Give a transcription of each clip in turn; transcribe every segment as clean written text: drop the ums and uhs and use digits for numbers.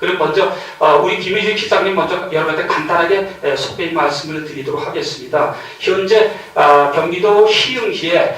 그럼 먼저 우리 김유식 시장님 먼저 여러분한테 간단하게 소개 말씀을 드리도록 하겠습니다. 현재 경기도 시흥시에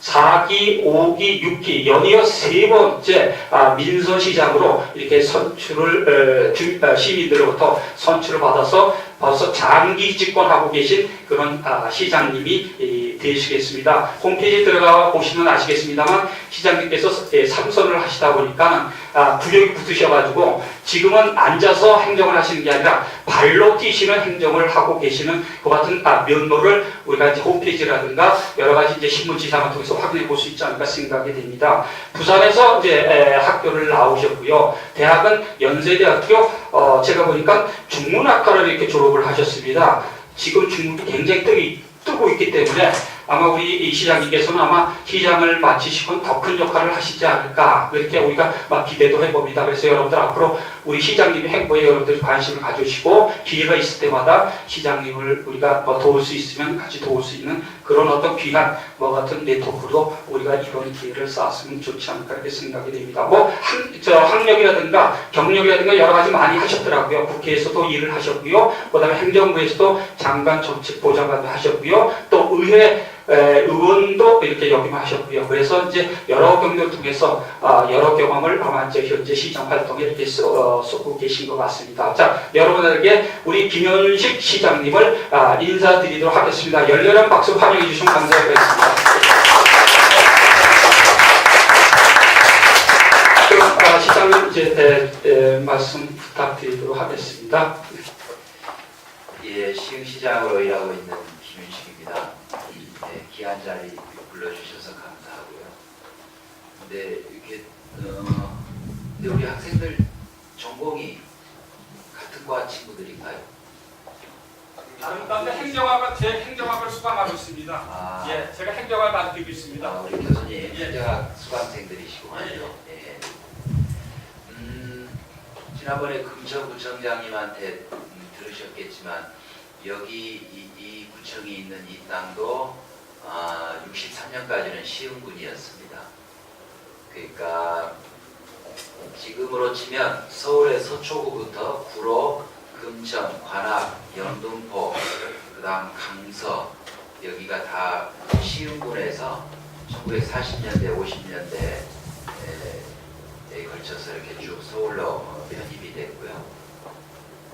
4기, 5기, 6기 연이어 세 번째 민서시장으로 이렇게 선출을 시민들로부터 선출을 받아서 벌써 장기 집권하고 계신 그런 시장님이 되시겠습니다. 홈페이지 들어가 보시면 아시겠습니다만 시장님께서 3선을 하시다 보니까 구력이 붙으셔가지고 지금은 앉아서 행정을 하시는 게 아니라 발로 뛰시는 행정을 하고 계시는 그 같은 면모를 우리가 이제 홈페이지라든가 여러 가지 이제 신문지상을 통해서 확인해 볼 수 있지 않을까 생각이 됩니다. 부산에서 이제 학교를 나오셨고요. 대학은 연세대학교 제가 보니까 중문학과를 이렇게 졸업을 하셨습니다. 지금 중국이 굉장히 뜨고 있기 때문에 아마 우리 이 시장님께서는 아마 시장을 마치시고 더 큰 역할을 하시지 않을까 이렇게 우리가 막 기대도 해봅니다. 그래서 여러분들 앞으로 우리 시장님의 행보에 여러분들이 관심을 가져주시고 기회가 있을 때마다 시장님을 우리가 도울 수 있으면 같이 도울 수 있는 그런 어떤 귀한 같은 네트워크로 우리가 이런 기회를 쌓았으면 좋지 않을까 이렇게 생각이 됩니다. 학력이라든가 경력이라든가 여러 가지 많이 하셨더라고요. 국회에서도 일을 하셨고요. 그다음에 행정부에서도 장관 정책보좌관도 하셨고요. 또 의회 의원도 이렇게 역임하셨고요. 그래서 이제 여러 경력을 통해서 여러 경험을 아마 이제 현재 시장 활동에 이렇게 쏟고 계신 것 같습니다. 자, 여러분에게 우리 김현식 시장님을 인사드리도록 하겠습니다. 열렬한 박수 환영해 주시면 감사하겠습니다. 그럼 시장님 이제 말씀 부탁드리도록 하겠습니다. 예, 시흥시장으로 일하고 있는 김윤식입니다. 네, 귀한 자리 불러주셔서 감사하고요. 근데 이렇게 근데 우리 학생들 전공이 같은 과 친구들인가요? 다른 행정학과 제 행정학을 수강하고 있습니다. 예, 제가 행정학을 맡고 있습니다. 우리 교수님 행정학 수강생들이시군요. 예. 지난번에 금천구청장님한테 들으셨겠지만 여기 이 구청이 있는 이 땅도 63년까지는 시흥군이었습니다. 그러니까 지금으로 치면 서울의 서초구부터 구로, 금천, 관악, 영등포, 그 다음 강서 여기가 다 시흥군에서 1940년대, 50년대에 걸쳐서 이렇게 쭉 서울로 편입이 됐고요.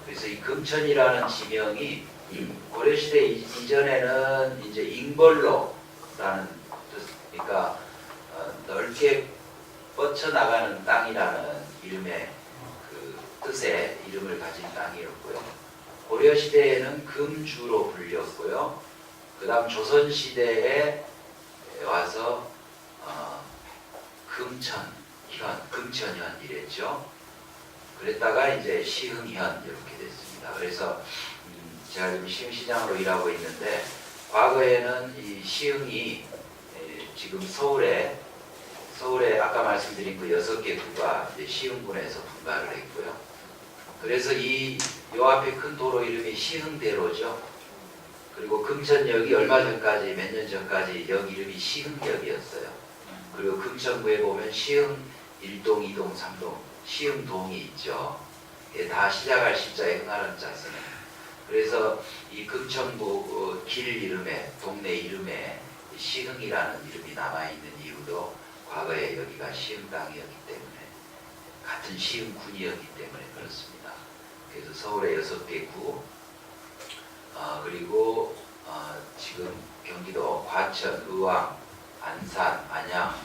그래서 이 금천이라는 지명이 고려시대 이전에는 이제 인벌로라는 뜻, 그러니까 넓게 뻗쳐나가는 땅이라는 이름의 그 뜻의 이름을 가진 땅이었고요. 고려시대에는 금주로 불렸고요. 그 다음 조선시대에 와서 금천현 이랬죠. 그랬다가 이제 시흥현 이렇게 됐습니다. 그래서 제가 지금 시흥시장으로 일하고 있는데 과거에는 이 시흥이 지금 서울에 아까 말씀드린 그 6개 구가 시흥군에서 분가를 했고요. 그래서 요 앞에 큰 도로 이름이 시흥대로죠. 그리고 금천역이 얼마 전까지 몇 년 전까지 역 이름이 시흥역이었어요. 그리고 금천구에 보면 시흥 1동, 2동, 3동 시흥동이 있죠. 다 시작할 시자에 흥하는 자서는. 그래서 이 금천구 길 이름에 동네 이름에 시흥이라는 이름이 남아있는 이유도 과거에 여기가 시흥 땅이었기 때문에 같은 시흥군이었기 때문에 그렇습니다. 그래서 서울의 6개 구 그리고 지금 경기도 과천, 의왕, 안산, 안양,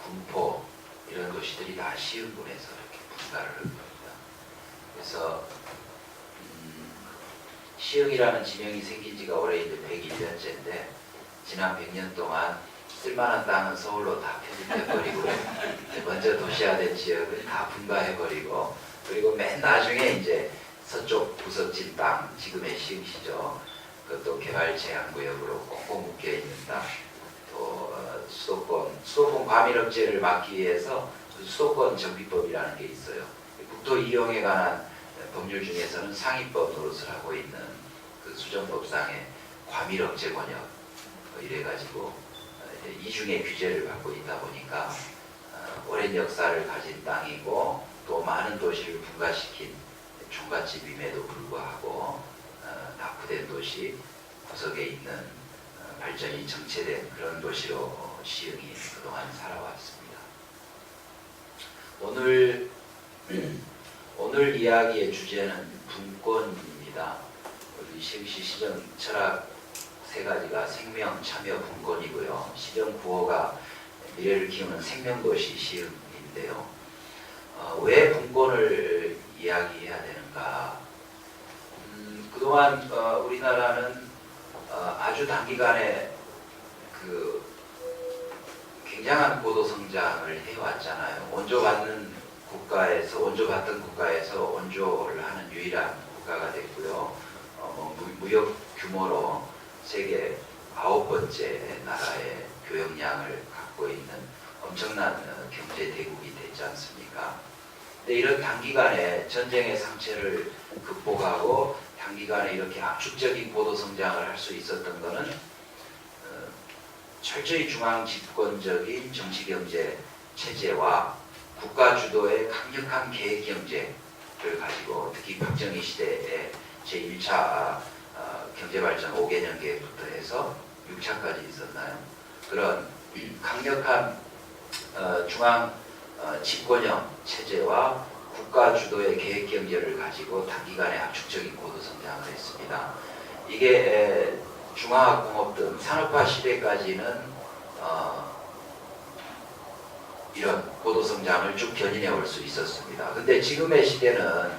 군포 이런 도시들이 다 시흥군에서 이렇게 분가를 한 겁니다. 그래서 시흥이라는 지명이 생긴 지가 올해 이제 101년째인데 지난 100년 동안 쓸만한 땅은 서울로 다 편입해버리고 먼저 도시화된 지역을 다 분가해버리고 그리고 맨 나중에 이제 서쪽 부석진 땅 지금의 시흥시죠. 그것도 개발 제한구역으로 꽁꽁 묶여있는 땅 또 수도권 과밀업체를 막기 위해서 수도권 정비법이라는 게 있어요. 국토 이용에 관한 법률 중에서는 상위법 노릇을 하고 있는 그 수정법상의 과밀업체 권역 이래가지고 이중의 규제를 받고 있다 보니까 오랜 역사를 가진 땅이고 또 많은 도시를 분가시킨 종갓집임에도 불구하고 낙후된 도시, 구석에 있는 발전이 정체된 그런 도시로 시흥이 그동안 살아왔습니다. 오늘 이야기의 주제는 분권입니다. 우리 시흥시 시정 철학 세 가지가 생명, 참여, 분권이고요. 시정 구호가 미래를 키우는 생명도시 시흥인데요. 왜 분권을 이야기해야 되는가? 그동안 우리나라는 아주 단기간에 그 굉장한 고도 성장을 해왔잖아요. 원조받던 국가에서 원조를 하는 유일한 국가가 됐고요. 무역 규모로 세계 9번째 나라의 교역량을 갖고 있는 엄청난 경제 대국이 됐지 않습니까? 근데 이런 단기간에 전쟁의 상처를 극복하고 단기간에 이렇게 압축적인 고도 성장을 할 수 있었던 것은 철저히 중앙 집권적인 정치 경제 체제와 국가 주도의 강력한 계획 경제를 가지고, 특히 박정희 시대에 제1차 경제발전 5개년 계획부터 해서 6차까지 있었나요? 그런 강력한 중앙 집권형 체제와 국가 주도의 계획 경제를 가지고 단기간에 압축적인 고도 성장을 했습니다. 이게 중화학공업 등 산업화 시대까지는 이런 고도 성장을 쭉 견인해 올 수 있었습니다. 근데 지금의 시대는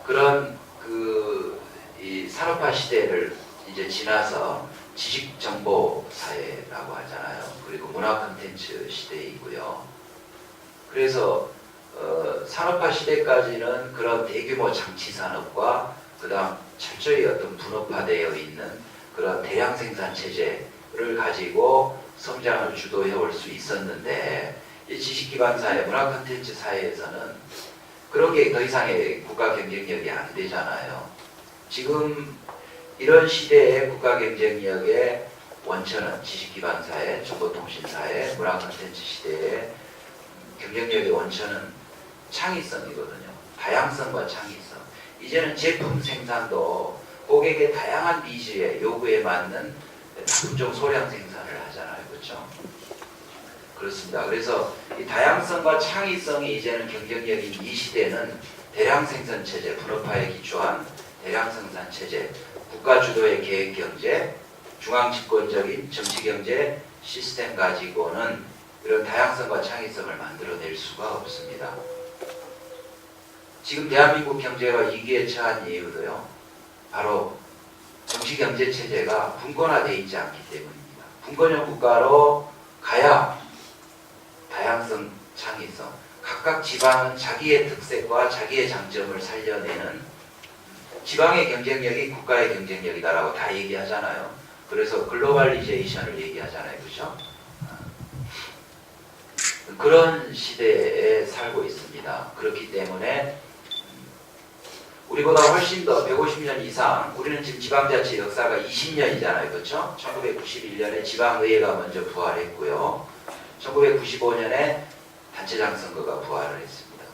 그런 이 산업화 시대를 이제 지나서 지식 정보 사회라고 하잖아요. 그리고 문화 콘텐츠 시대이고요. 그래서 산업화 시대까지는 그런 대규모 장치 산업과 그다음 철저히 어떤 분업화되어 있는 그런 대량 생산 체제를 가지고 성장을 주도해 올 수 있었는데, 이 지식 기반 사회, 문화 콘텐츠 사회에서는 그런 게 더 이상의 국가 경쟁력이 안 되잖아요. 지금 이런 시대의 국가 경쟁력의 원천은 지식 기반 사회, 정보통신 사회, 문화 콘텐츠 시대의 경쟁력의 원천은 창의성이거든요. 다양성과 창의성. 이제는 제품 생산도 고객의 다양한 니즈에, 요구에 맞는 다품종 소량 생산을 하잖아요. 그렇죠? 그렇습니다. 그래서 이 다양성과 창의성이 이제는 경쟁력인 이 시대는 대량 생산 체제, 분업화에 기초한 대량 생산 체제, 국가 주도의 계획 경제, 중앙 집권적인 정치 경제 시스템 가지고는 이런 다양성과 창의성을 만들어낼 수가 없습니다. 지금 대한민국 경제가 위기에 처한 이유도요, 바로 정치 경제 체제가 분권화되어 있지 않기 때문입니다. 분권형 국가로 가야 다양성, 창의성, 각각 지방은 자기의 특색과 자기의 장점을 살려내는 지방의 경쟁력이 국가의 경쟁력이다라고 다 얘기하잖아요. 그래서 글로벌리제이션을 얘기하잖아요. 그렇죠? 그런 시대에 살고 있습니다. 그렇기 때문에 우리보다 훨씬 더 150년 이상, 우리는 지금 지방자치 역사가 20년이잖아요. 그렇죠? 1991년에 지방의회가 먼저 부활했고요. 1995년에 단체장 선거가 부활을 했습니다.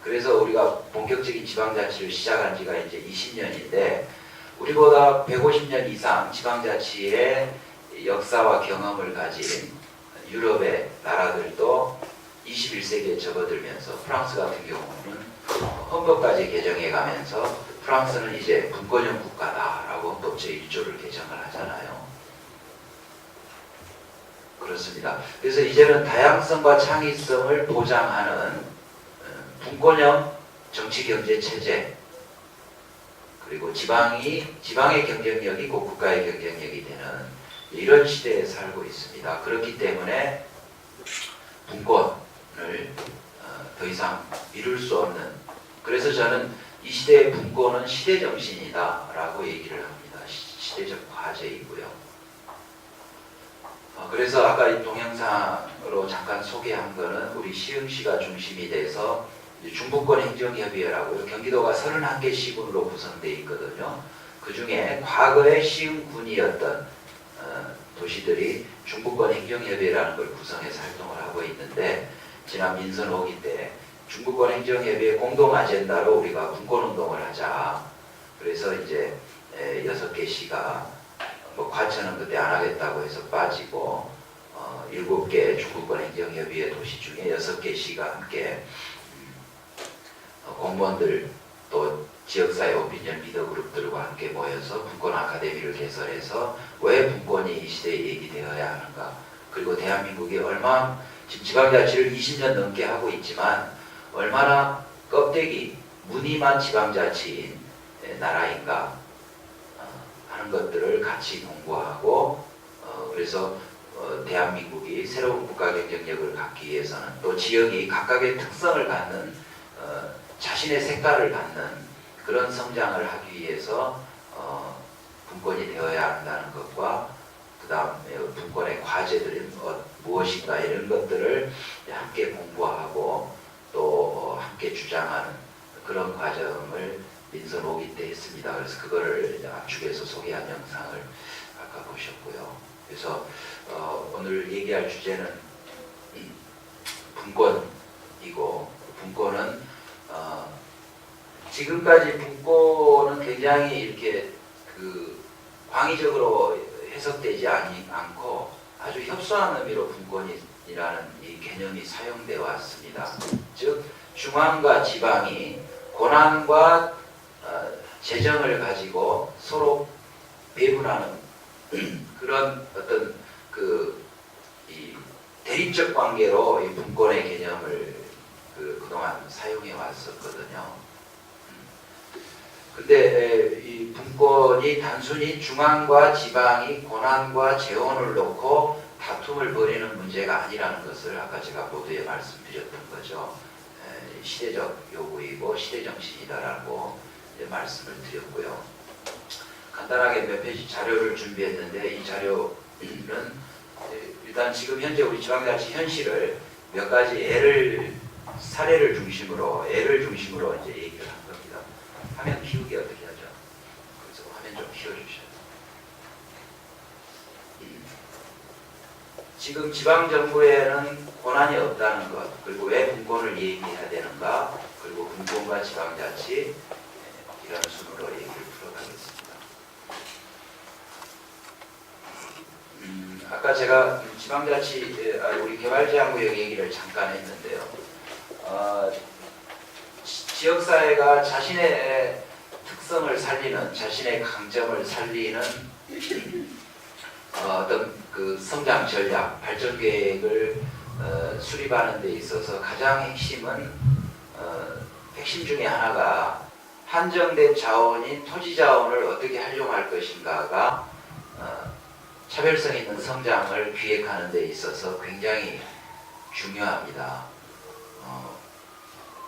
그래서 우리가 본격적인 지방자치를 시작한 지가 이제 20년인데, 우리보다 150년 이상 지방자치의 역사와 경험을 가진 유럽의 나라들도 21세기에 접어들면서, 프랑스 같은 경우는 헌법까지 개정해 가면서 프랑스는 이제 분권형 국가다라고 헌법 제1조를 개정을 하잖아요. 그렇습니다. 그래서 이제는 다양성과 창의성을 보장하는 분권형 정치 경제 체제, 그리고 지방의 경쟁력이 곧 국가의 경쟁력이 되는 이런 시대에 살고 있습니다. 그렇기 때문에 분권을 더 이상 미룰 수 없는, 그래서 저는 이 시대의 분권은 시대정신이다라고 얘기를 합니다. 시대적 과제이고요. 그래서 아까 이 동영상으로 잠깐 소개한 거는 우리 시흥시가 중심이 돼서 중부권 행정협의회라고, 경기도가 31개 시군으로 구성되어 있거든요. 그 중에 과거에 시흥군이었던 도시들이 중부권 행정협의회라는 걸 구성해서 활동을 하고 있는데, 지난 민선 5기 때 중부권 행정협의회 공동 아젠다로 우리가 분권운동을 하자. 그래서 이제 6개 시가 뭐 과천은 그때 안 하겠다고 해서 빠지고 7개 중부권 행정협의회 도시 중에 6개 시가 함께 공무원들 또 지역사회 오피니언 리더 그룹들과 함께 모여서 분권 아카데미를 개설해서 왜 분권이 이 시대에 얘기되어야 하는가. 그리고 대한민국이 지금 지방자치를 20년 넘게 하고 있지만 얼마나 껍데기 무늬만 지방자치인 나라인가 하는 것들을 같이 공부하고 그래서 대한민국이 새로운 국가 경쟁력을 갖기 위해서는 또 지역이 각각의 특성을 갖는 자신의 색깔을 갖는 그런 성장을 하기 위해서 분권이 되어야 한다는 것과 그 다음에 분권의 과제들이 무엇인가 이런 것들을 함께 공부하고 또 함께 주장하는 그런 과정을 민선 5기 때 했습니다. 그래서 그거를 압축해서 소개한 영상을 아까 보셨고요. 그래서 오늘 얘기할 주제는 분권이고, 분권은 지금까지 분권은 굉장히 이렇게 광의적으로 해석되지 않고 아주 협소한 의미로 분권이라는 이 개념이 사용되어 왔습니다. 즉 중앙과 지방이 권한과 재정을 가지고 서로 배분하는 그런 어떤 이 대립적 관계로 이 분권의 개념을 그동안 사용해 왔었거든요. 근데 이 분권이 단순히 중앙과 지방이 권한과 재원을 놓고 다툼을 벌이는 문제가 아니라는 것을 아까 제가 모두에 말씀드렸던 거죠. 시대적 요구이고 시대정신이다라고 말씀을 드렸고요. 간단하게 몇 페이지 자료를 준비했는데 이 자료는 일단 지금 현재 우리 지방자치 현실을 몇 가지 사례를 중심으로 이제 얘기를 한 겁니다. 화면 키우기 어떻게 하죠? 그래서 화면 좀 키워주셔야 돼요. 지금 지방정부에는 권한이 없다는 것, 그리고 왜 분권을 얘기해야 되는가, 그리고 분권과 지방자치 이런 순으로 얘기를 풀어가겠습니다. 아까 제가 지방자치 우리 개발제한구역 얘기를 잠깐 했는데요. 지역사회가 자신의 특성을 살리는, 자신의 강점을 살리는 어떤 성장 전략, 발전 계획을 수립하는 데 있어서 가장 핵심 중에 하나가 한정된 자원인 토지 자원을 어떻게 활용할 것인가가 차별성 있는 성장을 기획하는 데 있어서 굉장히 중요합니다.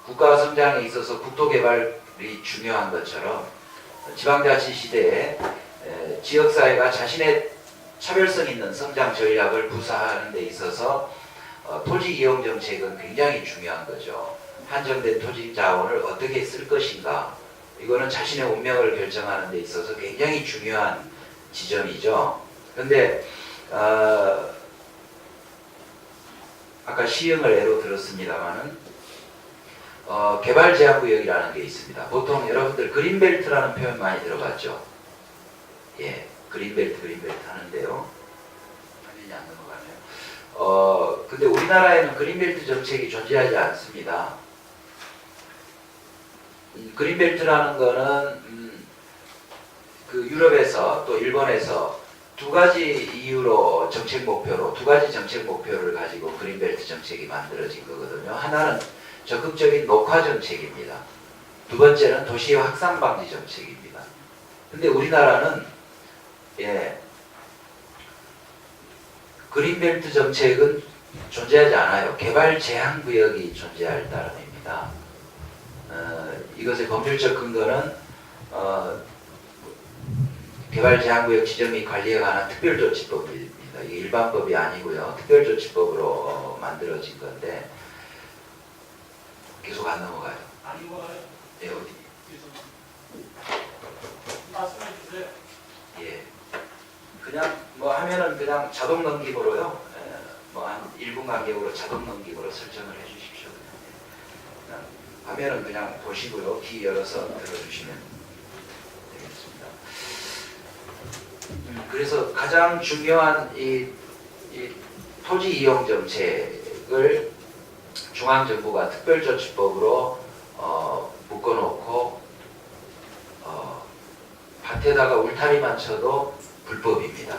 국가 성장에 있어서 국토개발이 중요한 것처럼 지방자치 시대에 지역사회가 자신의 차별성 있는 성장 전략을 구사하는 데 있어서 토지 이용 정책은 굉장히 중요한 거죠. 한정된 토지 자원을 어떻게 쓸 것인가, 이거는 자신의 운명을 결정하는 데 있어서 굉장히 중요한 지점이죠. 그런데 아까 시흥을 예로 들었습니다마는 개발제한구역이라는 게 있습니다. 보통 여러분들 그린벨트라는 표현 많이 들어봤죠? 예, 그린벨트 하는데요. 화면이 안 넘어가네요. 근데 우리나라에는 그린벨트 정책이 존재하지 않습니다. 그린벨트라는 거는 유럽에서 또 일본에서 두 가지 정책 목표를 가지고 그린벨트 정책이 만들어진 거거든요. 하나는 적극적인 녹화 정책입니다. 두 번째는 도시 확산 방지 정책입니다. 근데 우리나라는 그린벨트 정책은 존재하지 않아요. 개발 제한 구역이 존재할 따름입니다. 이것의 법률적 근거는 개발 제한 구역 지정 및 관리에 관한 특별조치법입니다. 이게 일반법이 아니고요. 특별조치법으로 만들어진 건데 계속 안 넘어가요. 안 넘어가요? 예, 어디? 말씀해 주세요. 예. 그냥 뭐 하면은 그냥 자동 넘김으로요. 뭐 한 1분 간격으로 자동 넘김으로 설정을 해 주십시오. 화면은 그냥 보시고요. 키 열어서 들어주시면 되겠습니다. 그래서 가장 중요한 이 토지 이용 정책을 중앙정부가 특별조치법으로 묶어놓고 밭에다가 울타리만 쳐도 불법입니다.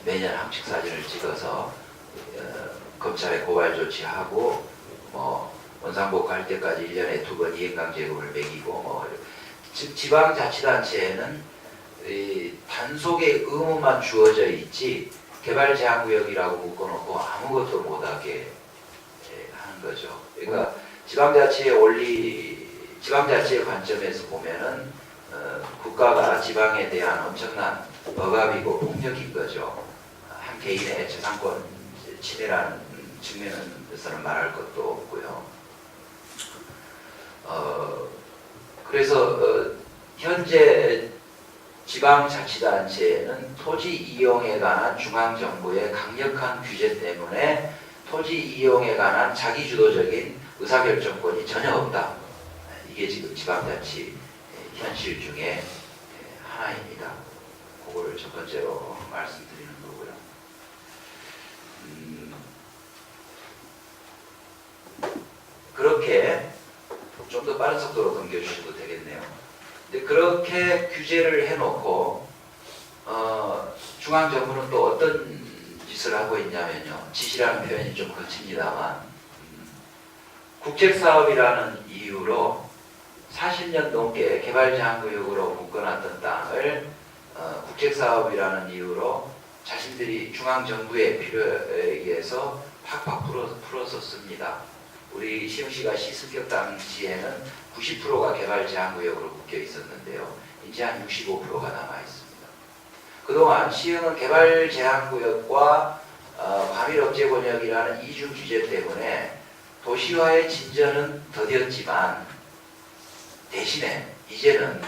매년 함축 사진을 찍어서 검찰에 고발 조치하고 원상복구할 때까지 1년에 2번 이행강제금을 매기고 즉 지방자치단체에는 이 단속의 의무만 주어져 있지 개발제한구역이라고 묶어놓고 아무것도 못하게 하는 거죠. 그러니까 지방자치의 관점에서 보면은 국가가 지방에 대한 엄청난 억압이고 폭력인 거죠. 한 개인의 재산권 침해라는 측면에서는 말할 것도 없고요. 그래서 현재 지방자치단체에는 토지 이용에 관한 중앙정부의 강력한 규제 때문에 토지 이용에 관한 자기주도적인 의사결정권이 전혀 없다. 이게 지금 지방자치 현실 중에 하나입니다. 그거를 첫 번째로 말씀드리는 거고요. 그렇게 좀 더 빠른 속도로 넘겨주셔도 되겠네요. 근데 그렇게 규제를 해놓고 중앙정부는 또 어떤 짓을 하고 있냐면요. 짓이라는 표현이 좀 거칩니다만 국책사업이라는 이유로 40년 넘게 개발제한구역으로 묶어놨던 땅을 국책사업이라는 이유로 자신들이 중앙정부의 필요에 의해서 팍팍 풀어서 씁니다. 우리 시흥시가 시습격 당시에는 90%가 개발제한구역으로 묶여 있었는데요. 이제 한 65%가 남아 있습니다. 그동안 시흥은 개발제한구역과 과밀억제권역이라는 이중 규제 때문에 도시화의 진전은 더뎠지만 대신에 이제는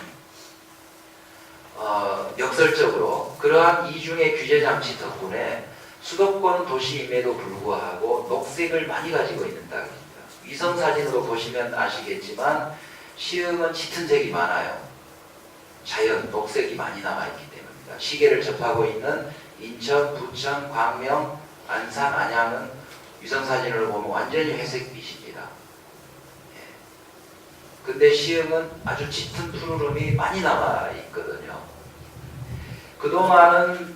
역설적으로 그러한 이중의 규제 장치 덕분에 수도권 도시임에도 불구하고 녹색을 많이 가지고 있는 땅입니다. 위성 사진으로 보시면 아시겠지만 시흥은 짙은 색이 많아요. 자연 녹색이 많이 남아있기 때문입니다. 시계를 접하고 있는 인천, 부천, 광명, 안산, 안양은 위성 사진으로 보면 완전히 회색빛입니다. 근데 시흥은 아주 짙은 푸르름이 많이 남아있거든요. 그동안은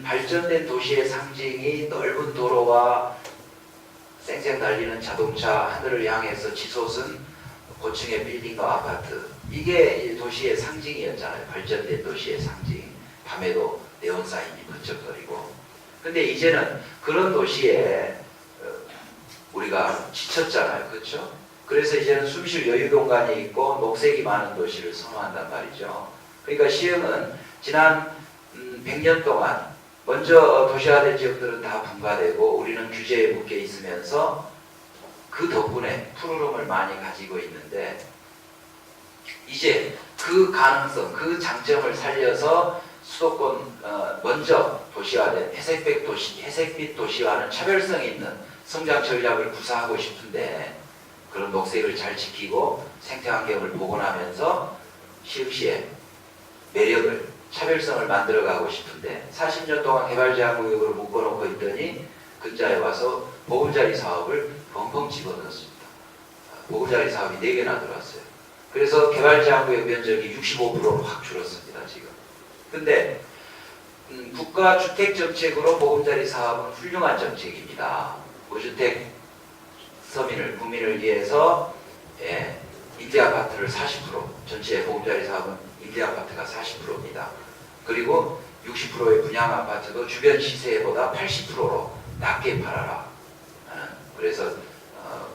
발전된 도시의 상징이 넓은 도로와 쌩쌩 달리는 자동차, 하늘을 향해서 치솟은 고층의 빌딩과 아파트, 이게 도시의 상징이었잖아요. 발전된 도시의 상징. 밤에도 네온사인이 번쩍거리고. 근데 이제는 그런 도시에 우리가 지쳤잖아요. 그렇죠? 그래서 이제는 숨쉴 여유 공간이 있고 녹색이 많은 도시를 선호한단 말이죠. 그러니까 시흥은 지난 100년 동안 먼저 도시화된 지역들은 다 분가되고 우리는 규제에 묶여 있으면서 그 덕분에 푸르름을 많이 가지고 있는데 이제 그 가능성, 그 장점을 살려서 수도권 먼저 도시화된 회색빛 도시화는 차별성 있는 성장 전략을 구사하고 싶은데 그런 녹색을 잘 지키고 생태환경을 복원하면서 시흥시의 매력을 차별성을 만들어가고 싶은데 40년 동안 개발제한구역으로 묶어놓고 있더니 근자에 와서 보금자리 사업을 펑펑 집어넣었습니다. 보금자리 사업이 4개나 들어왔어요. 그래서 개발제한구역 면적이 65%로 확 줄었습니다. 지금. 근데 국가 주택정책으로 보금자리 사업은 훌륭한 정책입니다. 무주택 서민을, 국민을 위해서 임대아파트를 40%, 전체 보금자리 사업은 임대아파트가 40%입니다. 그리고 60%의 분양아파트도 주변 시세보다 80%로 낮게 팔아라. 그래서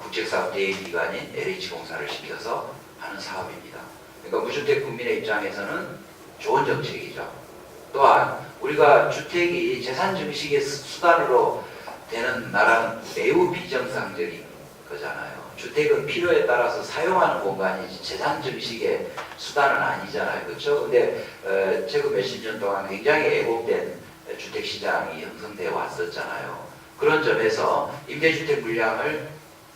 국책사업 대행기관인 LH공사를 시켜서 하는 사업입니다. 그러니까 무주택 국민의 입장에서는 좋은 정책이죠. 또한 우리가 주택이 재산증식의 수단으로 되는 나라는 매우 비정상적인 거잖아요. 주택은 필요에 따라서 사용하는 공간이지 재산증식의 수단은 아니잖아요. 그렇죠? 근데 최근 몇십 년 동안 굉장히 왜곡된 주택시장이 형성되어 왔었잖아요. 그런 점에서 임대주택 물량을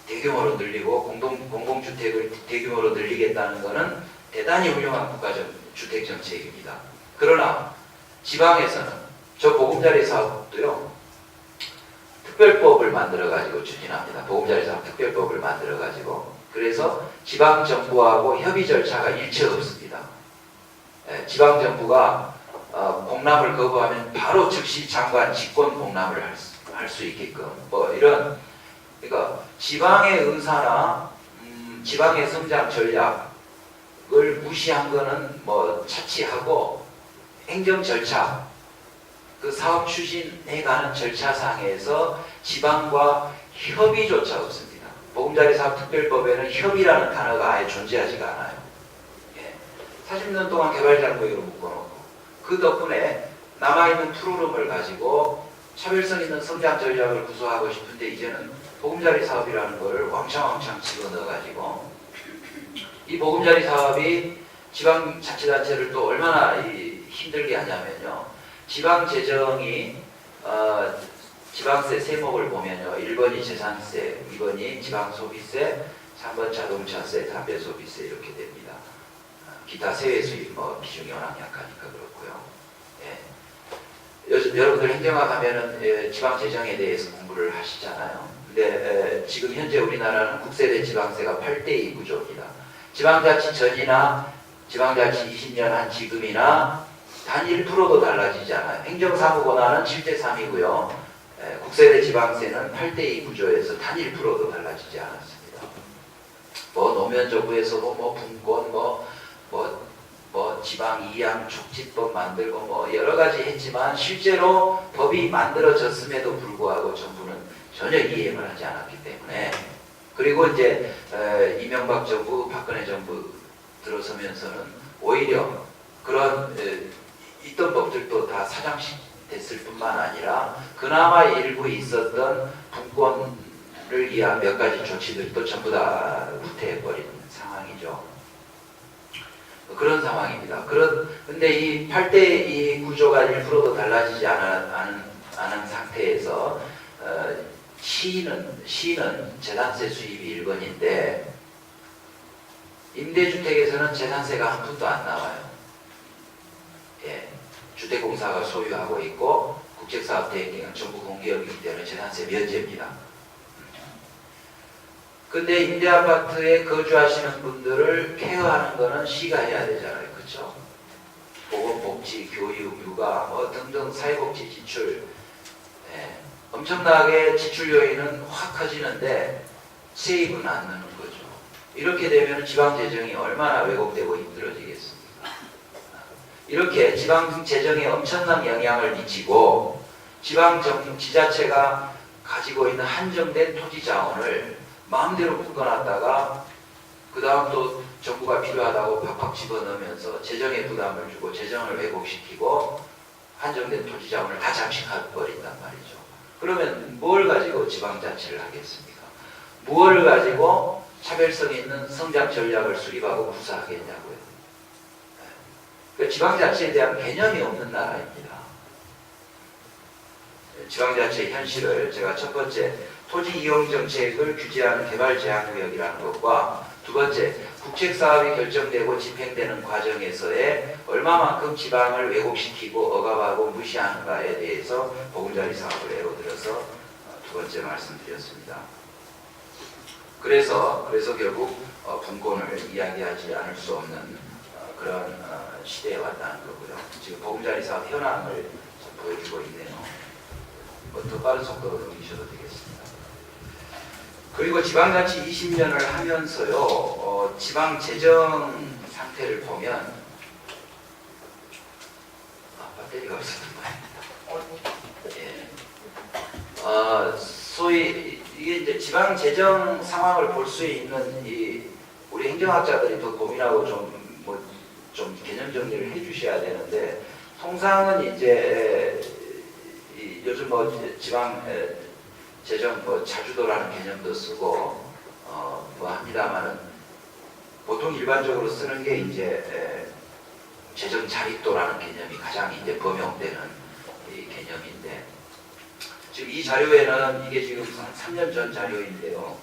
대규모로 늘리고 공공주택을 대규모로 늘리겠다는 것은 대단히 훌륭한 주택 정책입니다. 그러나 지방에서는 저 보금자리 사업도요, 특별법을 만들어 가지고 추진합니다. 보금자리 사업 특별법을 만들어 가지고, 그래서 지방 정부하고 협의 절차가 일체 없습니다. 지방 정부가 공람을 거부하면 바로 즉시 장관 직권 공람을 할 수 있게끔 뭐 이런, 그러니까 지방의 의사나 지방의 성장 전략을 무시한 거는 뭐 차치하고, 행정 절차, 그 사업 추진해 가는 절차상에서 지방과 협의조차 없습니다. 보금자리 사업 특별법에는 협의라는 단어가 아예 존재하지가 않아요. 40년 동안 개발장벽으로 묶어놓고, 그 덕분에 남아있는 푸르름을 가지고 차별성 있는 성장 전략을 구사하고 싶은데, 이제는 보금자리 사업이라는 거를 왕창왕창 집어넣어가지고, 이 보금자리 사업이 지방자치단체를 또 얼마나 힘들게 하냐면요, 지방 재정이 지방세 세목을 보면요, 1번이 재산세, 2번이 지방소비세, 3번 자동차세, 담배소비세 이렇게 됩니다. 기타 세외 수입 뭐 비중이 워낙 약하니까 그렇고요. 여러분들 행정학 하면은 지방 재정에 대해서 공부를 하시잖아요. 근데 지금 현재 우리나라는 국세대 지방세가 8대2 구조입니다. 지방자치 전이나 지방자치 20년 한 지금이나 단 1%도 달라지지 않아요. 행정사무 권한은 7대3이고요. 국세대 지방세는 8대2 구조에서 단 1%도 달라지지 않았습니다. 뭐 노면정부에서도 뭐 분권 뭐 지방 이양 촉진법 만들고 뭐 여러 가지 했지만, 실제로 법이 만들어졌음에도 불구하고 정부는 전혀 이행을 하지 않았기 때문에, 그리고 이제 이명박 정부, 박근혜 정부 들어서면서는 오히려 그런 있던 법들도 다 사장식 됐을 뿐만 아니라, 그나마 일부 있었던 분권을 위한 몇 가지 조치들도 전부 다 후퇴해버린 상황이죠. 그런 상황입니다. 근데 이 8대2 구조가 1%도 달라지지 않은 상태에서 시는 재산세 수입이 1번인데, 임대주택에서는 재산세가 한 푼도 안 나와요. 주택공사가 소유하고 있고 국책사업대행기관 정부 공개업이기 때문에 재산세 면제입니다. 근데 임대아파트에 거주하시는 분들을 케어하는 거는 시가 해야 되잖아요. 그렇죠? 보건복지, 교육, 육아 뭐 등등 사회복지 지출, 엄청나게 지출 요인은 확 커지는데 세입은 안 넣는 거죠. 이렇게 되면 지방재정이 얼마나 왜곡되고 힘들어지겠습니까? 이렇게 지방재정에 엄청난 영향을 미치고, 지자체가 가지고 있는 한정된 토지 자원을 마음대로 묶어놨다가 그 다음 또 정부가 필요하다고 팍팍 집어넣으면서 재정에 부담을 주고 재정을 왜곡시키고 한정된 토지 자원을 다 잠식해버린단 말이죠. 그러면 뭘 가지고 지방자치를 하겠습니까? 무엇을 가지고 차별성 있는 성장 전략을 수립하고 구사하겠냐고요. 그러니까 지방자치에 대한 개념이 없는 나라입니다. 지방자치의 현실을 제가 첫 번째, 토지 이용 정책을 규제하는 개발 제한구역이라는 것과, 두 번째, 국책사업이 결정되고 집행되는 과정에서의 얼마만큼 지방을 왜곡시키고 억압하고 무시하는가에 대해서 보금자리 사업을 예로 들어서 두 번째 말씀드렸습니다. 그래서 결국 분권을 이야기하지 않을 수 없는 그런 시대에 왔다는 거고요. 지금 보금자리 사업 현황을 보여주고 있네요. 더 빠른 속도로 넘기셔도 되겠습니다. 그리고 지방자치 20년을 하면서요, 지방 재정 상태를 보면, 배터리가 없었던 모양입니다. 소위 이게 이제 지방 재정 상황을 볼 수 있는 우리 행정학자들이 더 고민하고 좀 개념 정리를 해주셔야 되는데, 통상은 이제 요즘 지방 재정 자주도라는 개념도 쓰고 합니다만은, 보통 일반적으로 쓰는 게 이제 재정 자립도라는 개념이 가장 이제 범용되는 이 개념인데, 지금 이 자료에는 이게 지금 한 3년 전 자료인데요.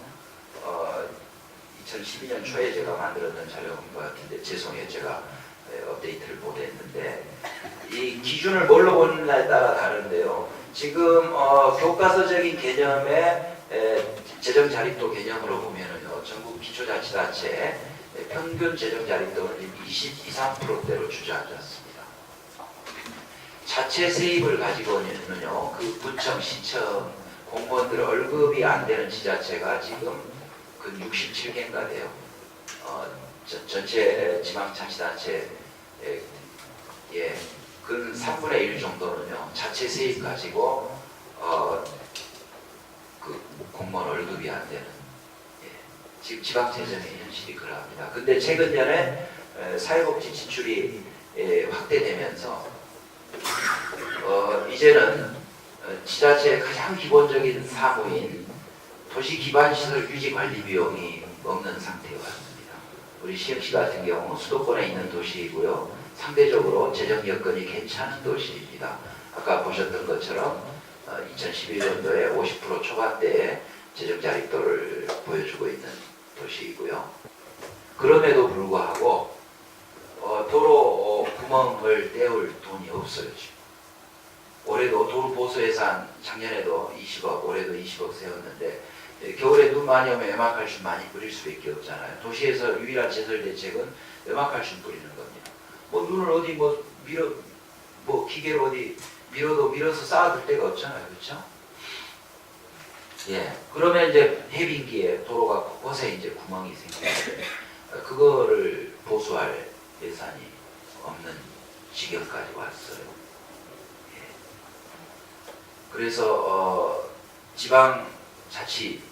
2012년 초에 제가 만들었던 자료인 것 같은데 죄송해요. 제가 업데이트를 못했는데 이 기준을 뭘로 보느냐에 따라 다른데요. 지금 교과서적인 개념의 재정 자립도 개념으로 보면은요. 전국 기초자치단체 평균 재정 자립도는 23%대로 주저앉았습니다. 자체 세입을 가지고는요. 그 구청, 시청 공무원들 월급이 안 되는 지자체가 지금 그 67개인가 돼요. 전체 지방자치단체 그 3분의 1 정도는요 자체 세입 가지고 그 공무원 월급이 안 되는 지금 지방재정의 현실이 그러합니다. 근데 최근년에 사회복지 지출이 확대되면서 이제는 지자체의 가장 기본적인 사무인 도시기반시설 유지관리 비용이 없는 상태가 왔습니다. 우리 시흥시 같은 경우 수도권에 있는 도시이고요. 상대적으로 재정 여건이 괜찮은 도시입니다. 아까 보셨던 것처럼 2011년도에 50% 초반대의 재정 자립도를 보여주고 있는 도시이고요. 그럼에도 불구하고 도로 구멍을 떼울 돈이 없어요. 지금. 올해도 도로 보수 예산 작년에도 20억, 올해도 20억 세웠는데 겨울에 눈 많이 오면 외막칼슘 많이 뿌릴 수밖에 없잖아요. 도시에서 유일한 제설 대책은 외막칼슘 뿌리는 겁니다. 뭐 눈을 어디 기계로 어디 밀어서 쌓아둘 데가 없잖아요, 그렇죠? 예. 그러면 이제 해빙기에 도로가 곳곳에 이제 구멍이 생기는데 그거를 보수할 예산이 없는 지경까지 왔어요. 예. 그래서 지방자치,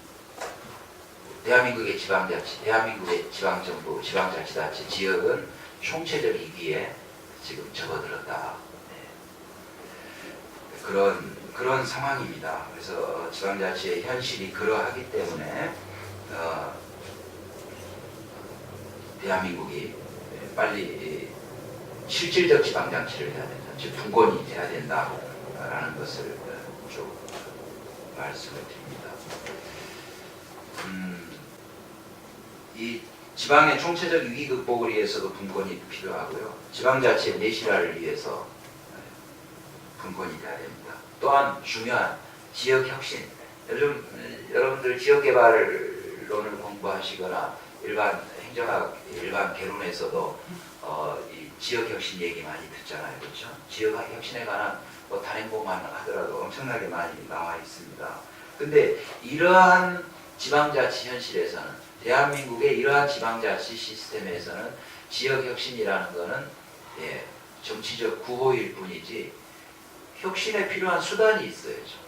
대한민국의 지방자치, 대한민국의 지방정부, 지방자치단체 지역은 총체적 위기에 지금 접어들었다. 네. 그런 상황입니다. 그래서 지방자치의 현실이 그러하기 때문에 대한민국이 빨리 실질적 지방자치를 해야 된다. 즉 분권이 돼야 된다라는 것을 좀 말씀을 드립니다. 이 지방의 총체적 위기 극복을 위해서도 분권이 필요하고요. 지방자치의 내실화를 위해서 분권이 돼야 됩니다. 또한 중요한 지역혁신. 여러분들 지역개발론을 공부하시거나 일반 행정학, 일반 개론에서도 이 지역혁신 얘기 많이 듣잖아요. 그렇죠? 지역혁신에 관한 단행본만 하더라도 엄청나게 많이 나와 있습니다. 근데 이러한 지방자치 현실에서는, 대한민국의 이러한 지방자치 시스템에서는 지역혁신이라는 것은 정치적 구호일 뿐이지 혁신에 필요한 수단이 있어야죠.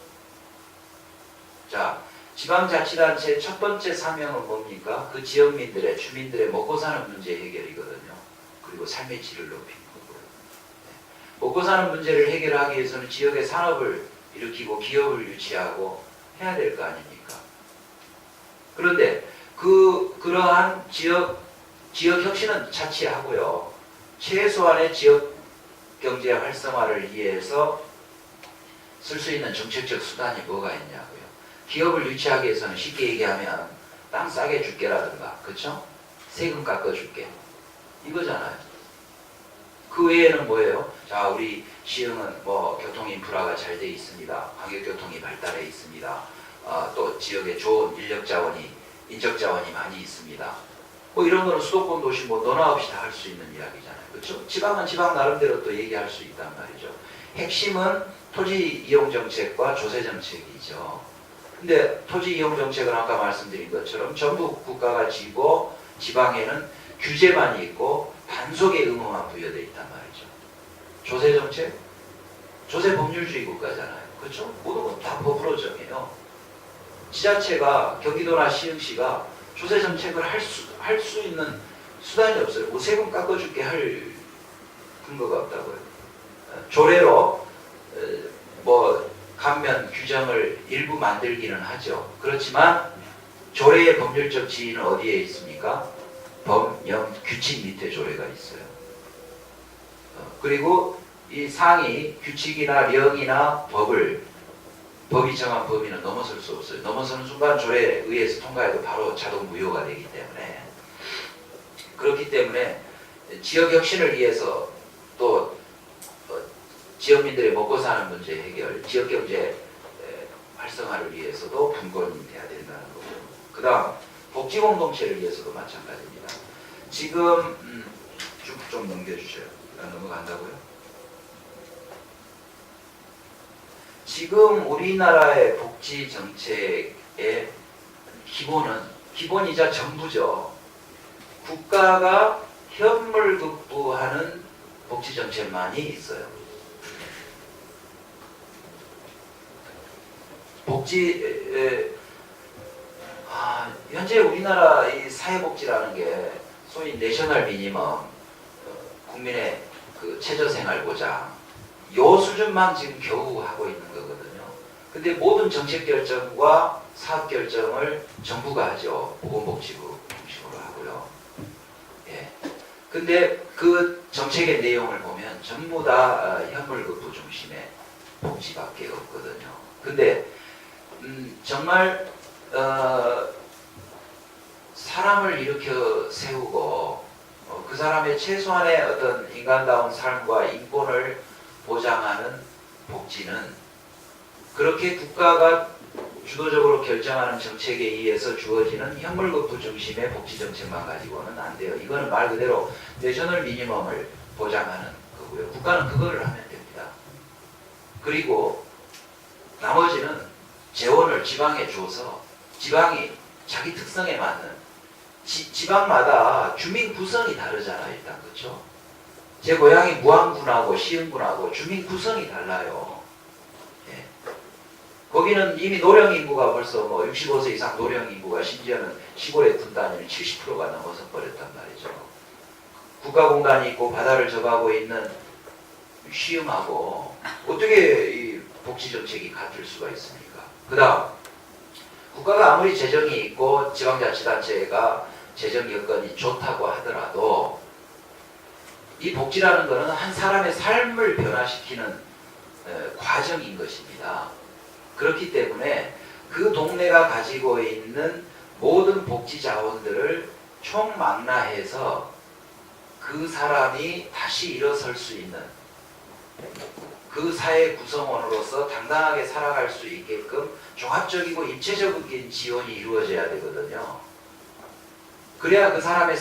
자, 지방자치단체의 첫 번째 사명은 뭡니까? 그 지역민들의, 주민들의 먹고 사는 문제 해결이거든요. 그리고 삶의 질을 높이는 거고요. 먹고 사는 문제를 해결하기 위해서는 지역의 산업을 일으키고 기업을 유치하고 해야 될 거 아닙니까? 그런데 그러한 지역 혁신은 차치하고요. 최소한의 지역 경제 활성화를 위해서 쓸 수 있는 정책적 수단이 뭐가 있냐고요. 기업을 유치하기 위해서는 쉽게 얘기하면 땅 싸게 줄게라든가, 그렇죠? 세금 깎아줄게, 이거잖아요. 그 외에는 뭐예요? 자, 우리 시흥은 뭐 교통 인프라가 잘 돼 있습니다. 광역교통이 발달해 있습니다. 또 지역에 좋은 인력 자원이, 인적 자원이 많이 있습니다. 뭐 이런 거는 수도권 도시 뭐 너나 없이 다 할 수 있는 이야기잖아요. 그렇죠? 지방은 지방 나름대로 또 얘기할 수 있단 말이죠. 핵심은 토지 이용 정책과 조세 정책이죠. 근데 토지 이용 정책은 아까 말씀드린 것처럼 전부 국가가 지고 지방에는 규제만 있고 단속의 의무만 부여되어 있단 말이죠. 조세 정책? 조세 법률주의 국가잖아요. 그렇죠? 모든 건 다 법으로 정해요. 지자체가, 경기도나 시흥시가 조세 정책을 할 수 있는 수단이 없어요. 뭐 세금 깎아줄게 할 근거가 없다고요. 조례로 뭐 감면 규정을 일부 만들기는 하죠. 그렇지만 조례의 법률적 지위는 어디에 있습니까? 법령 규칙 밑에 조례가 있어요. 그리고 이 상위 규칙이나 령이나 법을 법이 정한 범위는 넘어설 수 없어요. 넘어서는 순간 조례에 의해서 통과해도 바로 자동 무효가 되기 때문에 그렇기 때문에 지역 혁신을 위해서 또 지역민들의 먹고 사는 문제 해결, 지역 경제 활성화를 위해서도 분권이 돼야 된다는 거고요. 그 다음 복지 공동체를 위해서도 마찬가지입니다. 지금 쭉 좀 넘겨주세요. 넘어간다고요? 지금 우리나라의 복지 정책의 기본이자 전부죠. 국가가 현물급부하는 복지 정책만이 있어요. 현재 우리나라 이 사회복지라는 게 소위 내셔널 미니멈, 국민의 그 최저생활 보장, 요 수준만 지금 겨우 하고 있는 거거든요. 근데 모든 정책 결정과 사업 결정을 정부가 하죠. 보건복지부 중심으로 하고요. 예. 근데 그 정책의 내용을 보면 전부 다 현물급부 중심의 복지밖에 없거든요. 근데 정말 사람을 일으켜 세우고 그 사람의 최소한의 어떤 인간다운 삶과 인권을 보장하는 복지는 그렇게 국가가 주도적으로 결정하는 정책에 의해서 주어지는 현물급부 중심의 복지 정책만 가지고는 안 돼요. 이거는 말 그대로 내셔널 미니멈을 보장하는 거고요. 국가는 그거를 하면 됩니다. 그리고 나머지는 재원을 지방에 줘서 지방이 자기 특성에 맞는 지방마다 주민 구성이 다르잖아요. 일단 그렇죠? 제 고향이 무안군하고 시흥군하고 주민 구성이 달라요. 예. 거기는 이미 노령 인구가 벌써 뭐 65세 이상 노령 인구가 심지어는 시골에 둔다면 70%가 넘어서 버렸단 말이죠. 국가공단이 있고 바다를 접하고 있는 시흥하고 어떻게 이 복지정책이 같을 수가 있습니까? 그 다음 국가가 아무리 재정이 있고 지방자치단체가 재정 여건이 좋다고 하더라도 이 복지라는 것은 한 사람의 삶을 변화시키는 과정인 것입니다. 그렇기 때문에 그 동네가 가지고 있는 모든 복지 자원들을 총망라해서 그 사람이 다시 일어설 수 있는 그 사회 구성원으로서 당당하게 살아갈 수 있게끔 종합적이고 입체적인 지원이 이루어져야 되거든요. 그래야 그 사람의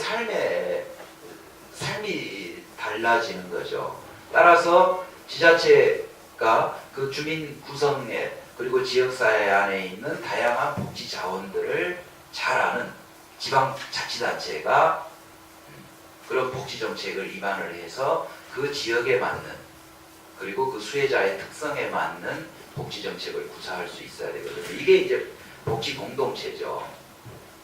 삶이 달라지는 거죠. 따라서 지자체가 그 주민 구성에 그리고 지역사회 안에 있는 다양한 복지 자원들을 잘 아는 지방자치단체가 그런 복지 정책을 입안을 해서 그 지역에 맞는 그리고 그 수혜자의 특성에 맞는 복지 정책을 구사할 수 있어야 되거든요. 이게 이제 복지 공동체죠.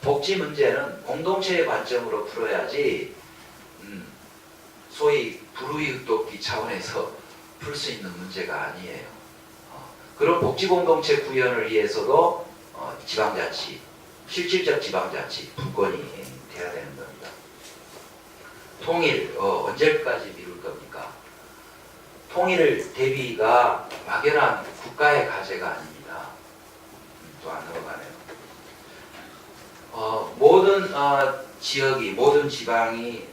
복지 문제는 공동체의 관점으로 풀어야지 소위 불우이웃돕기 차원에서 풀 수 있는 문제가 아니에요. 그런 복지 공동체 구현을 위해서도 지방자치, 실질적 지방자치 분권이 돼야 되는 겁니다. 통일 언제까지 미룰 겁니까? 통일 대비가 막연한 국가의 과제가 아닙니다. 또 안 넘어가네요. 모든 지역이 모든 지방이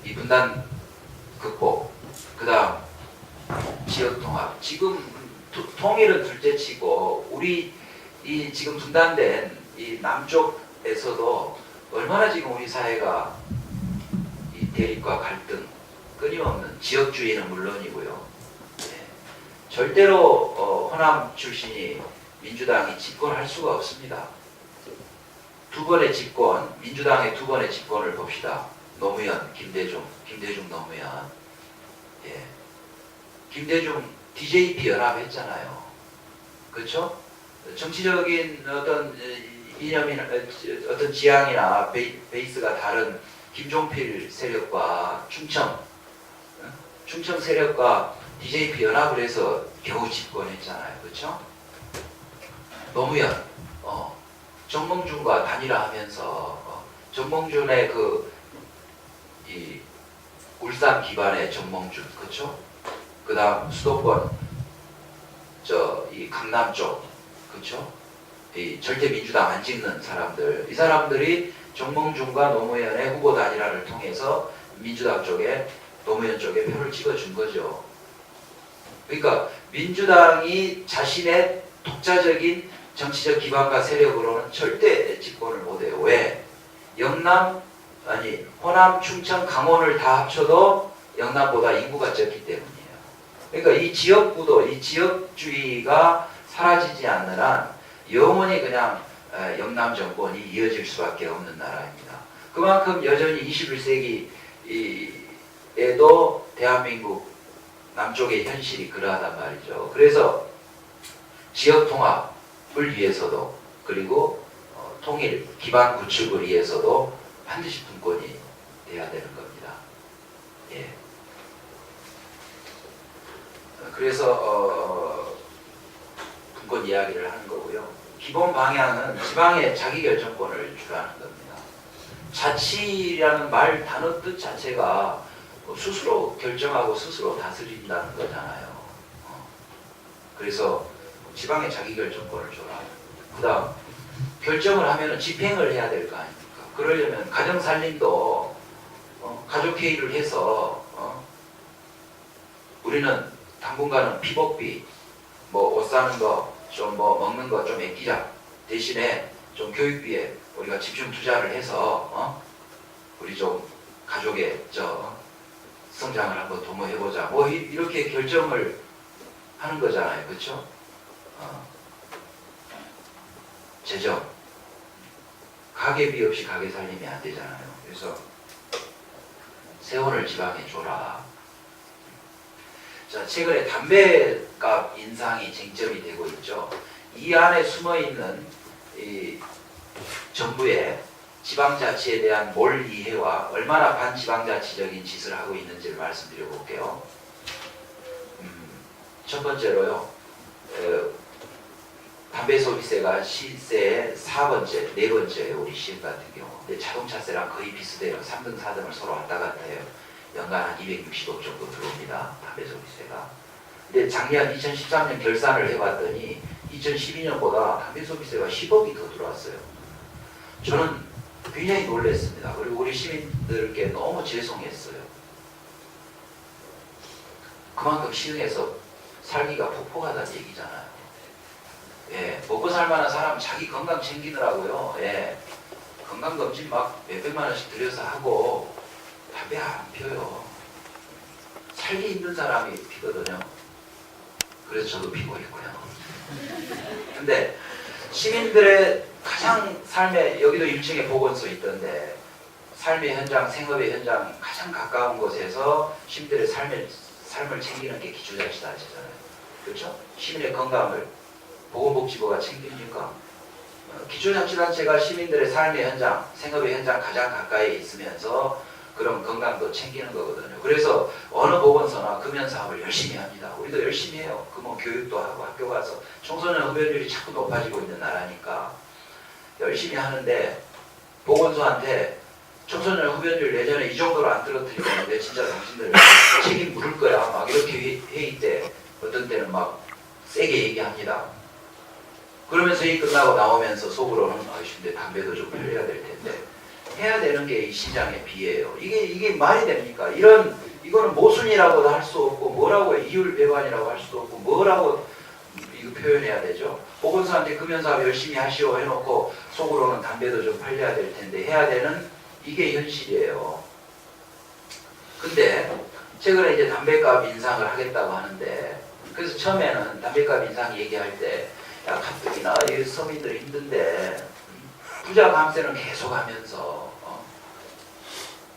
이 분단 극복, 그 다음 지역 통합. 지금 통일은 둘째치고 우리 이 지금 분단된 이 남쪽에서도 얼마나 지금 우리 사회가 이 대립과 갈등 끊임없는 지역주의는 물론이고요. 절대로 호남 출신이 민주당이 집권할 수가 없습니다. 두 번의 집권, 민주당의 두 번의 집권을 봅시다. 노무현, 김대중 노무현. 김대중 DJP 연합했잖아요. 그렇죠? 정치적인 어떤 이념이나 어떤 지향이나 베이스가 다른 김종필 세력과 충청 세력과 DJP 연합을 해서 겨우 집권했잖아요. 그렇죠? 노무현, 정몽준과 단일화하면서 정몽준의 이 울산 기반의 정몽준, 그렇죠? 그 다음 수도권 이 강남 쪽, 그렇죠? 이 절대 민주당 안 찍는 사람들, 이 사람들이 정몽준과 노무현의 후보 단일화를 통해서 민주당 쪽에 노무현 쪽에 표를 찍어준 거죠. 그러니까 민주당이 자신의 독자적인 정치적 기반과 세력으로는 절대 집권을 못해요. 왜? 호남, 충청, 강원을 다 합쳐도 영남보다 인구가 적기 때문이에요. 그러니까 이 지역구도, 이 지역주의가 사라지지 않는 한 영원히 그냥 영남 정권이 이어질 수밖에 없는 나라입니다. 그만큼 여전히 21세기에도 대한민국 남쪽의 현실이 그러하단 말이죠. 그래서 지역 통합을 위해서도 그리고 통일 기반 구축을 위해서도 반드시 분권이 돼야 되는 겁니다. 예. 그래서 분권 이야기를 하는 거고요. 기본 방향은 지방의 자기결정권을 주라는 겁니다. 자치라는 말 단어 뜻 자체가 스스로 결정하고 스스로 다스린다는 거잖아요. 그래서 지방의 자기결정권을 줘라. 그 다음 결정을 하면 집행을 해야 될 거 아닙니까? 그러려면 가정살림도 가족회의를 해서 우리는 당분간은 피복비, 뭐 옷 사는 거, 좀 뭐 먹는 거 좀 아끼자. 대신에 좀 교육비에 우리가 집중 투자를 해서 우리 좀 가족의 성장을 한번 도모해보자. 뭐 이렇게 결정을 하는 거잖아요, 그렇죠? 재정, 가계비 없이 가게 살림이 안 되잖아요. 그래서 세원을 지방에 줘라. 자, 최근에 담배값 인상이 쟁점이 되고 있죠. 이 안에 숨어있는 이 정부의 지방자치에 대한 몰 이해와 얼마나 반지방자치적인 짓을 하고 있는지를 말씀드려 볼게요. 첫 번째로요. 담배 소비세가 시세의 4번째, 4번째예요. 우리 시흥 같은 경우. 근데 자동차세랑 거의 비슷해요. 3등, 4등을 서로 왔다 갔다 해요. 연간 한 260억 정도 들어옵니다. 담배 소비세가. 근데 작년 2013년 결산을 해봤더니 2012년보다 담배 소비세가 10억이 더 들어왔어요. 저는 굉장히 놀랐습니다. 그리고 우리 시민들께 너무 죄송했어요. 그만큼 시흥에서 살기가 폭폭하다는 얘기잖아요. 예, 먹고 살만한 사람 자기 건강 챙기느라고요. 예, 건강검진 막 몇백만 원씩 들여서 하고 담배 안 피워요. 살기 힘든 사람이 피거든요. 그래서 저도 피고 있고요. 근데 시민들의 가장 삶의, 여기도 1층에 보건소 있던데 삶의 현장, 생업의 현장 가장 가까운 곳에서 시민들의 삶을 챙기는 게 기초자치단체잖아요. 그렇죠? 시민의 건강을 보건복지부가 챙깁니까? 기초자치단체가 시민들의 삶의 현장, 생업의 현장 가장 가까이 있으면서 그런 건강도 챙기는 거거든요. 그래서 어느 보건소나 금연사업을 열심히 합니다. 우리도 열심히 해요. 금연 교육도 하고 학교 가서 청소년 흡연율이 자꾸 높아지고 있는 나라니까 열심히 하는데 보건소한테 청소년 흡연율 예전에 이 정도로 안 떨어뜨리고 내 진짜 당신들 책임 물을 거야. 막 이렇게 회의 때 어떤 때는 막 세게 얘기합니다. 그러면서 회의 끝나고 나오면서 속으로는 근데 담배도 좀 흘려야 될 텐데 해야 되는 게 이 시장의 비예요. 이게 말이 됩니까? 이거는 모순이라고도 할 수 없고 뭐라고 이율배반이라고 할 수도 없고 뭐라고 이거 표현해야 되죠? 보건소한테 금연사업 열심히 하시오 해놓고 속으로는 담배도 좀 팔려야 될 텐데 해야 되는 이게 현실이에요. 근데 최근에 이제 담배값 인상을 하겠다고 하는데 그래서 처음에는 담배값 인상 얘기할 때 야 가뜩이나 이 서민들이 힘든데 부자 감세는 계속하면서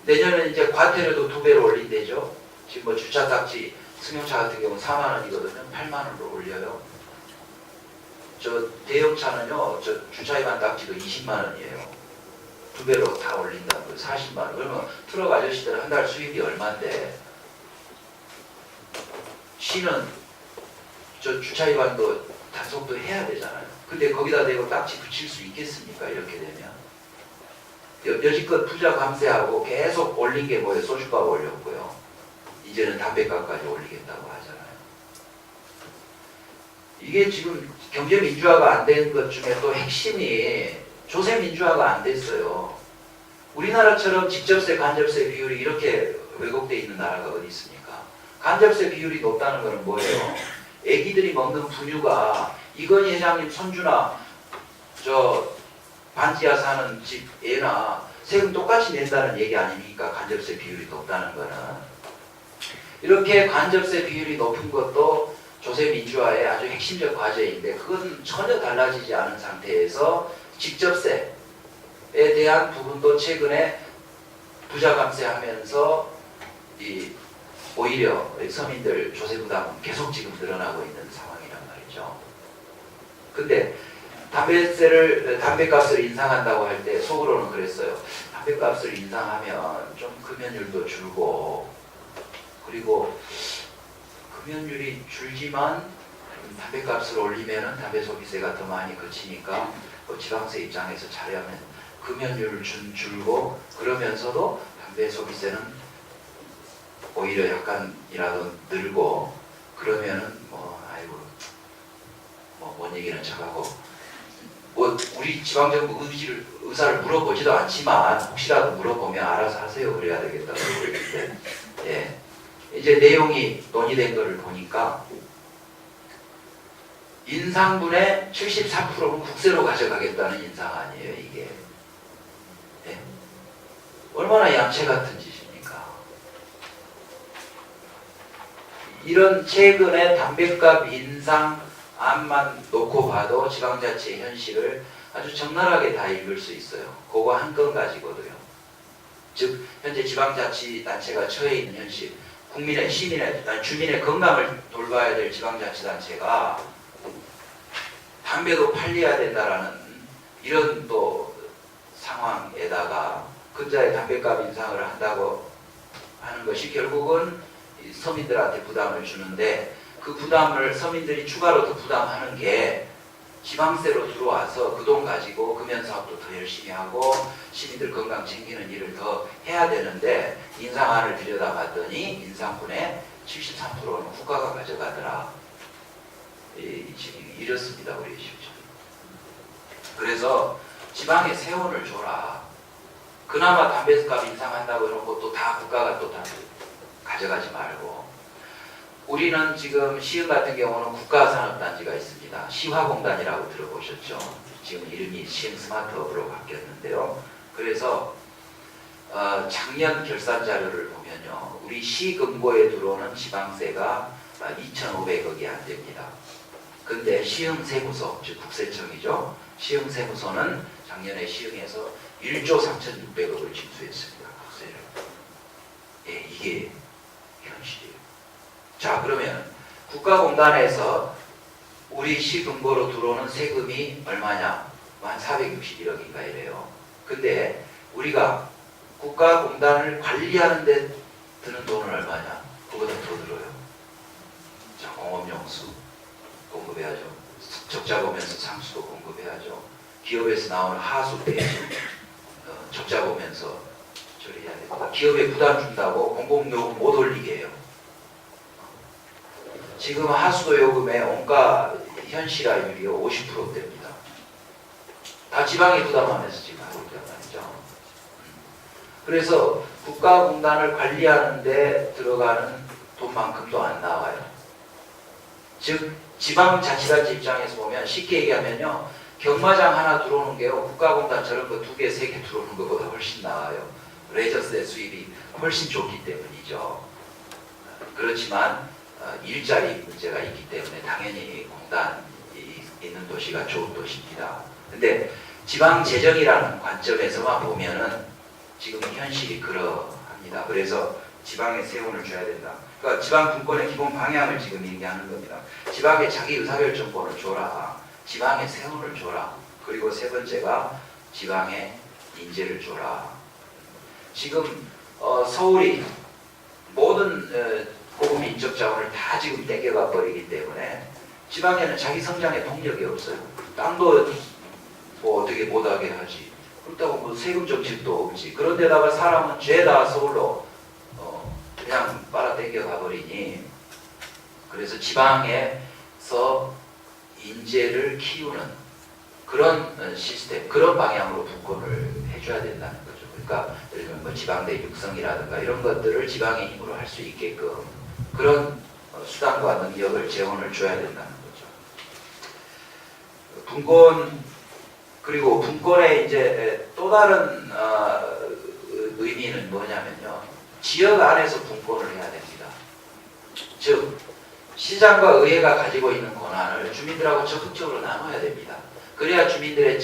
내년에 이제 과태료도 2배로 올린대죠. 지금 뭐 주차 딱지 승용차 같은 경우는 4만 원이거든요. 8만 원으로 올려요. 저 대형차는요. 저 주차 위반 딱지도 20만 원이에요. 2배로 다 올린다고요. 40만 원. 그러면 트럭 아저씨들 한 달 수입이 얼마인데 시는 저 주차 위반도 단속도 해야 되잖아요. 근데 거기다 대고 딱지 붙일 수 있겠습니까? 이렇게 되면 여지껏 부자 감세하고 계속 올린 게 뭐예요? 소주값 올렸고요. 이제는 담배값까지 올리겠다고 하잖아요. 이게 지금 경제 민주화가 안 된 것 중에 또 핵심이 조세 민주화가 안 됐어요. 우리나라처럼 직접세, 간접세 비율이 이렇게 왜곡돼 있는 나라가 어디 있습니까? 간접세 비율이 높다는 것은 뭐예요? 애기들이 먹는 분유가 이건희 회장님 손주나 저 반지하 사는 집 애나 세금 똑같이 낸다는 얘기 아닙니까? 간접세 비율이 높다는 거는. 이렇게 간접세 비율이 높은 것도 조세 민주화의 아주 핵심적 과제인데 그건 전혀 달라지지 않은 상태에서 직접세에 대한 부분도 최근에 부자 감세하면서 오히려 서민들 조세 부담은 계속 지금 늘어나고 있는 상황이란 말이죠. 근데 담배값을 인상한다고 할 때 속으로는 그랬어요. 담배값을 인상하면 좀 금연율도 줄고 그리고 금연율이 줄지만 담배값을 올리면은 담배 소비세가 더 많이 거치니까 지방세 입장에서 잘하면 금연율을 줄고 그러면서도 담배 소비세는 오히려 약간이라도 늘고 그러면은 뭔 얘기는 척하고 우리 지방정부 의사를 물어보지도 않지만 혹시라도 물어보면 알아서 하세요 그래야 되겠다고 그랬는데 예. 이제 내용이 논의된 것을 보니까 인상분의 74%는 국세로 가져가겠다는 인상안이에요 이게. 예. 얼마나 양채 같은 짓입니까? 이런 최근에 담배값 인상안만 놓고 봐도 지방자치의 현실을 아주 적나라하게 다 읽을 수 있어요. 그거 한 건 가지고도요. 즉 현재 지방자치단체가 처해 있는 현실, 주민의 건강을 돌봐야 될 지방자치단체가 담배도 팔려야 된다라는 이런 또 상황에다가 근자의 담배값 인상을 한다고 하는 것이 결국은 서민들한테 부담을 주는데 그 부담을 서민들이 추가로 더 부담하는 게 지방세로 들어와서 그 돈 가지고 금연사업도 더 열심히 하고 시민들 건강 챙기는 일을 더 해야 되는데 인상안을 들여다봤더니 인상분의 73%는 국가가 가져가더라. 이렇습니다 우리 시청. 그래서 지방에 세원을 줘라. 그나마 담배값 인상한다고 이런 것도 다 국가가 또 다 가져가지 말고. 우리는 지금 시흥 같은 경우는 국가산업단지가 있습니다. 시화공단이라고 들어보셨죠? 지금 이름이 시흥 스마트업으로 바뀌었는데요. 그래서 작년 결산 자료를 보면요. 우리 시금고에 들어오는 지방세가 2,500억이 안 됩니다. 근데 시흥세무서, 즉 국세청이죠. 시흥세무서는 작년에 시흥에서 1조 3,600억을 징수했습니다. 국세를. 예, 이게 현실이에요. 자, 그러면 국가공단에서 우리 시금고로 들어오는 세금이 얼마냐? 한 461억인가 이래요. 근데 우리가 국가공단을 관리하는 데 드는 돈은 얼마냐? 그거보다 더 들어요. 자, 공업용수 공급해야죠. 적자 보면서 상수도 공급해야죠. 기업에서 나오는 하수 배수 적자 보면서 처리해야 됩니다. 기업에 부담 준다고 공공요금 못 올리게 해요. 지금 하수도 요금의 원가 현실화율이 50%대입니다. 다 지방이 부담하면서 지금 하고 있단 말이죠. 그래서 국가공단을 관리하는 데 들어가는 돈만큼도 안 나와요. 즉 지방자치단체 입장에서 보면 쉽게 얘기하면요. 경마장 하나 들어오는 게요. 국가공단 저런 거 2개, 3개 들어오는 것보다 훨씬 나아요. 레저세 수입이 훨씬 좋기 때문이죠. 그렇지만 일자리 문제가 있기 때문에 당연히 공단이 있는 도시가 좋은 도시입니다. 근데 지방 재정이라는 관점에서만 보면은 지금 현실이 그러합니다. 그래서 지방에 세원을 줘야 된다. 그러니까 지방 분권의 기본 방향을 지금 얘기하는 겁니다. 지방에 자기 의사결정권을 줘라. 지방에 세원을 줘라. 그리고 세 번째가 지방에 인재를 줘라. 지금 서울이 모든 고급 인적 자원을 다 지금 땡겨가 버리기 때문에 지방에는 자기 성장의 동력이 없어요. 땅도 뭐 어떻게 못하게 하지. 그렇다고 뭐 세금 정책도 없지. 그런데다가 사람은 죄다 서울로 그냥 빨아 땡겨가 버리니 그래서 지방에서 인재를 키우는 그런 시스템, 그런 방향으로 분권을 해줘야 된다는 거죠. 그러니까 예를 들면 뭐 지방대 육성이라든가 이런 것들을 지방의 힘으로 할 수 있게끔 그런 수단과 능력을 재원을 줘야 된다는 거죠. 분권, 그리고 분권의 이제 또 다른 의미는 뭐냐면요, 지역 안에서 분권을 해야 됩니다. 즉 시장과 의회가 가지고 있는 권한을 주민들하고 적극적으로 나눠야 됩니다. 그래야 주민들의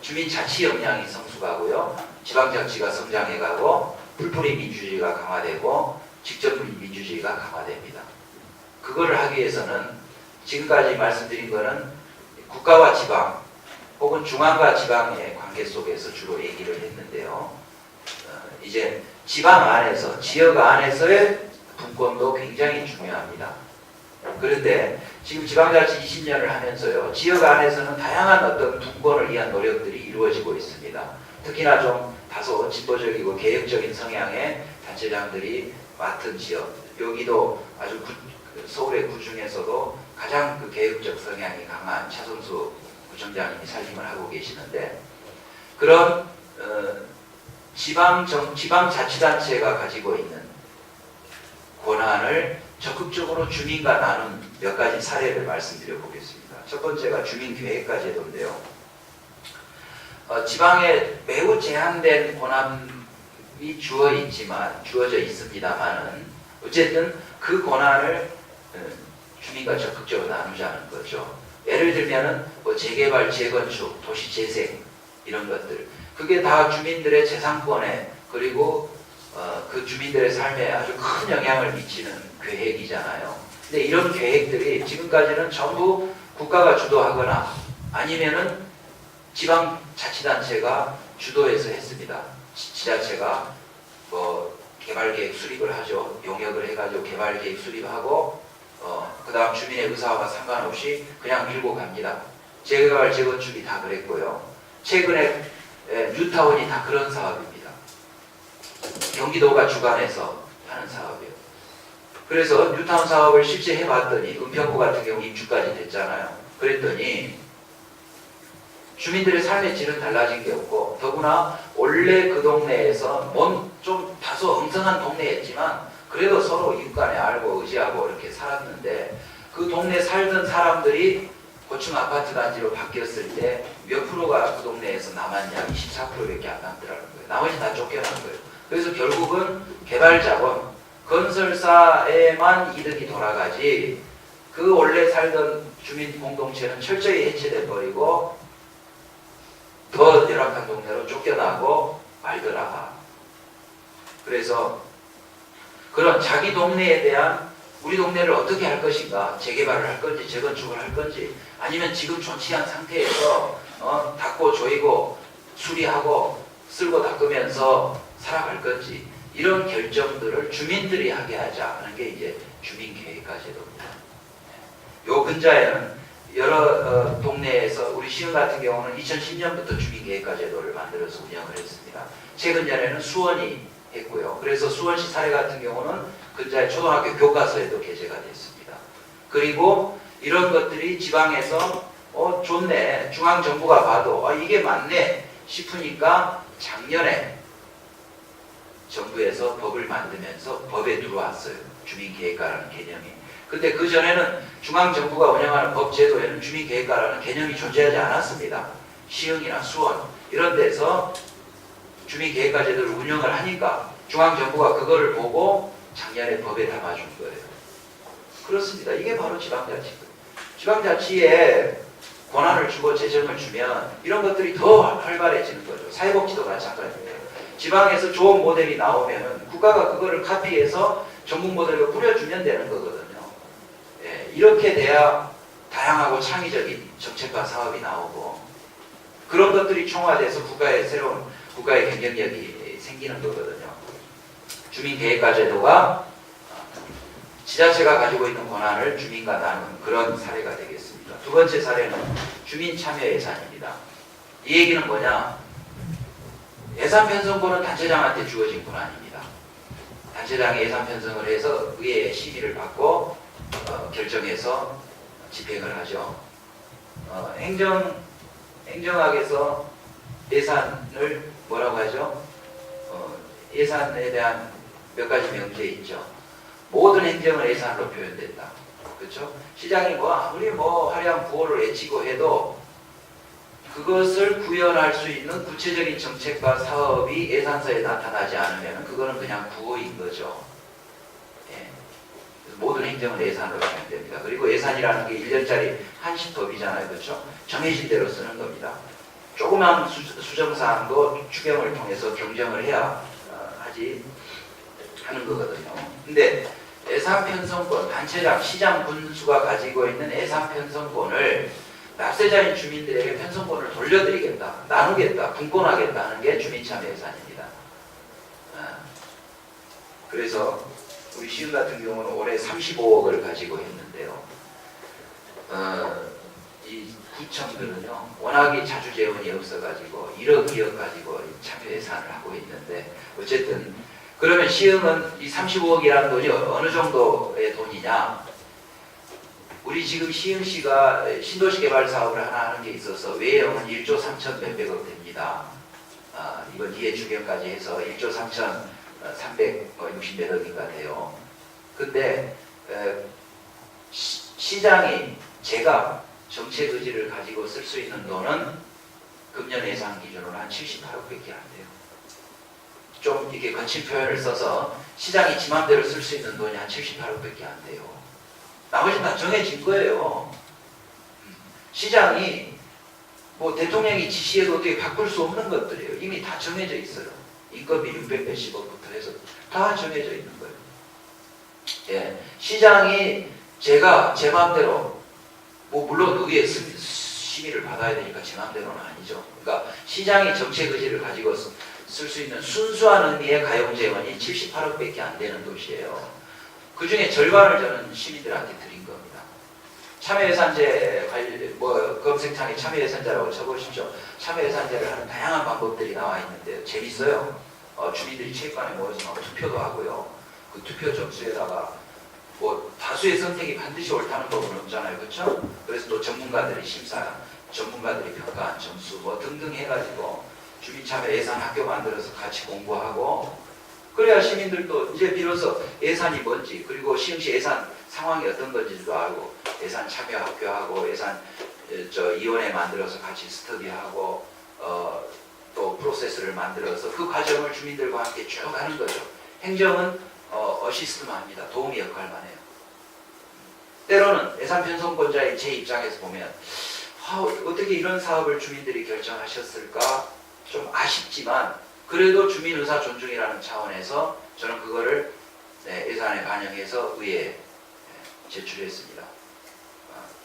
주민 자치 역량이 성숙하고요, 지방자치가 성장해가고 풀뿌리 민주주의가 강화되고 직접 민주주의가 강화됩니다. 그거를 하기 위해서는 지금까지 말씀드린 거는 국가와 지방 혹은 중앙과 지방의 관계 속에서 주로 얘기를 했는데요. 이제 지방 안에서, 지역 안에서의 분권도 굉장히 중요합니다. 그런데 지금 지방자치 20년을 하면서요, 지역 안에서는 다양한 어떤 분권을 위한 노력들이 이루어지고 있습니다. 특히나 좀 다소 진보적이고 개혁적인 성향의 단체장들이 맡은 지역, 여기도 아주 서울의 구 중에서도 가장 그 개혁적 성향이 강한 차성수 구청장님이 살림을 하고 계시는데, 그런 지방자치단체가 가지고 있는 권한을 적극적으로 주민과 나눈 몇 가지 사례를 말씀드려 보겠습니다. 첫 번째가 주민계획과제도인데요. 지방에 매우 제한된 권한이 주어져 있습니다만은 어쨌든 그 권한을 주민과 적극적으로 나누자는 거죠. 예를 들면은 뭐 재개발, 재건축, 도시재생 이런 것들, 그게 다 주민들의 재산권에 그리고 그 주민들의 삶에 아주 큰 영향을 미치는 계획이잖아요. 근데 이런 계획들이 지금까지는 전부 국가가 주도하거나 아니면은 지방자치단체가 주도해서 했습니다. 지자체가 뭐 개발계획 수립을 하죠. 용역을 해가지고 개발계획 수립하고 그 다음 주민의 의사와 상관없이 그냥 밀고 갑니다. 재개발, 재건축이 다 그랬고요. 최근에 뉴타운이 다 그런 사업입니다. 경기도가 주관해서 하는 사업이에요. 그래서 뉴타운 사업을 실제 해봤더니 은평구 같은 경우 입주까지 됐잖아요. 그랬더니 주민들의 삶의 질은 달라진 게 없고, 더구나 원래 그 동네에서 좀 다소 엉성한 동네였지만 그래도 서로 이웃 간에 알고 의지하고 이렇게 살았는데, 그 동네 살던 사람들이 고층 아파트 단지로 바뀌었을 때 몇 프로가 그 동네에서 남았냐? 24%밖에 안 남더라는 거예요. 나머지 다 쫓겨난 거예요. 그래서 결국은 개발자본, 건설사에만 이득이 돌아가지 그 원래 살던 주민 공동체는 철저히 해체돼 버리고 더 열악한 동네로 쫓겨나고 말더라. 그래서 그런 자기 동네에 대한, 우리 동네를 어떻게 할 것인가, 재개발을 할 건지 재건축을 할 건지, 아니면 지금 존치한 상태에서 닦고 조이고 수리하고 쓸고 닦으면서 살아갈 건지, 이런 결정들을 주민들이 하게 하자 하는 게 이제 주민계획과제도입니다. 요 근자에는 여러 동네에서, 우리 시흥 같은 경우는 2010년부터 주민계획과제도를 만들어서 운영을 했습니다. 최근년에는 수원이 했고요. 그래서 수원시 사례 같은 경우는 근자에 초등학교 교과서에도 게재가 됐습니다. 그리고 이런 것들이 지방에서 좋네, 중앙정부가 봐도 이게 맞네 싶으니까 작년에 정부에서 법을 만들면서 법에 들어왔어요. 주민계획과라는 개념이. 근데 그 전에는 중앙정부가 운영하는 법 제도에는 주민계획과라는 개념이 존재하지 않았습니다. 시흥이나 수원 이런 데서 주민계획과 제도를 운영을 하니까 중앙정부가 그거를 보고 작년에 법에 담아준 거예요. 그렇습니다. 이게 바로 지방자치거든요. 지방자치에 권한을 주고 재정을 주면 이런 것들이 더 활발해지는 거죠. 사회복지도 마찬가지입니다. 지방에서 좋은 모델이 나오면 국가가 그거를 카피해서 전국 모델로 뿌려주면 되는 거거든요. 예, 이렇게 돼야 다양하고 창의적인 정책과 사업이 나오고, 그런 것들이 총화돼서 새로운 국가의 경쟁력이 생기는 거거든요. 주민계획과 제도가 지자체가 가지고 있는 권한을 주민과 나눈 그런 사례가 되겠습니다. 두 번째 사례는 주민참여예산입니다. 이 얘기는 뭐냐? 예산 편성권은 단체장한테 주어진 권한입니다. 단체장이 예산 편성을 해서 의회의 심의를 받고 결정해서 집행을 하죠. 행정학에서 예산을 뭐라고 하죠? 예산에 대한 몇 가지 명제 있죠. 모든 행정은 예산으로 표현된다. 그렇죠? 시장이 아무리 화려한 구호를 외치고 해도 그것을 구현할 수 있는 구체적인 정책과 사업이 예산서에 나타나지 않으면 그거는 그냥 구호인 거죠. 예. 모든 행정은 예산으로 표현됩니다. 그리고 예산이라는 게 1년짜리 한시법이잖아요. 그렇죠? 정해진 대로 쓰는 겁니다. 조그만 수정사항도 추경을 통해서 경정을 해야 하는 거거든요. 근데 예산 편성권, 단체장, 시장 군수가 가지고 있는 예산 편성권을 납세자인 주민들에게 편성권을 돌려드리겠다, 나누겠다, 분권하겠다는 게 주민참여 예산입니다. 그래서 우리 시흥 같은 경우는 올해 35억을 가지고 있는데요. 이 구청들은요, 워낙에 자주 재원이 없어가지고 1억, 2억 가지고 참여 예산을 하고 있는데, 어쨌든 그러면 시흥은 이 35억이라는 돈이 어느 정도의 돈이냐? 우리 지금 시흥시가 신도시 개발 사업을 하나 하는 게 있어서 외형은 1조 3천 몇백억 됩니다. 이번 이해 추경까지 해서 1조 3천 360몇 억인가 돼요. 근데 시장이 제가 정책 의지를 가지고 쓸 수 있는 돈은 금년 예산 기준으로 한 78억밖에 안 돼요. 좀 이렇게 거친 표현을 써서 시장이 지 맘대로 쓸 수 있는 돈이 한 78억밖에 안 돼요. 나머지는 다 정해진 거예요. 시장이 대통령이 지시해도 어떻게 바꿀 수 없는 것들이에요. 이미 다 정해져 있어요. 인건비 680억부터 해서 다 정해져 있는 거예요. 예, 시장이 제가 제 마음대로 물론 의회 심의를 받아야 되니까 제 마음대로는 아니죠. 그러니까 시장이 정책 의지를 가지고 쓸 수 있는 순수한 의미의 가용재원이 78억밖에 안 되는 도시예요. 그 중에 절반을 저는 시민들한테 드린 겁니다. 참여예산제 검색창에 참여예산제라고 쳐보십시오. 참여예산제를 하는 다양한 방법들이 나와 있는데요. 재밌어요. 주민들이 체육관에 모여서 막 투표도 하고요. 그 투표 점수에다가 다수의 선택이 반드시 옳다는 법은 없잖아요. 그렇죠? 그래서 또 전문가들이 전문가들이 평가한 점수 등등 해가지고 주민참여 예산 학교 만들어서 같이 공부하고, 그래야 시민들도 이제 비로소 예산이 뭔지, 그리고 시흥시 예산 상황이 어떤 건지도 알고, 예산 참여 학교하고 예산 위원회 만들어서 같이 스터디하고 또 프로세스를 만들어서 그 과정을 주민들과 함께 쭉 하는 거죠. 행정은 어시스트만 합니다. 도우미 역할만 해요. 때로는 예산 편성권자의 제 입장에서 보면 어떻게 이런 사업을 주민들이 결정하셨을까 좀 아쉽지만, 그래도 주민 의사 존중이라는 차원에서 저는 그거를 예산에 반영해서 의회에 제출했습니다.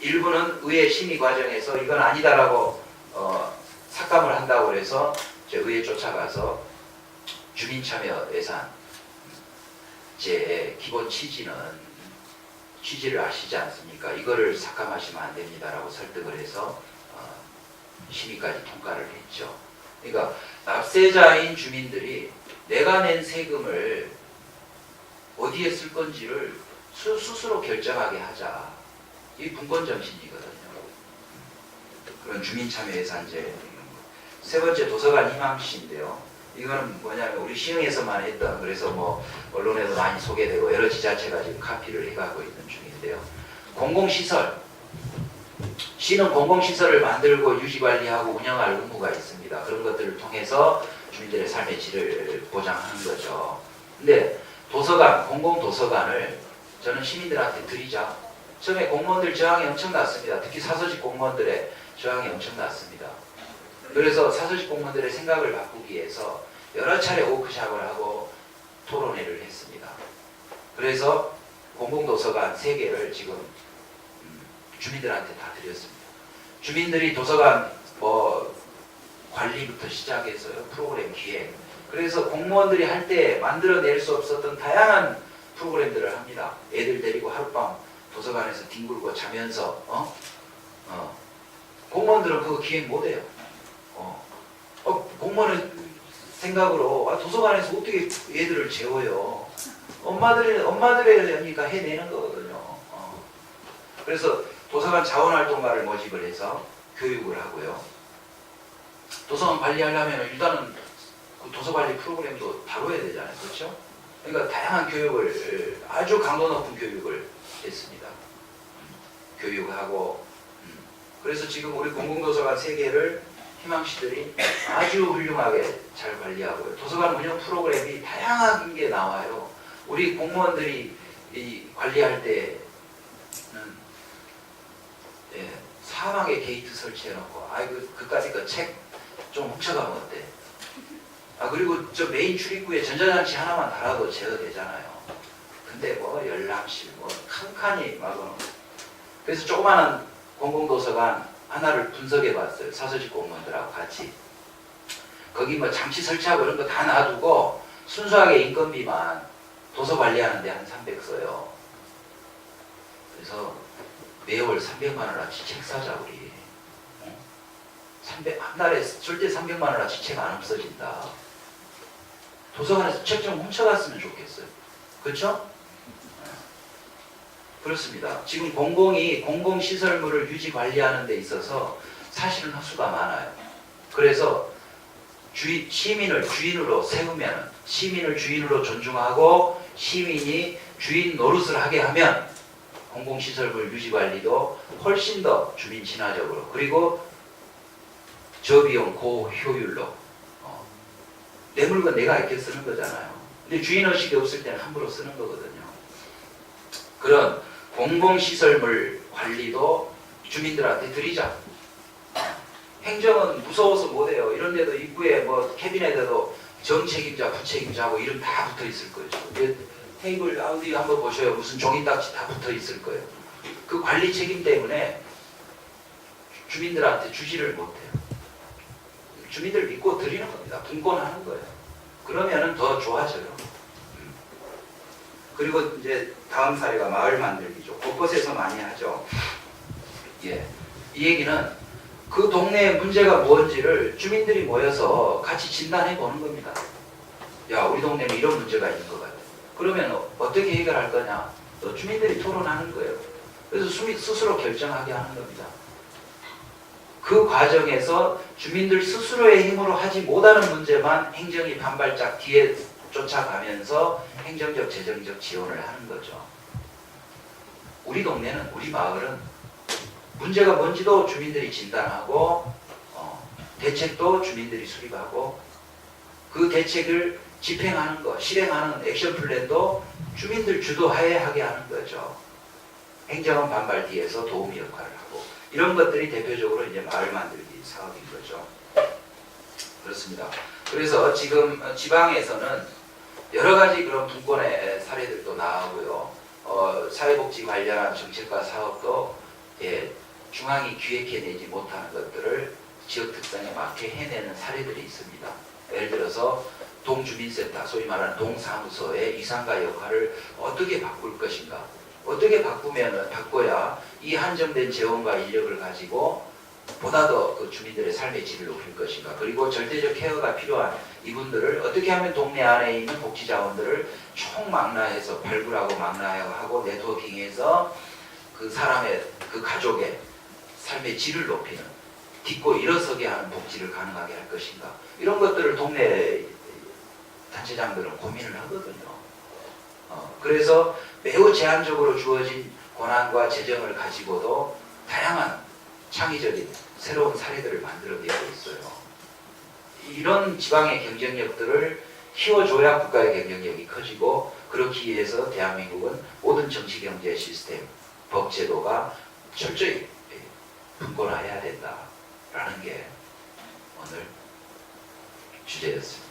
일부는 의회 심의 과정에서 이건 아니다라고 삭감을 한다고 해서 의회 쫓아가서 주민참여 예산 제 기본 취지를 아시지 않습니까? 이거를 삭감하시면 안 됩니다라고 설득을 해서 심의까지 통과를 했죠. 그러니까 납세자인 주민들이 내가 낸 세금을 어디에 쓸 건지를 스스로 결정하게 하자. 이 분권 정신이거든요. 그런 주민참여예산제. 세 번째 도서관 희망시인데요. 이거는 뭐냐면 우리 시흥에서만 했던, 그래서 언론에도 많이 소개되고 여러 지자체가 지금 카피를 해가고 있는 중인데요. 공공시설. 시는 공공시설을 만들고 유지관리하고 운영할 의무가 있습니다. 그런 것들을 통해서 주민들의 삶의 질을 보장하는 거죠. 근데 도서관, 공공도서관을 저는 시민들한테 드리자. 처음에 공무원들 저항이 엄청 났습니다. 특히 사서직 공무원들의 저항이 엄청 났습니다. 그래서 사서직 공무원들의 생각을 바꾸기 위해서 여러 차례 워크숍을 하고 토론회를 했습니다. 그래서 공공도서관 3개를 지금 주민들한테 다 드렸습니다. 주민들이 도서관 관리부터 시작해서요, 프로그램 기획. 그래서 공무원들이 할 때 만들어낼 수 없었던 다양한 프로그램들을 합니다. 애들 데리고 하룻밤 도서관에서 뒹굴고 자면서 공무원들은 그거 기획 못해요. 공무원의 생각으로 도서관에서 어떻게 애들을 재워요. 엄마들이니까 해내는 거거든요. 그래서 도서관 자원활동가를 모집을 해서 교육을 하고요. 도서관 관리하려면 일단은 그 도서관리 프로그램도 다뤄야 되잖아요. 그렇죠? 그러니까 다양한 교육을, 아주 강도 높은 교육을 했습니다. 교육하고, 그래서 지금 우리 공공도서관 3개를 희망시들이 아주 훌륭하게 잘 관리하고요. 도서관 운영 프로그램이 다양한 게 나와요. 우리 공무원들이 관리할 때는 사방에 게이트 설치해놓고, 그까짓 거 책 좀 훔쳐가면 어때? 그리고 저 메인 출입구에 전자장치 하나만 달아도 제어되잖아요. 근데 뭐 열람실 뭐 칸칸이 막아놓고. 그래서 조그마한 공공도서관 하나를 분석해봤어요. 사서직 공무원들하고 같이. 거기 뭐 장치 설치하고 이런 거 다 놔두고 순수하게 인건비만 도서 관리하는데 한 300 써요. 그래서 매월 300만 원어치 책 사자 우리. 한 달에 절대 300만 원어치 책 안 없어진다. 도서관에서 책 좀 훔쳐갔으면 좋겠어요. 그렇죠? 그렇습니다. 지금 공공이 공공시설물을 유지 관리하는 데 있어서 사실은 헛수가 많아요. 그래서 시민을 주인으로 세우면, 시민을 주인으로 존중하고 시민이 주인 노릇을 하게 하면 공공시설물 유지 관리도 훨씬 더 주민 친화적으로, 그리고 저비용 고효율로, 내 물건 내가 이렇게 쓰는 거잖아요. 근데 주인의식이 없을 때는 함부로 쓰는 거거든요. 그런 공공시설물 관리도 주민들한테 드리자. 행정은 무서워서 못해요. 이런 데도 입구에 뭐 캐비넷에도 정책임자, 부책임자하고 이름 다 붙어 있을 거예요. 테이블 어디 한번 보셔요. 무슨 종이딱지 다 붙어 있을 거예요. 그 관리 책임 때문에 주민들한테 주지를 못해요. 주민들 믿고 드리는 겁니다. 분권하는 거예요. 그러면은 더 좋아져요. 그리고 이제 다음 사례가 마을 만들기죠. 곳곳에서 많이 하죠. 예. 이 얘기는 그 동네의 문제가 뭔지를 주민들이 모여서 같이 진단해 보는 겁니다. 야, 우리 동네는 이런 문제가 있는 것 같아. 그러면 어떻게 해결할 거냐? 주민들이 토론하는 거예요. 그래서 스스로 결정하게 하는 겁니다. 그 과정에서 주민들 스스로의 힘으로 하지 못하는 문제만 행정이 반발짝 뒤에 쫓아가면서 행정적, 재정적 지원을 하는 거죠. 우리 동네는, 우리 마을은 문제가 뭔지도 주민들이 진단하고 대책도 주민들이 수립하고 그 대책을 집행하는 거, 실행하는 액션 플랜도 주민들 주도하에 하게 하는 거죠. 행정은 반발 뒤에서 도우미 역할을 하고, 이런 것들이 대표적으로 이제 마을 만들기 사업인 거죠. 그렇습니다. 그래서 지금 지방에서는 여러 가지 그런 분권의 사례들도 나오고요. 사회복지 관련한 정책과 사업도 중앙이 기획해내지 못하는 것들을 지역 특성에 맞게 해내는 사례들이 있습니다. 예를 들어서 동주민센터, 소위 말하는 동사무소의 이상가 역할을 어떻게 바꿀 것인가, 어떻게 바꿔야 이 한정된 재원과 인력을 가지고 보다 더 그 주민들의 삶의 질을 높일 것인가, 그리고 절대적 케어가 필요한 이분들을 어떻게 하면 동네 안에 있는 복지자원들을 총망라해서 발굴하고 망라하고 네트워킹해서 그 사람의, 그 가족의 삶의 질을 높이는, 딛고 일어서게 하는 복지를 가능하게 할 것인가, 이런 것들을 동네 단체장들은 고민을 하거든요. 그래서 매우 제한적으로 주어진 권한과 재정을 가지고도 다양한 창의적인 새로운 사례들을 만들어내고 있어요. 이런 지방의 경쟁력들을 키워줘야 국가의 경쟁력이 커지고, 그렇기 위해서 대한민국은 모든 정치경제 시스템, 법제도가 철저히 분권화해야 된다라는 게 오늘 주제였습니다.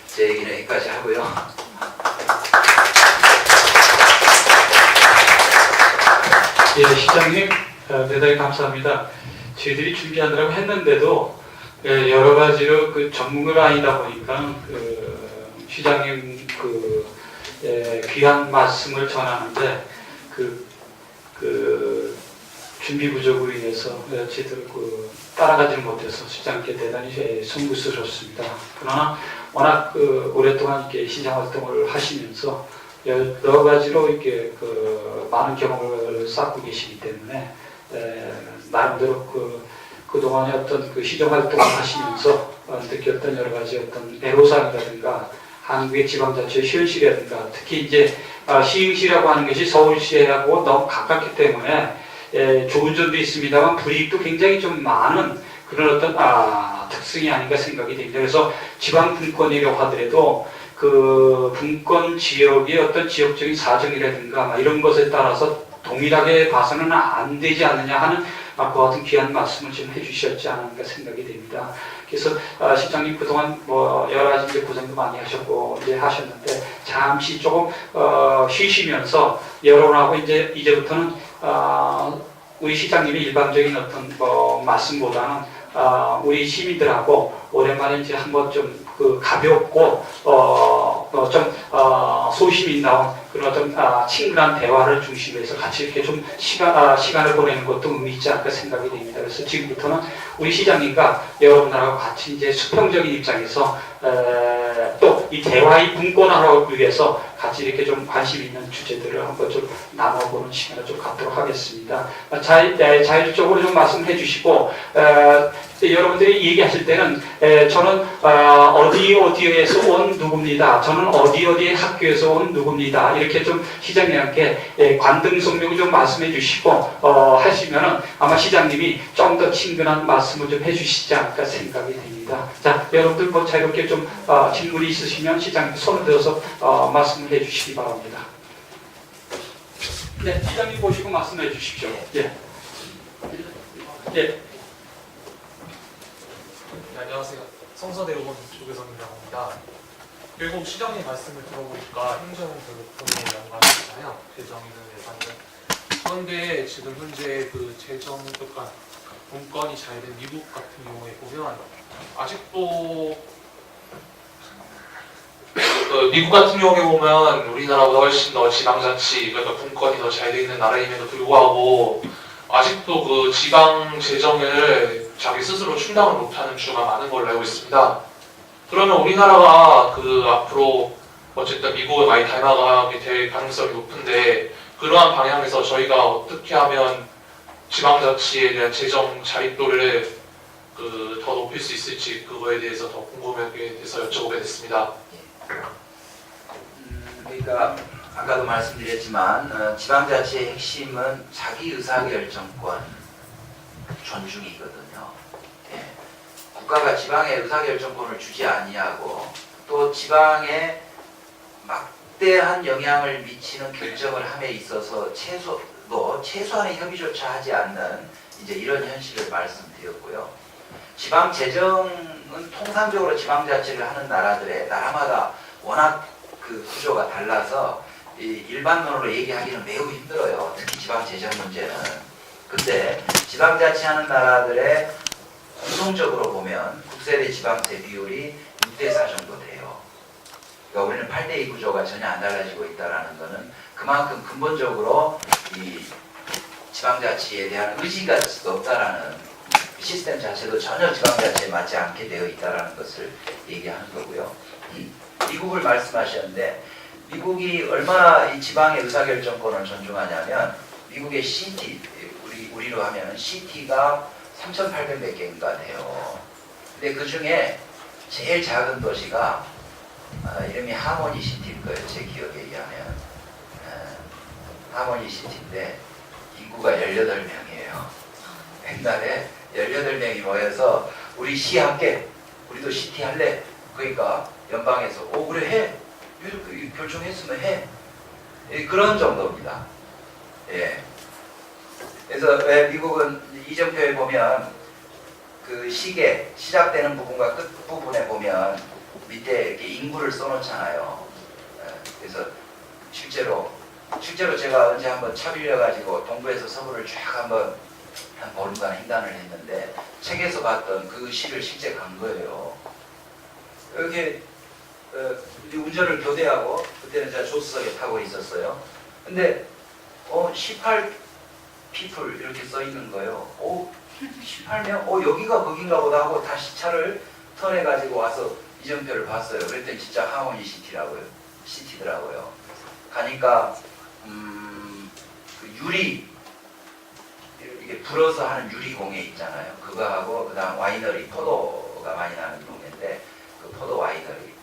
제 얘기는 여기까지 하고요. 예, 시장님 대단히 감사합니다. 저희들이 준비하느라고 했는데도 여러 가지로 그 전문가가 아니다 보니까 그 시장님 귀한 말씀을 전하는데 그 준비 부족으로 인해서 제대로 따라가지는 못해서 시장님께 대단히 송구스럽습니다. 그러나 워낙 오랫동안 이렇게 시장 활동을 하시면서 여러 가지로 이렇게 많은 경험을 쌓고 계시기 때문에 나름대로 그동안의 어떤 그 시정 활동을 하시면서 느꼈던 여러 가지 어떤 애로사항이라든가 한국의 지방자치의 현실이라든가 특히 이제 시흥시라고 하는 것이 서울시하고 너무 가깝기 때문에 좋은 점도 있습니다만 불이익도 굉장히 좀 많은 그런 어떤 특성이 아닌가 생각이 됩니다. 그래서 지방 분권이라고 하더라도 그 분권 지역의 어떤 지역적인 사정이라든가 이런 것에 따라서 동일하게 봐서는 안 되지 않느냐 하는 그와 같은 귀한 말씀을 좀 해주셨지 않았는가 생각이 됩니다. 그래서 시장님 그동안 뭐 여러 가지 이제 고생도 많이 하셨고 이제 하셨는데 잠시 조금 쉬시면서 여러분하고 이제부터는 우리 시장님의 일반적인 어떤 말씀보다는 우리 시민들하고 오랜만에 이제 한번 좀 가볍고 좀 소심이 나온 그런 어떤 친근한 대화를 중심으로 해서 같이 이렇게 좀 시간을 보내는 것도 의미 있지 않을까 생각이 됩니다. 그래서 지금부터는 우리 시장님과 여러분들하고 같이 이제 수평적인 입장에서 또 이 대화의 분권화를 위해서 같이 이렇게 좀 관심 있는 주제들을 한번 좀 나눠보는 시간을 좀 갖도록 하겠습니다. 자율적으로 좀 말씀해 주시고 여러분들이 얘기하실 때는 저는 어디에서 온 누구입니다. 저는 어디의 학교에서 온 누구입니다. 이렇게 좀 시장님께 관등성명을 좀 말씀해 주시고 하시면은 아마 시장님이 좀 더 친근한 말씀을 좀 해주시지 않을까 생각이 됩니다. 자, 여러분들 뭐 자유롭게 좀 질문이 있으시면 시장님 손을 들어서 말씀을 해주시기 바랍니다. 네, 시장님 보시고 말씀해 주십시오. 예. 예. 네, 안녕하세요. 성서대학원 조계성이라고 합니다. 결국 시장님 말씀을 들어보니까 행정부의 연관이잖아요. 재정이든 예산이든. 그런데 지금 현재 그 재정, 그러니까 분권이 잘 된 미국 같은 경우에 보면 아직도 미국 같은 경우에 보면 우리나라보다 훨씬 더 지방자치, 그러니까 분권이 더 잘 돼 있는 나라임에도 불구하고 아직도 그 지방 재정을 자기 스스로 충당을 못하는 주가 많은 걸로 알고 있습니다. 그러면 우리나라가 앞으로 어쨌든 미국을 많이 닮아가게 될 가능성이 높은데 그러한 방향에서 저희가 어떻게 하면 지방자치에 대한 재정 자립도를 더 높일 수 있을지 그거에 대해서 더 궁금하게 돼서 여쭤보게 됐습니다. 그러니까 아까도 말씀드렸지만 지방자치의 핵심은 자기 의사결정권 존중이거든요. 예. 국가가 지방에 의사결정권을 주지 아니하고 또 지방에 막대한 영향을 미치는 결정을 함에 있어서 최소한의 협의조차 하지 않는 이제 이런 현실을 말씀드렸고요. 지방 재정은 통상적으로 지방자치를 하는 나라마다 워낙 그 구조가 달라서 일반론으로 얘기하기는 매우 힘들어요. 특히 지방 재정 문제는. 근데 지방자치하는 나라들의 공통적으로 보면 국세 대 지방세 비율이 6대4 정도 돼요. 그러니까 우리는 8대2 구조가 전혀 안 달라지고 있다는 것은 그만큼 근본적으로 이 지방자치에 대한 의지가 없다라는 시스템 자체도 전혀 지방자치에 맞지 않게 되어 있다는 것을 얘기하는 거고요. 미국을 말씀하셨는데 미국이 얼마나 이 지방의 의사결정권을 존중하냐면 미국의 시티, 우리로 하면 시티가 3,800몇 개인가 돼요. 근데 그 중에 제일 작은 도시가 이름이 하모니 시티일 거예요. 제 기억에 의하면. 하모니 시티인데 인구가 18명이에요. 옛날에 18명이 모여서 우리 시 할게. 우리도 시티 할래. 그러니까 연방에서 그래 해. 이렇게 결정했으면 해. 그런 정도입니다. 예. 그래서 왜 미국은 이정표에 보면 그 시계 시작되는 부분과 끝 부분에 보면 밑에 이렇게 인구를 써놓잖아요. 그래서 실제로 제가 언제 한번 차 빌려가지고 동부에서 서부를 쫙 한번 한 보름간 횡단을 했는데 책에서 봤던 그 시를 실제 간 거예요. 이렇게 운전을 교대하고 그때는 제가 조수석에 타고 있었어요. 근데 18 people 이렇게 써 있는 거예요. 18명? 여기가 거긴가 보다 하고 다시 차를 턴해가지고 와서 이정표를 봤어요. 그랬더니 진짜 하모니 시티더라고요. 가니까 그 유리 이게 불어서 하는 유리공예 있잖아요. 그거하고 그다음 와이너리 포도가 많이 나는 동네인데 그 포도 와이너리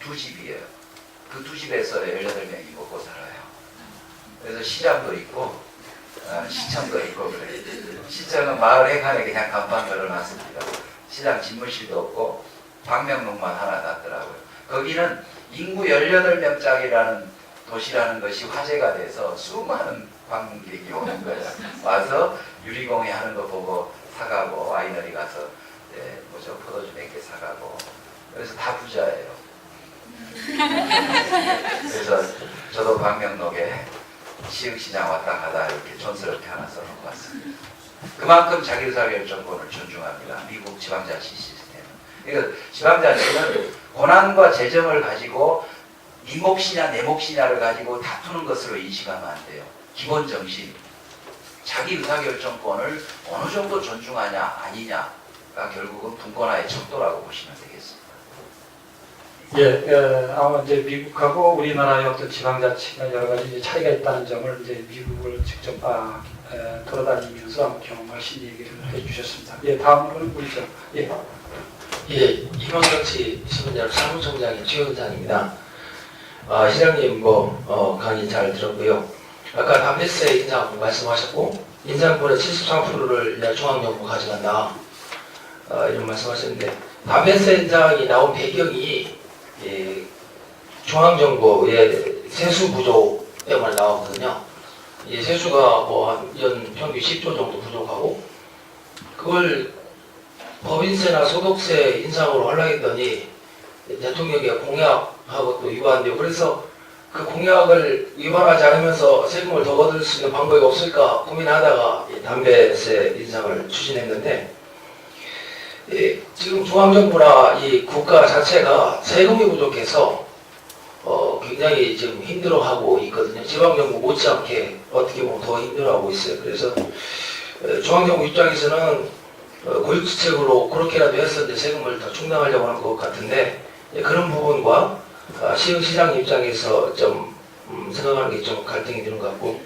두 집이에요. 그 두 집에서 18명이 먹고 살아요. 그래서 시장도 있고 시청도 있고 그래요. 시청은 마을 해관에 그냥 간판 걸어놨습니다. 시장 집무실도 없고 방명록만 하나 놨더라고요. 거기는 인구 18명짜리라는 도시라는 것이 화제가 돼서 수많은 방문객이 오는 거예요. 와서 유리공예 하는 거 보고 사가고 와이너리 가서 뭐죠 포도주 몇 개 사가고 그래서 다 부자예요. 그래서 저도 방명록에 시흥시장 왔다 가다 이렇게 촌스럽게 하나 써놓고 왔습니다. 그만큼 자기의사결정권을 존중합니다. 미국 지방자치 시스템은. 그러니까 지방자치는 권한과 재정을 가지고 네 몫이냐 내 몫이냐를 가지고 다투는 것으로 인식하면 안 돼요. 기본 정신, 자기 의사결정권을 어느 정도 존중하냐 아니냐가 결국은 분권화의 척도라고 보시면 되겠습니다. 아마 이제 미국하고 우리나라의 어떤 지방자치가 여러 가지 이제 차이가 있다는 점을 이제 미국을 직접 돌아다니면서 한번 경험하신 얘기를 해주셨습니다. 다음으로는 우리죠. 희망정치 신문장 사무총장의 최원장입니다. 시장님 강의 잘 들었고요. 아까 담배세 인상 말씀하셨고 인상분의 73%를 중앙정부 가져간다 이런 말씀하셨는데 담배세 인상이 나온 배경이 중앙정부의 세수 부족 때문에 나오거든요. 세수가 연 평균 10조 정도 부족하고 그걸 법인세나 소득세 인상으로 하려고 했더니 대통령이 공약하고 또 위반되고 그래서 그 공약을 위반하지 않으면서 세금을 더 거둘 수 있는 방법이 없을까 고민하다가 담배세 인상을 추진했는데 지금 중앙정부나 이 국가 자체가 세금이 부족해서 굉장히 지금 힘들어하고 있거든요. 지방정부 못지않게 어떻게 보면 더 힘들어하고 있어요. 그래서 중앙정부 입장에서는 고육지책으로 그렇게라도 해서 이제 세금을 더 충당하려고 하는 것 같은데 그런 부분과 시흥시장 입장에서 좀 생각하는 게 좀 갈등이 드는 것 같고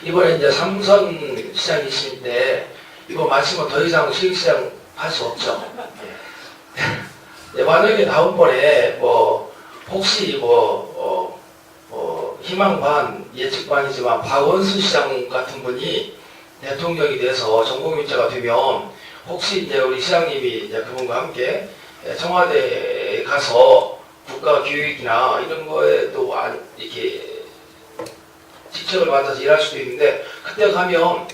이번에 이제 삼선 시장이신데 이거 마치면 더 이상 시흥시장 할 수 없죠. 만약에 다음번에 혹시 희망반 예측반이지만 박원순 시장 같은 분이 대통령이 돼서 전국민자가 되면 혹시 이제 우리 시장님이 이제 그분과 함께 청와대에 가서 국가 교육이나 이런 거에도 이렇게 직책을 맡아서 일할 수도 있는데 그때 가면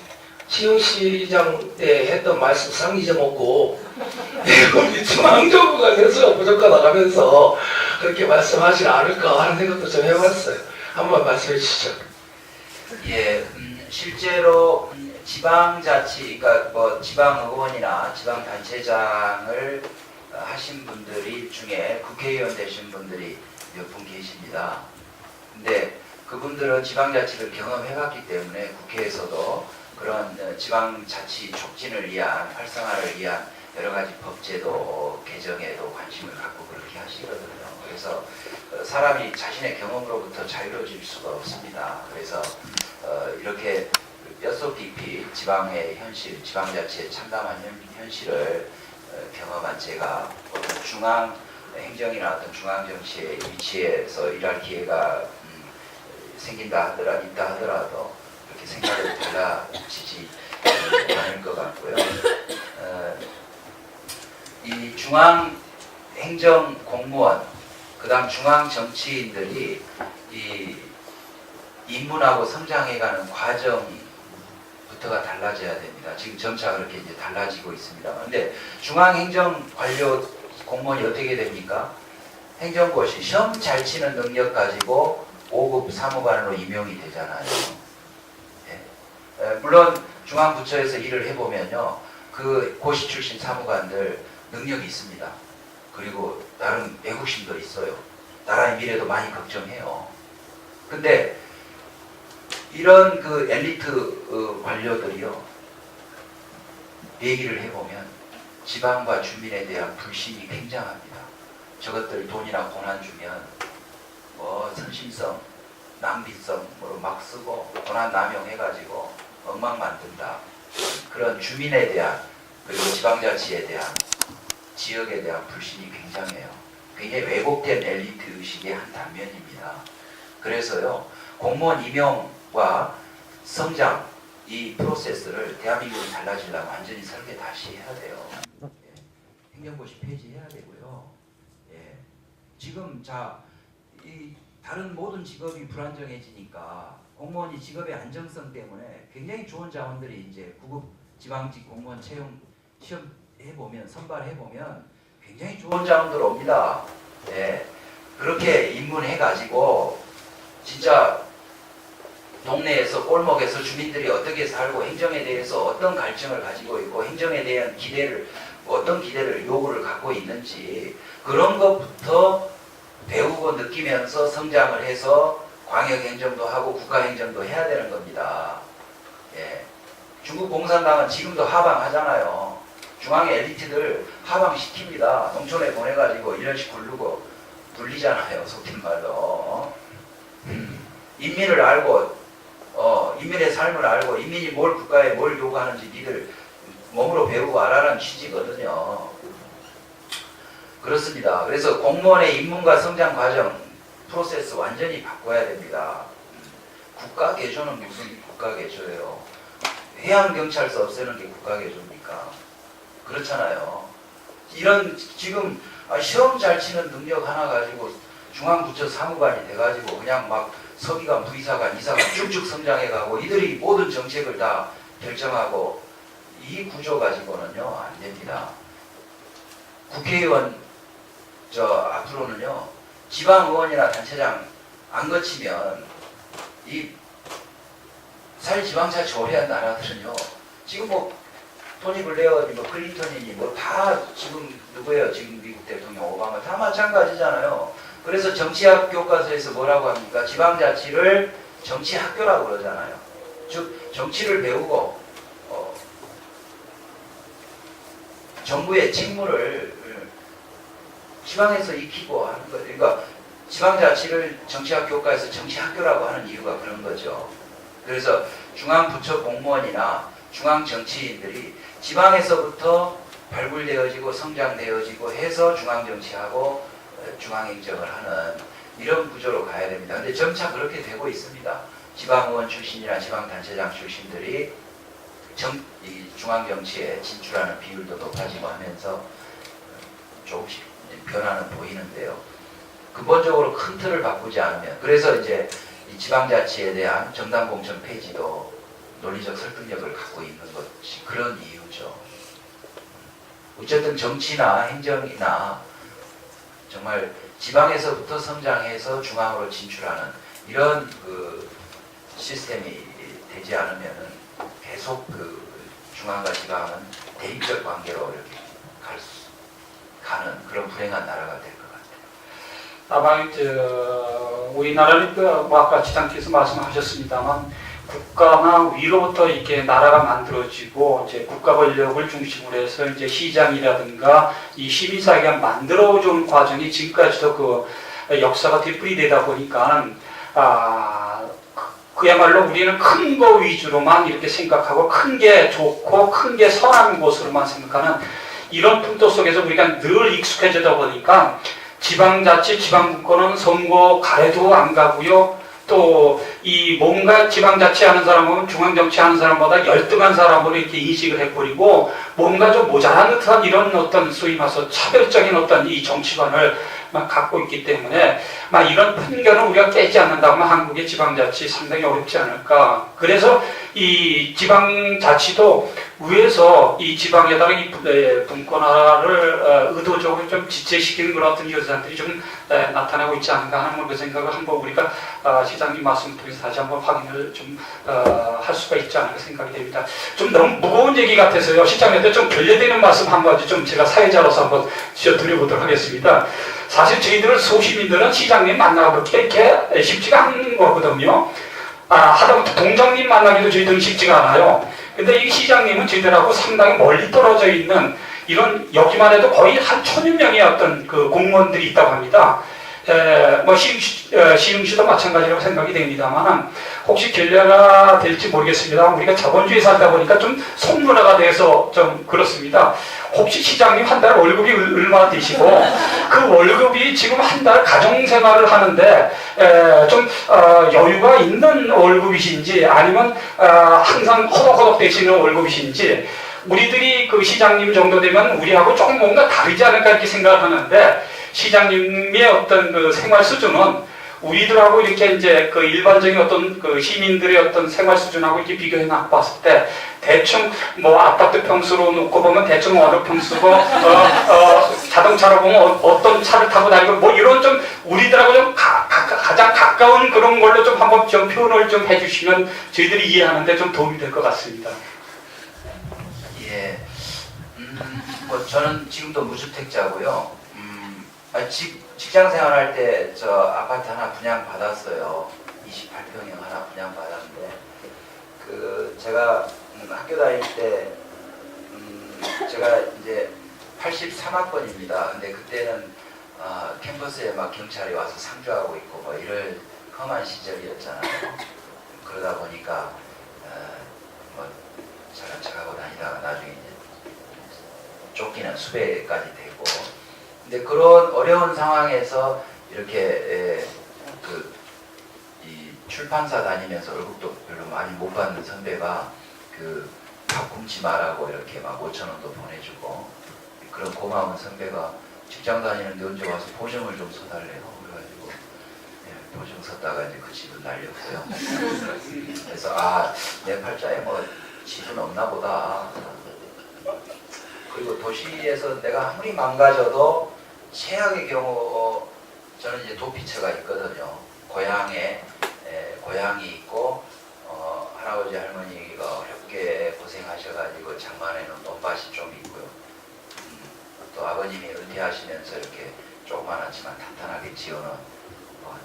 시흥시장 때 했던 말씀 상 잊어먹고 우리 중앙정부가 세수가 부족하다 하면서 그렇게 말씀하지 않을까 하는 생각도 좀 해봤어요. 한번 말씀해 주시죠. 실제로 지방자치, 그러니까 지방의원이나 지방단체장을 하신 분들이 중에 국회의원 되신 분들이 몇 분 계십니다. 근데 그분들은 지방자치를 경험해봤기 때문에 국회에서도 그런 지방자치 촉진을 위한, 활성화를 위한 여러 가지 법제도 개정에도 관심을 갖고 그렇게 하시거든요. 그래서 사람이 자신의 경험으로부터 자유로워질 수가 없습니다. 그래서 이렇게 뼛속 깊이 지방의 현실, 지방자치에 참담한 현실을 경험한 제가 어떤 중앙 행정이나 어떤 중앙 정치의 위치에서 일할 기회가 있다 하더라도 그렇게 생각이 달라지지 않을 것 같고요. 이 중앙 행정 공무원, 그다음 중앙 정치인들이 이 입문하고 성장해가는 과정부터가 달라져야 됩니다. 지금 점차 그렇게 이제 달라지고 있습니다. 그런데 중앙 행정 관료 공무원이 어떻게 됩니까? 행정고시 시험 잘 치는 능력 가지고 5급 사무관으로 임용이 되잖아요. 물론 중앙부처에서 일을 해보면요, 그 고시 출신 사무관들 능력이 있습니다. 그리고 나름 애국심도 있어요. 나라의 미래도 많이 걱정해요. 근데 이런 그 엘리트 관료들이요, 얘기를 해보면 지방과 주민에 대한 불신이 굉장합니다. 저것들 돈이나 권한 주면 선심성, 낭비성으로 막 쓰고 권한 남용해가지고 엉망 만든다. 그런 주민에 대한 그리고 지방자치에 대한 지역에 대한 불신이 굉장해요. 굉장히 왜곡된 엘리트 의식의 한 단면입니다. 그래서요, 공무원 임용과 성장 이 프로세스를 대한민국이 달라지려면 완전히 설계 다시 해야 돼요. 예. 행정고시 폐지해야 되고요. 예. 지금 이 다른 모든 직업이 불안정해지니까 공무원이 직업의 안정성 때문에 굉장히 좋은 자원들이 이제 구급 지방직 공무원 채용 시험 해보면 선발해보면 굉장히 좋은 자원들 옵니다. 예. 그렇게 입문해가지고 진짜 동네에서 골목에서 주민들이 어떻게 살고 행정에 대해서 어떤 갈증을 가지고 있고 행정에 대한 어떤 기대를 요구를 갖고 있는지 그런 것부터 배우고 느끼면서 성장을 해서 광역행정도 하고 국가행정도 해야 되는 겁니다. 예. 중국 공산당은 지금도 하방하잖아요. 중앙의 엘리트들 하방시킵니다. 농촌에 보내가지고 1년씩 굴르고 불리잖아요. 속된 말로. 인민을 알고 인민의 삶을 알고 인민이 뭘 국가에 뭘 요구하는지 니들 몸으로 배우고 알아라는 취지거든요. 그렇습니다. 그래서 공무원의 입문과 성장 과정 프로세스 완전히 바꿔야 됩니다. 국가 개조는 무슨 국가 개조예요? 해양경찰서 없애는 게 국가 개조입니까? 그렇잖아요. 이런 지금 시험 잘 치는 능력 하나 가지고 중앙부처 사무관이 돼가지고 그냥 막 서기관, 부의사관, 이사관 쭉쭉 성장해가고 이들이 모든 정책을 다 결정하고 이 구조 가지고는요 안 됩니다. 국회의원 앞으로는요 지방의원이나 단체장 안 거치면 이 사실 지방자치 오래 한 나라들은요 지금 뭐 토니 블레어니 뭐 클린턴이니 뭐 다 지금 누구예요? 지금 미국 대통령 오바마 다 마찬가지잖아요. 그래서 정치학 교과서에서 뭐라고 합니까? 지방자치를 정치학교라고 그러잖아요. 즉 정치를 배우고 정부의 직무를 지방에서 익히고 하는 거예요. 그러니까 지방자치를 정치학 교과에서 정치학교라고 하는 이유가 그런 거죠. 그래서 중앙부처 공무원이나 중앙정치인들이 지방에서부터 발굴되어지고 성장되어지고 해서 중앙정치하고 중앙행정을 하는 이런 구조로 가야 됩니다. 근데 점차 그렇게 되고 있습니다. 지방의원 출신이나 지방단체장 출신들이 이 중앙정치에 진출하는 비율도 높아지고 하면서 조금씩 변화는 보이는데요. 근본적으로 큰 틀을 바꾸지 않으면 그래서 이제 이 지방자치에 대한 정당공천 폐지도 논리적 설득력을 갖고 있는 것이 그런 이유죠. 어쨌든 정치나 행정이나 정말 지방에서부터 성장해서 중앙으로 진출하는 이런 그 시스템이 되지 않으면은 계속 그 중앙과 지방은 대립적 관계로 이렇게 가는 그런 불행한 나라가 될 것 같아요. 다만 우리나라는 아까 지장께서 말씀하셨습니다만 국가나 위로부터 이렇게 나라가 만들어지고 이제 국가 권력을 중심으로 해서 이제 시장이라든가 이 시민사회가 만들어준 과정이 지금까지도 그 역사가 되풀이되다 보니까 그야말로 우리는 큰 거 위주로만 이렇게 생각하고 큰 게 좋고 큰 게 선한 곳으로만 생각하는 이런 풍토 속에서 우리가 늘 익숙해지다 보니까 지방자치, 지방분권은 선거 가래도 안 가고요. 또 이 뭔가 지방자치 하는 사람은 중앙정치 하는 사람보다 열등한 사람으로 이렇게 인식을 해버리고 뭔가 좀 모자란 듯한 이런 어떤 소위 말해서 차별적인 어떤 이 정치관을 막 갖고 있기 때문에 막 이런 편견을 우리가 깨지 않는다면 한국의 지방자치 상당히 어렵지 않을까. 그래서 이 지방자치도 위에서 이 지방에다가 이 분권화를 의도적으로 좀 지체시키는 그런 어떤 현상들이 좀 나타나고 있지 않은가 하는 그 생각을 한번 우리가 시장님 말씀 통해서 다시 한번 확인을 좀 할 수가 있지 않을까 생각이 됩니다. 좀 너무 무거운 얘기 같아서요. 시장님한테 좀 결례되는 말씀 한 가지 좀 제가 사회자로서 한번 드려보도록 하겠습니다. 사실 저희들은 소시민들은 시장님 만나보기 이렇게 쉽지가 않은 거거든요. 하다못해 동장님 만나기도 저희들은 쉽지가 않아요. 근데 이 시장님은 저희들하고 상당히 멀리 떨어져 있는 이런 여기만 해도 거의 한 1000여 명의 어떤 그 공무원들이 있다고 합니다. 뭐 시흥시도 마찬가지라고 생각이 됩니다만 혹시 결례가 될지 모르겠습니다. 우리가 자본주의에 살다 보니까 좀 속문화가 돼서 좀 그렇습니다. 혹시 시장님 한 달 월급이 얼마나 되시고 그 월급이 지금 한 달 가정생활을 하는데 좀 여유가 있는 월급이신지 아니면 항상 허덕허덕 되시는 월급이신지 우리들이 그 시장님 정도 되면 우리하고 조금 뭔가 다르지 않을까 이렇게 생각을 하는데 시장님의 어떤 그 생활 수준은 우리들하고 이렇게 이제 그 일반적인 어떤 그 시민들의 어떤 생활 수준하고 이렇게 비교해 봤을 때 대충 뭐 아파트 평수로 놓고 보면 대충 어느 평수고 자동차로 보면 어떤 차를 타고 다니고 뭐 이런 좀 우리들하고 좀 가장 가까운 그런 걸로 좀 한번 좀 표현을 좀 해주시면 저희들이 이해하는데 좀 도움이 될 것 같습니다. 예. 뭐 저는 지금도 무주택자고요. 직장 생활할 때 저 아파트 하나 분양 받았어요. 28평형 하나 분양 받았는데 그 제가 학교 다닐 때 제가 이제 83학번입니다. 근데 그때는 캠퍼스에 막 경찰이 와서 상주하고 있고 뭐 이럴 험한 시절이었잖아요. 그러다 보니까 뭐 잘난 척하고 다니다가 나중에 이제 쫓기는 수배까지 되고. 근데 그런 어려운 상황에서 이렇게 이 출판사 다니면서 월급도 별로 많이 못 받는 선배가 밥 굶지 마라고 이렇게 막 5,000원도 보내주고 그런 고마운 선배가 직장 다니는데 언제 와서 보증을 좀 서달래요. 그래가지고 보증 섰다가 이제 그 집은 날렸어요. 그래서 내 팔자에 뭐 집은 없나 보다. 그리고 도시에서 내가 아무리 망가져도 최악의 경우 저는 이제 도피처가 있거든요. 고향이 있고 할아버지 할머니가 어렵게 고생하셔가지고 장만해놓은 논밭이 좀 있고요. 또 아버님이 은퇴하시면서 이렇게 조그만하지만 탄탄하게 지어놓은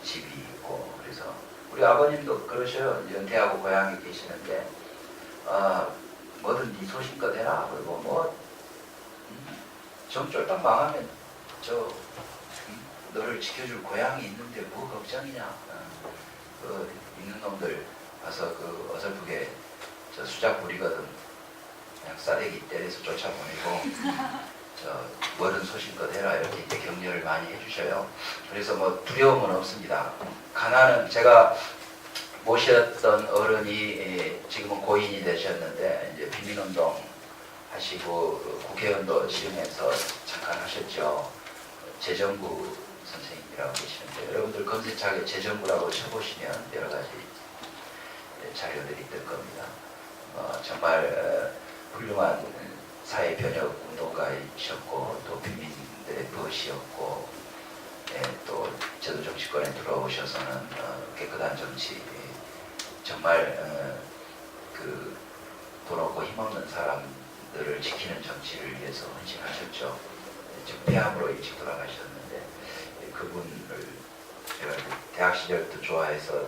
집이 있고 그래서 우리 아버님도 그러셔요. 은퇴하고 고향에 계시는데 뭐든 네 소신껏 해라. 그리고 좀 쫄딱 망하면 너를 지켜줄 고향이 있는데 뭐 걱정이냐. 있는 놈들 와서 어설프게 수작 부리거든. 그냥 싸대기 때려서 쫓아보내고 뭐든 소신껏 해라 이렇게 이제 격려를 많이 해주셔요. 그래서 뭐 두려움은 없습니다. 가난은 제가 모셨던 어른이 지금은 고인이 되셨는데 이제 비민운동 하시고 국회의원도 시흥에서 잠깐 하셨죠. 재정부 선생님이라고 계시는데 여러분들 검색창에 재정부라고 쳐보시면 여러 가지 자료들이 뜰 겁니다. 정말 훌륭한 사회 변혁 운동가이셨고 또 비민들의 벗이었고 또 제도 정치권에 들어오셔서는 깨끗한 정치 정말 돈 없고 힘없는 사람들을 지키는 정치를 위해서 헌신하셨죠. 지금 폐암으로 일찍 돌아가셨는데 그분을 제가 대학 시절부터 좋아해서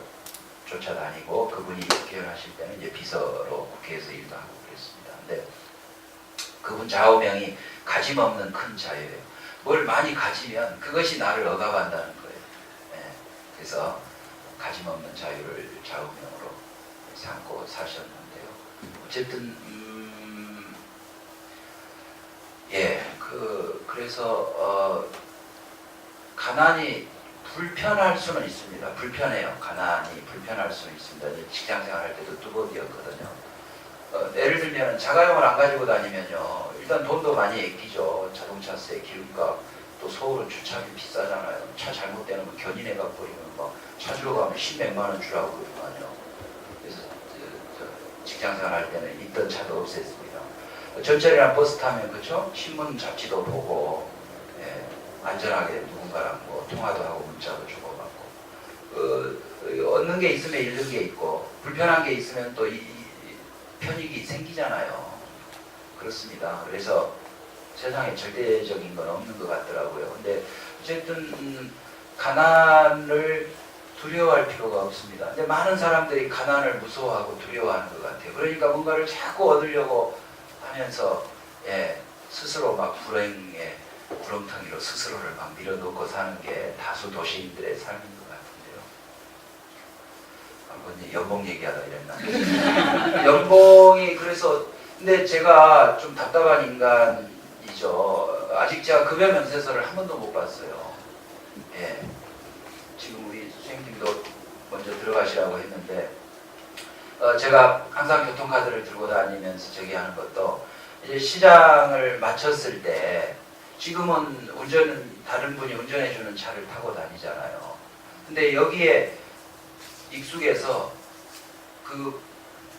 쫓아다니고 그분이 국회의원 때는 이제 비서로 국회에서 일도 하고 그랬습니다. 근데 그분 좌우명이 가짐 없는 큰 자유예요. 뭘 많이 가지면 그것이 나를 억압한다는 거예요. 그래서 가짐 없는 자유를 좌우명으로 삼고 사셨는데요. 어쨌든 그래서 가난이 불편할 수는 있습니다. 불편해요. 가난이 불편할 수는 있습니다. 직장 생활할 때도 뚜벅이었거든요. 예를 들면 자가용을 안 가지고 다니면요. 일단 돈도 많이 아끼죠. 자동차세, 기름값, 또 서울은 주차비 비싸잖아요. 차 잘못되면 견인해가 버리면 막 찾으러 가면 10몇만 원 주라고 그러거든요. 그래서 직장 생활할 때는 있던 차도 없앴습니다. 전철이랑 버스 타면 그렇죠? 신문 잡지도 보고 안전하게 누군가랑 뭐 통화도 하고 문자도 주고받고 얻는 게 있으면 잃는 게 있고 불편한 게 있으면 또 편익이 생기잖아요. 그렇습니다. 그래서 세상에 절대적인 건 없는 것 같더라고요. 근데 어쨌든 가난을 두려워할 필요가 없습니다. 근데 많은 사람들이 가난을 무서워하고 두려워하는 것 같아요. 그러니까 뭔가를 자꾸 얻으려고 하면서 스스로 막 불행에 구렁텅이로 스스로를 막 밀어넣고 사는 게 다수 도시인들의 삶인 것 같은데요. 연봉 얘기하다 이랬나? 연봉이 그래서 근데 제가 좀 답답한 인간이죠. 아직 제가 급여 면세서를 한 번도 못 봤어요. 예. 지금 우리 선생님도 먼저 들어가시라고 했는데 제가 항상 교통카드를 들고 다니면서 저기 하는 것도 이제 시장을 마쳤을 때 지금은 운전은 다른 분이 운전해주는 차를 타고 다니잖아요. 근데 여기에 익숙해서 그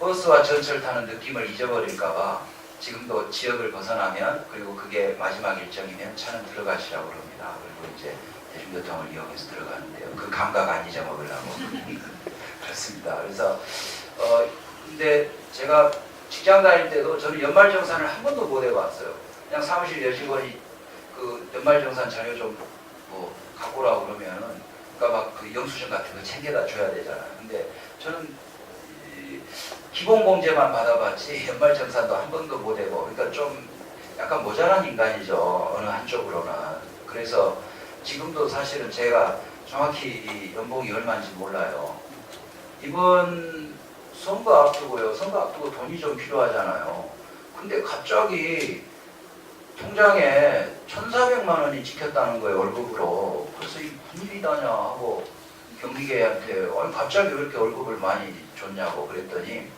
버스와 전철 타는 느낌을 잊어버릴까봐 지금도 지역을 벗어나면 그리고 그게 마지막 일정이면 차는 들어가시라고 그럽니다. 그리고 이제 대중교통을 이용해서 들어가는데요. 그 감각 안 잊어먹으려고. 그렇습니다. 그래서 근데 제가 직장 다닐 때도 저는 연말정산을 한 번도 못 해봤어요. 그냥 사무실 여직원이 그 연말정산 자료 좀 뭐 갖고 오라고 그러면은 그러니까 막 그 영수증 같은 거 챙겨다 줘야 되잖아요. 근데 저는 기본 공제만 받아봤지 연말정산도 한 번도 못 해보고 그러니까 좀 약간 모자란 인간이죠. 어느 한쪽으로는. 그래서 지금도 사실은 제가 정확히 이 연봉이 얼마인지 몰라요. 이번 선거 앞두고요. 선거 앞두고 돈이 좀 필요하잖아요. 근데 갑자기 통장에 1,400만 원이 찍혔다는 거예요. 월급으로. 그래서 이게 무슨 일이다냐 하고 경리계한테 아니 갑자기 왜 이렇게 월급을 많이 줬냐고 그랬더니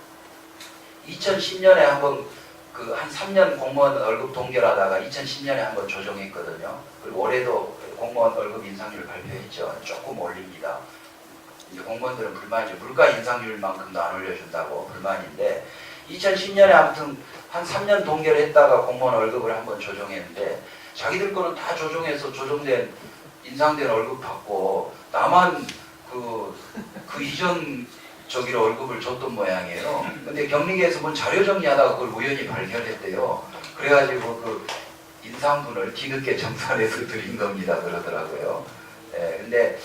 2010년에 한번 그 한 3년 공무원 월급 동결하다가 2010년에 한번 조정했거든요. 그리고 올해도 공무원 월급 인상률 발표했죠. 조금 올립니다. 이제 공무원들은 불만이죠. 물가 인상률만큼도 안 올려준다고 불만인데 2010년에 아무튼 한 3년 동결했다가 공무원 월급을 한번 조정했는데 자기들 거는 다 조정해서 조정된 인상된 월급 받고 나만 그 이전 저기로 월급을 줬던 모양이에요. 근데 경리계에서 뭔 자료 정리하다가 그걸 우연히 발견했대요. 그래가지고 그 인상분을 뒤늦게 정산해서 드린 겁니다. 그러더라고요. 예, 근데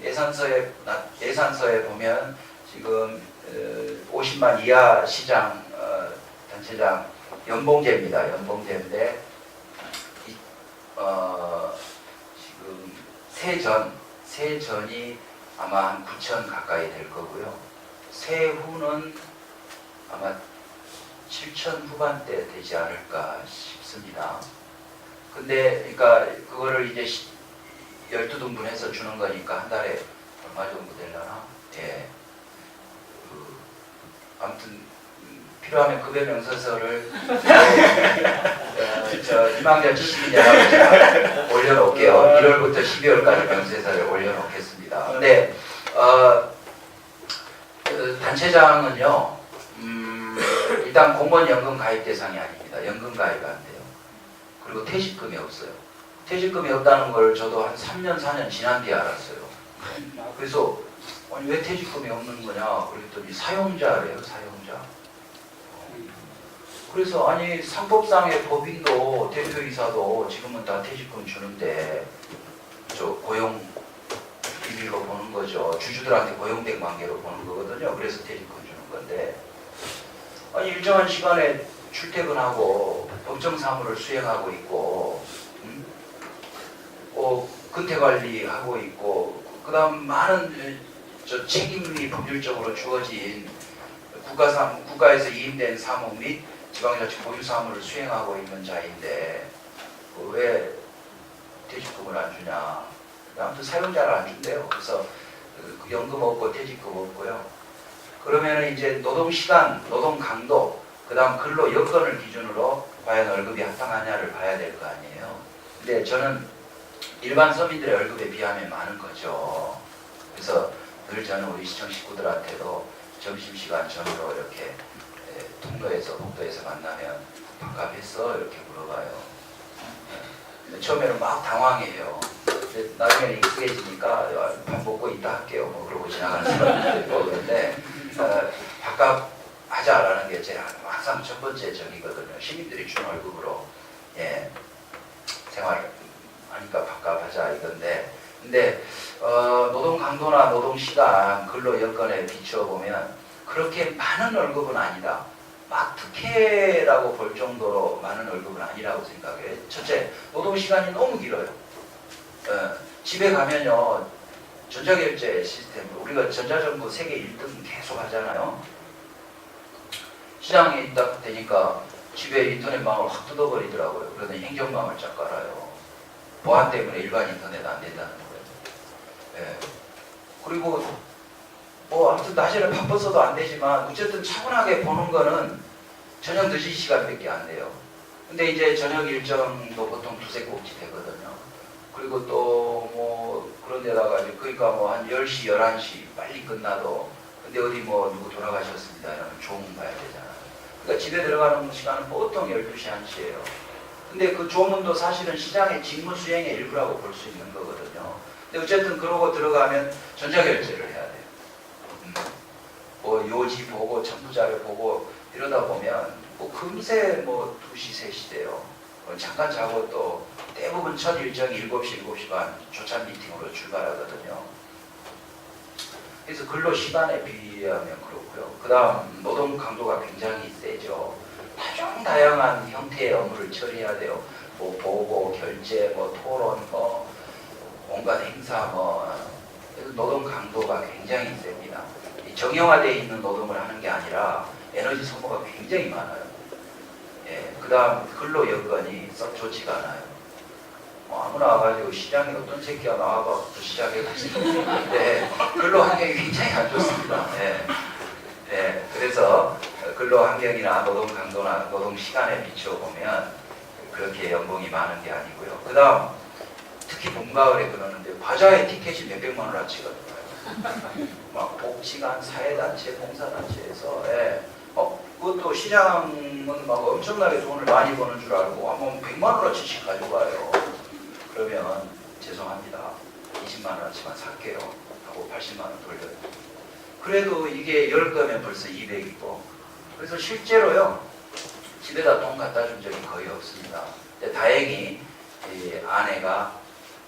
예산서에 보면 지금 50만 이하 시장 단체장 연봉제입니다. 연봉제인데 지금 세전이 아마 한 9천 가까이 될 거고요. 세후는 아마 7천 후반대 되지 않을까 싶습니다. 근데 그러니까 그거를 이제 12등분해서 주는 거니까 한 달에 얼마 정도 되려나? 예. 아무튼 필요하면 급여 명세서를 저 희망자 70인이라고 제가 올려놓을게요. 1월부터 12월까지 명세서를 올려놓겠습니다. 근데 단체장은요 일단 공무원 연금 가입 대상이 아닙니다. 연금 가입이 안 돼요. 그리고 퇴직금이 없어요. 퇴직금이 없다는 걸 저도 한 3년 4년 지난 뒤에 알았어요. 그래서 아니 왜 퇴직금이 없는 거냐 그랬더니 사용자래요. 사용자. 그래서 아니 상법상의 법인도 대표이사도 지금은 다 퇴직금 주는데 저 고용 비밀로 보는 거죠. 주주들한테 고용된 관계로 보는 거거든요. 그래서 퇴직금 주는 건데 아니 일정한 시간에 출퇴근하고 법정 사무를 수행하고 있고 근태 관리하고 있고 그다음 많은 저 책임이 법률적으로 주어진 국가에서 이임된 사무 및 지방자치 보유 사무를 수행하고 있는 자인데 왜 퇴직금을 안 주냐? 아무튼 사용자를 안 준대요. 그래서 그 연금 없고 퇴직금 없고요. 그러면 이제 노동 시간, 노동 강도, 그다음 근로 여건을 기준으로 과연 월급이 합당하냐를 봐야 될 거 아니에요. 근데 저는 일반 서민들의 월급에 비하면 많은 거죠. 그래서 늘 저는 우리 시청 식구들한테도 점심시간 전으로 이렇게 통로에서 복도에서 만나면 밥값했어? 이렇게 물어봐요. 처음에는 막 당황해요. 근데 나중에 익숙해지니까 밥 먹고 있다 할게요. 뭐 그러고 지나가는 사람들도 있고 그런데 밥값 하자라는 게 제가 항상 첫 번째 정의거든요. 시민들이 준 월급으로 생활하니까 밥값 하자 이건데 근데 노동 강도나 노동 시간 근로 여건에 비추어 보면 그렇게 많은 월급은 아니다. 막 특혜라고 볼 정도로 많은 월급은 아니라고 생각해요. 첫째, 노동 시간이 너무 길어요. 집에 가면요, 전자결제 시스템, 우리가 전자정부 세계 1등 계속 하잖아요. 시장에 딱 되니까 집에 인터넷망을 확 뜯어버리더라고요. 그러더니 행정망을 쫙 깔아요. 보안 때문에 일반 인터넷 안 된다는 거예요. 예. 그리고 뭐 아무튼 낮에는 바빠서도 안 되지만 어쨌든 차분하게 보는 거는 저녁 늦은 시간밖에 안 돼요. 근데 이제 저녁 일정도 보통 두세 꼭지 되거든요. 그리고 또 뭐 그런 데다가 이제 그러니까 뭐 한 10시, 11시 빨리 끝나도 근데 어디 뭐 누구 돌아가셨습니다 이러면 종 봐야 되잖아요. 그러니까 집에 들어가는 시간은 보통 12시, 1시예요. 근데 그 조문도 사실은 시장의 직무 수행의 일부라고 볼 수 있는 거거든요. 근데 어쨌든 그러고 들어가면 전자결제를 해야 돼요. 뭐 요지 보고 첨부자료 보고 이러다 보면 뭐 금세 뭐 2시, 3시 돼요. 잠깐 자고 또 대부분 첫 일정이 7시, 7시 반 조찬 미팅으로 출발하거든요. 그래서 근로 시간에 비하면 그렇고요. 그 다음 노동 강도가 굉장히 세죠. 다양한 형태의 업무를 처리해야 돼요. 뭐 보고, 결제, 뭐 토론, 뭐 온갖 행사, 뭐 노동 강도가 굉장히 셉니다. 정형화되어 있는 노동을 하는 게 아니라 에너지 소모가 굉장히 많아요. 예, 그 다음 근로 여건이 썩 좋지가 않아요. 뭐 아무나 와가지고 시장에 어떤 새끼가 나와서 시작해가지고 네, 근로 환경이 굉장히 안 좋습니다. 예, 예, 그래서 근로 환경이나 노동 강도나 노동 시간에 비추어 보면 그렇게 연봉이 많은 게 아니고요. 그 다음 특히 봄가을에 그러는데 과자의 티켓이 몇백만 원어치거든요. 막 복지관, 사회단체, 봉사단체에서 예. 그것도 시장은 막 엄청나게 돈을 많이 버는 줄 알고 한번 100만 원어치씩 가지고 와요. 그러면 죄송합니다. 20만 원어치만 살게요. 하고 80만 원 돌려요. 그래도 이게 10거면 벌써 200이고 그래서 실제로요. 집에다 돈 갖다 준 적이 거의 없습니다. 근데 다행히 이 아내가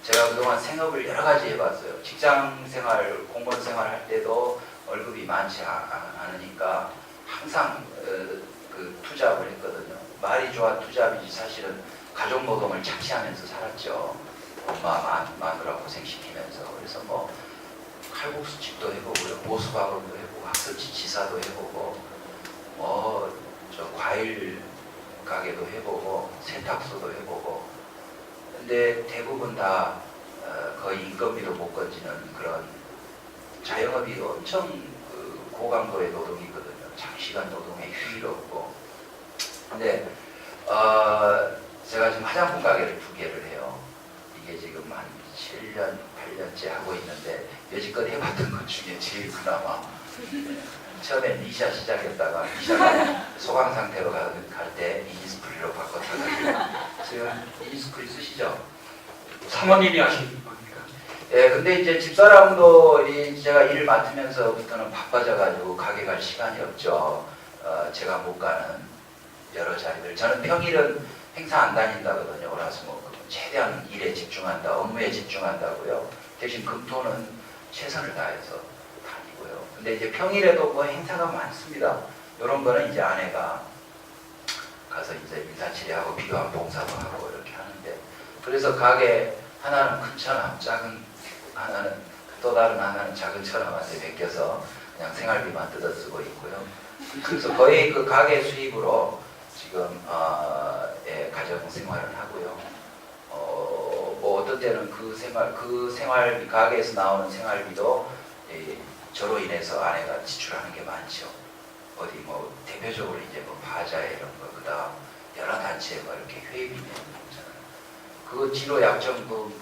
제가 그동안 생업을 여러 가지 해봤어요. 직장 생활, 공무원 생활 할 때도 월급이 많지 않으니까 항상 그 투잡을 했거든요. 말이 좋아 투잡이지 사실은 가족 노동을 착취하면서 살았죠. 엄마 마누라 고생시키면서. 그래서 뭐 칼국수집도 해보고요. 보수학원도 해보고 학습지 지사도 해보고 뭐 저 과일 가게도 해보고 세탁소도 해보고 근데 대부분 다 거의 인건비도 못 건지는 그런 자영업이 엄청 그 고강도의 노동이거든요. 장시간 노동에 휴일 없고. 근데 제가 지금 화장품 가게를 2개를 해요. 이게 지금 한 7년, 8년째 하고 있는데 여지껏 해봤던 것 중에 제일 그나마 처음에 니샤 시작했다가 니샤가 소강 상태로 갈 때 이니스프리로 바꿨다가 지금 이니스프리 쓰시죠? 사모님이 하시는 겁니까? 예, 근데 이제 집사람도 제가 일을 맡으면서부터는 바빠져가지고 가게 갈 시간이 없죠. 제가 못 가는 여러 자리들. 저는 평일은 행사 안 다닌다거든요. 월화수목. 최대한 일에 집중한다, 업무에 집중한다고요. 대신 금토는 최선을 다해서 다니고요. 근데 이제 평일에도 뭐 행사가 많습니다. 이런 거는 이제 아내가 가서 이제 인사치레하고 필요한 봉사도 하고 이렇게 하는데 그래서 가게 하나는 큰 처남, 작은 하나는 또 다른 하나는 작은 처남한테 맡겨서 그냥 생활비만 뜯어 쓰고 있고요. 그래서 거의 그 가게 수입으로 지금 가정 생활을 하고요. 뭐 어떤 때는 그 생활비 가게에서 나오는 생활비도 저로 인해서 아내가 지출하는 게 많죠. 어디 뭐 대표적으로 이제 뭐 바자회 이런 거 그다음 여러 단체 뭐 이렇게 회비 내는 거잖아요. 그거 지로 약정금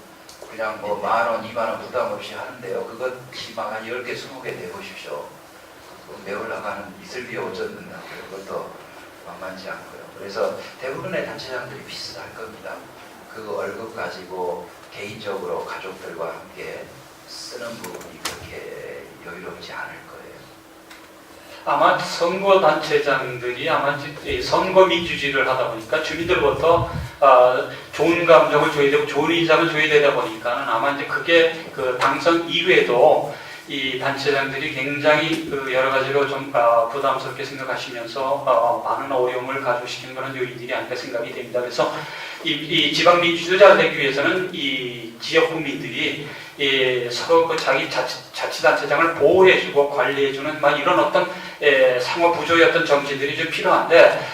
그냥 뭐 10,000원, 20,000원 부담 없이 하는데요. 그것이 막 한 10개, 20개 내보십시오. 매월 나가는 이슬비 오전 넣는 그것도 만만치 않고요. 그래서 대부분의 단체장들이 비슷할 겁니다. 그 월급 가지고 개인적으로 가족들과 함께 쓰는 부분이 그렇게 여유롭지 않을 거예요. 아마 선거단체장들이 아마 선거 민주주의를 하다 보니까 주민들부터 좋은 감정을 줘야 되고 좋은 인상을 줘야 되다 보니까는 아마 이제 그게 그 당선 이후에도 이 단체장들이 굉장히 그 여러 가지로 좀 부담스럽게 생각하시면서 많은 어려움을 가중시키는 그런 요인들이 아닐까 생각이 됩니다. 그래서 이 지방 민주주의가 되기 위해서는 이 지역 국민들이 서로 그 자기 자치단체장을 보호해주고 관리해주는 막 이런 어떤 상호 부조의 어떤 정신들이 좀 필요한데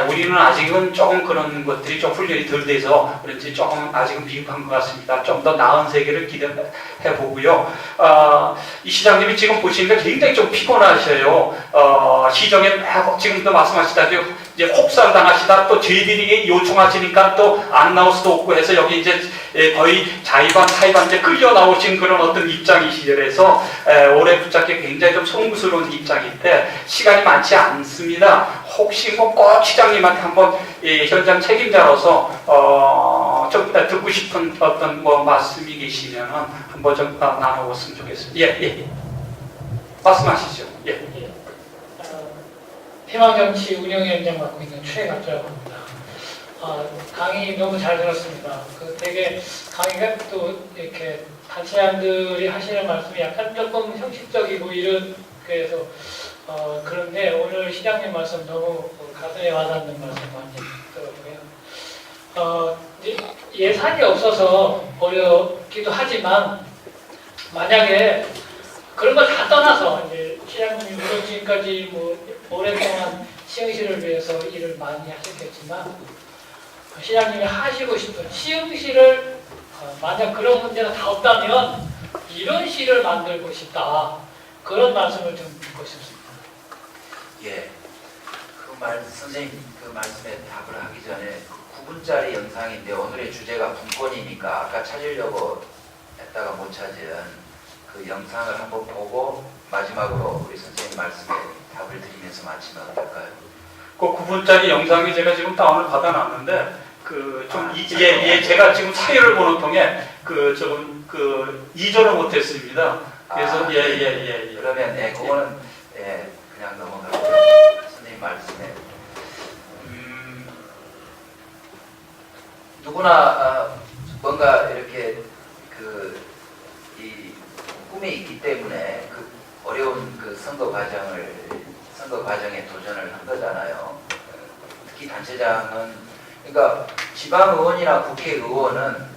우리는 아직은 조금 그런 것들이 좀 훈련이 덜 돼서 그런지 조금 아직은 미흡한 것 같습니다. 좀 더 나은 세계를 기대해 보고요. 이 시장님이 지금 보시니까 굉장히 좀 피곤하셔요. 시정에 지금도 말씀하시다시피 이제 혹살 당하시다 또 저희들이 요청하시니까 또 안 나올 수도 없고 해서 여기 이제 거의 자의반 타의반 이제 끌려 나오신 그런 어떤 입장이시라서 오래 붙잡기 굉장히 좀 송구스러운 입장인데 시간이 많지 않습니다. 혹시 뭐 꼭 시장님한테 한번 현장 책임자로서 좀 듣고 싶은 어떤 뭐 말씀이 계시면 한번 좀 나눠봤으면 좋겠습니다. 예. 말씀하시죠. 예. 희망정치 운영위원장 맡고 있는 최갑자라고 합니다. 강의 너무 잘 들었습니다. 그 되게 강의가 또 이렇게 단체장들이 하시는 말씀이 약간 조금 형식적이고 이런 그래서 그런데 오늘 시장님 말씀 너무 가슴에 와닿는 말씀 많이 들었고요. 예산이 없어서 어렵기도 하지만 만약에 그런 걸 다 떠나서 이제 시장님이 물론 지금까지 뭐 오랫동안 시흥시를 위해서 일을 많이 하셨겠지만 시장님이 하시고 싶은 시흥시를 만약 그런 문제가 다 없다면 이런 시를 만들고 싶다 그런 말씀을 좀 듣고 싶습니다. 예, 선생님 그 말씀에 답을 하기 전에 9분짜리 영상인데 오늘의 주제가 분권이니까 아까 찾으려고 했다가 못 찾은 그 영상을 한번 보고 마지막으로 우리 선생님 말씀에 답을 드리면서 마치면 어떨까요? 그 9분짜리 영상이 제가 지금 다운을 받아놨는데 제가 지금 사유를 보는 통에 이전을 못했습니다. 그래서 그러면 그거는 그냥 넘어가고요. 선생님 말씀에 누구나 뭔가 이렇게 이 꿈이 있기 때문에 그 어려운 그 선거 과정에 도전을 한 거잖아요. 특히 단체장은 그러니까 지방 의원이나 국회의원은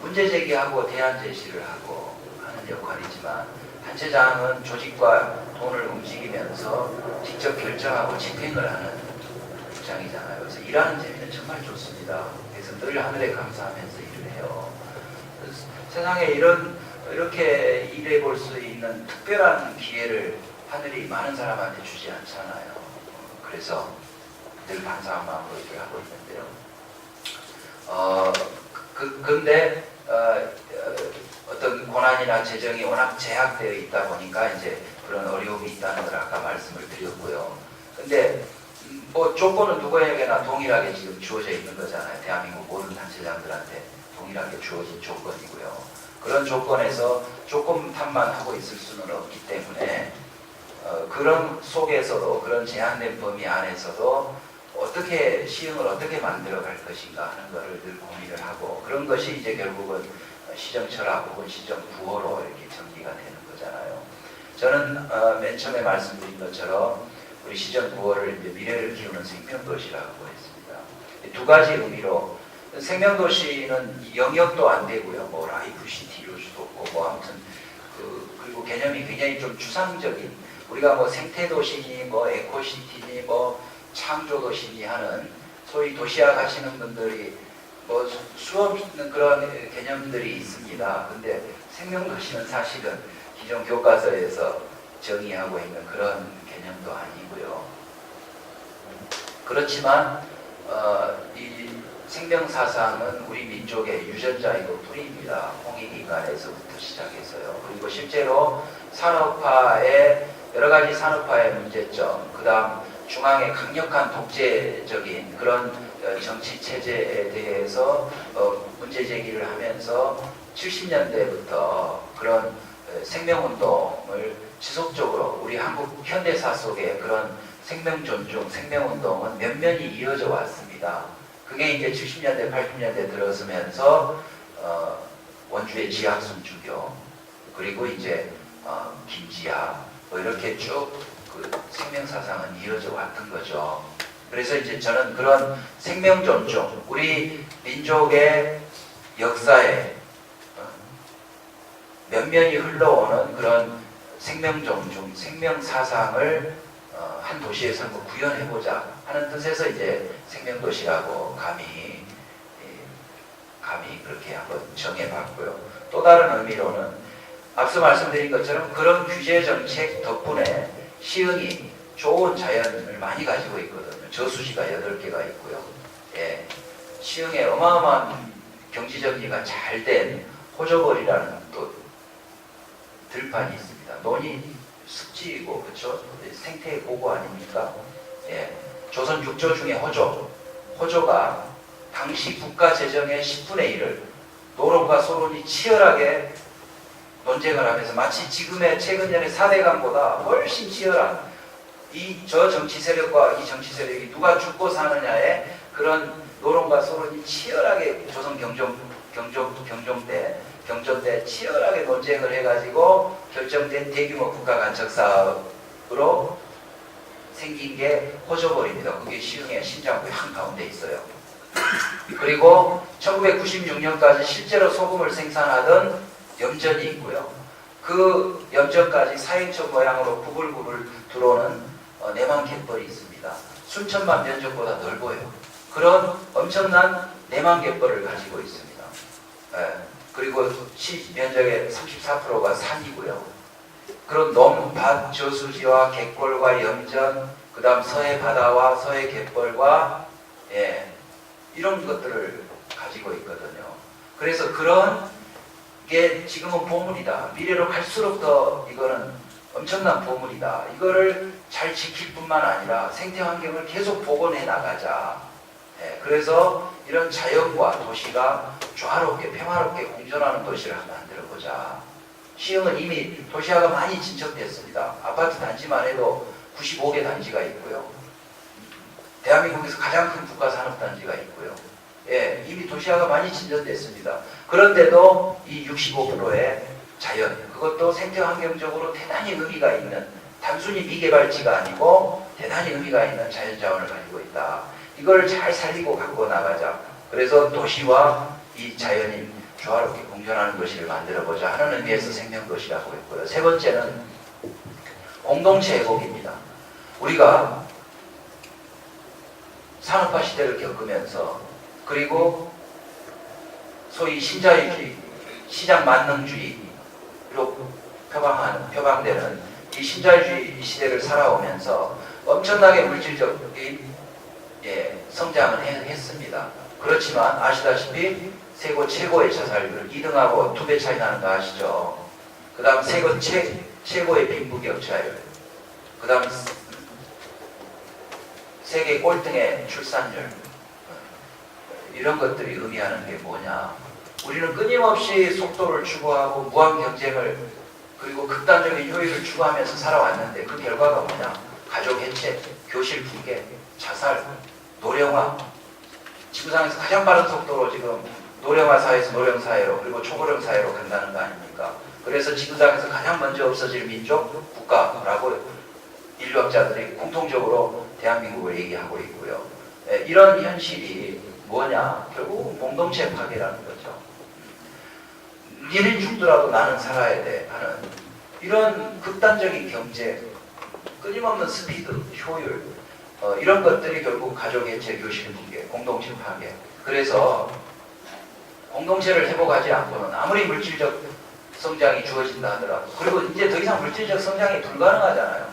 문제 제기하고 대안 제시를 하고 하는 역할이지만 단체장은 조직과 돈을 움직이면서 직접 결정하고 집행을 하는 입장이잖아요. 그래서 일하는 재미는 정말 좋습니다. 그래서 늘 하늘에 감사하면서 일을 해요. 세상에 이렇게 일해 볼 수 있는 특별한 기회를 하늘이 많은 사람한테 주지 않잖아요. 그래서 늘 감사한 마음으로 일을 하고 있는데요. 근데 어떤 고난이나 재정이 워낙 제약되어 있다 보니까 이제 그런 어려움이 있다는 걸 아까 말씀을 드렸고요. 근데 뭐 조건은 누구에게나 동일하게 지금 주어져 있는 거잖아요. 대한민국 모든 단체장들한테 동일하게 주어진 조건이고요. 그런 조건에서 조금 탓만 하고 있을 수는 없기 때문에 그런 속에서도 그런 제한된 범위 안에서도 어떻게 시흥을 어떻게 만들어 갈 것인가 하는 것을 늘 고민을 하고 그런 것이 이제 결국은 시정 철학 혹은 시정 구호로 이렇게 전기가 되는 거잖아요. 저는 맨 처음에 말씀드린 것처럼 우리 시정 구호를 이제 미래를 키우는 생명도시라고 했습니다. 두 가지 의미로 생명도시는 영역도 안 되고요. 뭐 라이프시티 이럴 수도 없고 뭐 아무튼 그리고 개념이 굉장히 좀 추상적인 우리가 뭐 생태도시니 뭐 에코시티니 뭐 창조도시니 하는 소위 도시화 가시는 분들이 뭐 수업 있는 그런 개념들이 있습니다. 근데 생명도시는 사실은 기존 교과서에서 정의하고 있는 그런 개념도 아니고요. 그렇지만 이 생명사상은 우리 민족의 유전자이고 뿌리입니다. 홍익인간에서부터 시작해서요. 그리고 실제로 산업화의 여러 가지 산업화의 문제점, 그 다음 중앙의 강력한 독재적인 그런 정치 체제에 대해서 문제 제기를 하면서 70년대부터 그런 생명운동을 지속적으로 우리 한국 현대사 속에 그런 생명 존중, 생명운동은 면면이 이어져 왔습니다. 그게 이제 70년대, 80년대 들어서면서 원주의 지하순 주교 그리고 이제 김지아 뭐 이렇게 쭉 그 생명 사상은 이어져 왔던 거죠. 그래서 이제 저는 그런 생명 존중, 우리 민족의 역사에 면면이 흘러오는 그런 생명 존중, 생명 사상을 한 도시에서 한번 구현해보자 하는 뜻에서 이제 생명도시라고 감히 그렇게 한번 정해봤고요. 또 다른 의미로는 앞서 말씀드린 것처럼 그런 규제 정책 덕분에 시흥이 좋은 자연을 많이 가지고 있거든요. 저수지가 8개가 있고요. 예, 시흥에 어마어마한 경지정리가 잘 된 호저벌이라는 또 들판이 있습니다. 논이 습지이고 그렇죠? 생태의 고고 아닙니까? 예, 조선 6조 중에 호조가 당시 국가 재정의 10분의 1을 노론과 소론이 치열하게 논쟁을 하면서 마치 지금의 최근년의 4대강보다 훨씬 치열한 저 정치 세력과 이 정치 세력이 누가 죽고 사느냐의 그런 노론과 소론이 치열하게 조선 경전 때 치열하게 논쟁을 해가지고 결정된 대규모 국가 간척 사업으로 생긴 게 호저벌입니다. 그게 시흥의 신장구의 한가운데 있어요. 그리고 1996년까지 실제로 소금을 생산하던 염전이 있고요. 그 염전까지 사행천 모양으로 구불구불 들어오는 내만 갯벌이 있습니다. 순천만 면적보다 넓어요. 그런 엄청난 내만 갯벌을 가지고 있습니다. 예. 그리고 시 면적의 34%가 산이고요. 그런 논, 밭, 저수지와 갯벌과 염전, 그 다음 서해 바다와 서해 갯벌과 이런 것들을 가지고 있거든요. 그래서 그런 게 지금은 보물이다. 미래로 갈수록 더 이거는 엄청난 보물이다. 이거를 잘 지킬 뿐만 아니라 생태 환경을 계속 복원해 나가자. 그래서 이런 자연과 도시가 조화롭게 평화롭게 공존하는 도시를 한번 만들어보자. 시흥은 이미 도시화가 많이 진척됐습니다. 아파트 단지만 해도 95개 단지가 있고요. 대한민국에서 가장 큰 국가산업단지가 있고요. 예, 이미 도시화가 많이 진전됐습니다. 그런데도 이 65%의 자연, 그것도 생태환경적으로 대단히 의미가 있는, 단순히 미개발지가 아니고 대단히 의미가 있는 자연자원을 가지고 있다. 이걸 잘 살리고 갖고 나가자. 그래서 도시와 이 자연이 조화롭게 공존하는 도시를 만들어보자 하는 의미에서 생명도시라고 했고요. 세 번째는 공동체 회복입니다. 우리가 산업화 시대를 겪으면서 그리고 소위 신자유주의, 시장 만능주의로 표방되는 이 신자유주의 시대를 살아오면서 엄청나게 물질적인 성장을 했습니다. 그렇지만 아시다시피 세계 최고의 자살률 2등하고 2배 차이 나는 거 아시죠? 그 다음 세계 최고의 빈부격차율, 그 다음 세계 꼴등의 출산율, 이런 것들이 의미하는 게 뭐냐? 우리는 끊임없이 속도를 추구하고 무한 경쟁을 그리고 극단적인 효율을 추구하면서 살아왔는데 그 결과가 뭐냐? 가족 해체, 교실 붕괴, 자살, 노령화. 지구상에서 가장 빠른 속도로 지금 노령화 사회에서 노령 사회로 그리고 초고령 사회로 간다는 거 아닙니까? 그래서 지구상에서 가장 먼저 없어질 민족, 국가라고 인류학자들이 공통적으로 대한민국을 얘기하고 있고요. 이런 현실이 뭐냐? 결국 공동체 파괴라는 거죠. 니는 죽더라도 나는 살아야 돼 하는 이런 극단적인 경제, 끊임없는 스피드, 효율, 이런 것들이 결국 가족 해체, 교실 붕괴, 공동체 파괴. 그래서 공동체를 회복하지 않고는 아무리 물질적 성장이 주어진다 하더라도, 그리고 이제 더 이상 물질적 성장이 불가능하잖아요.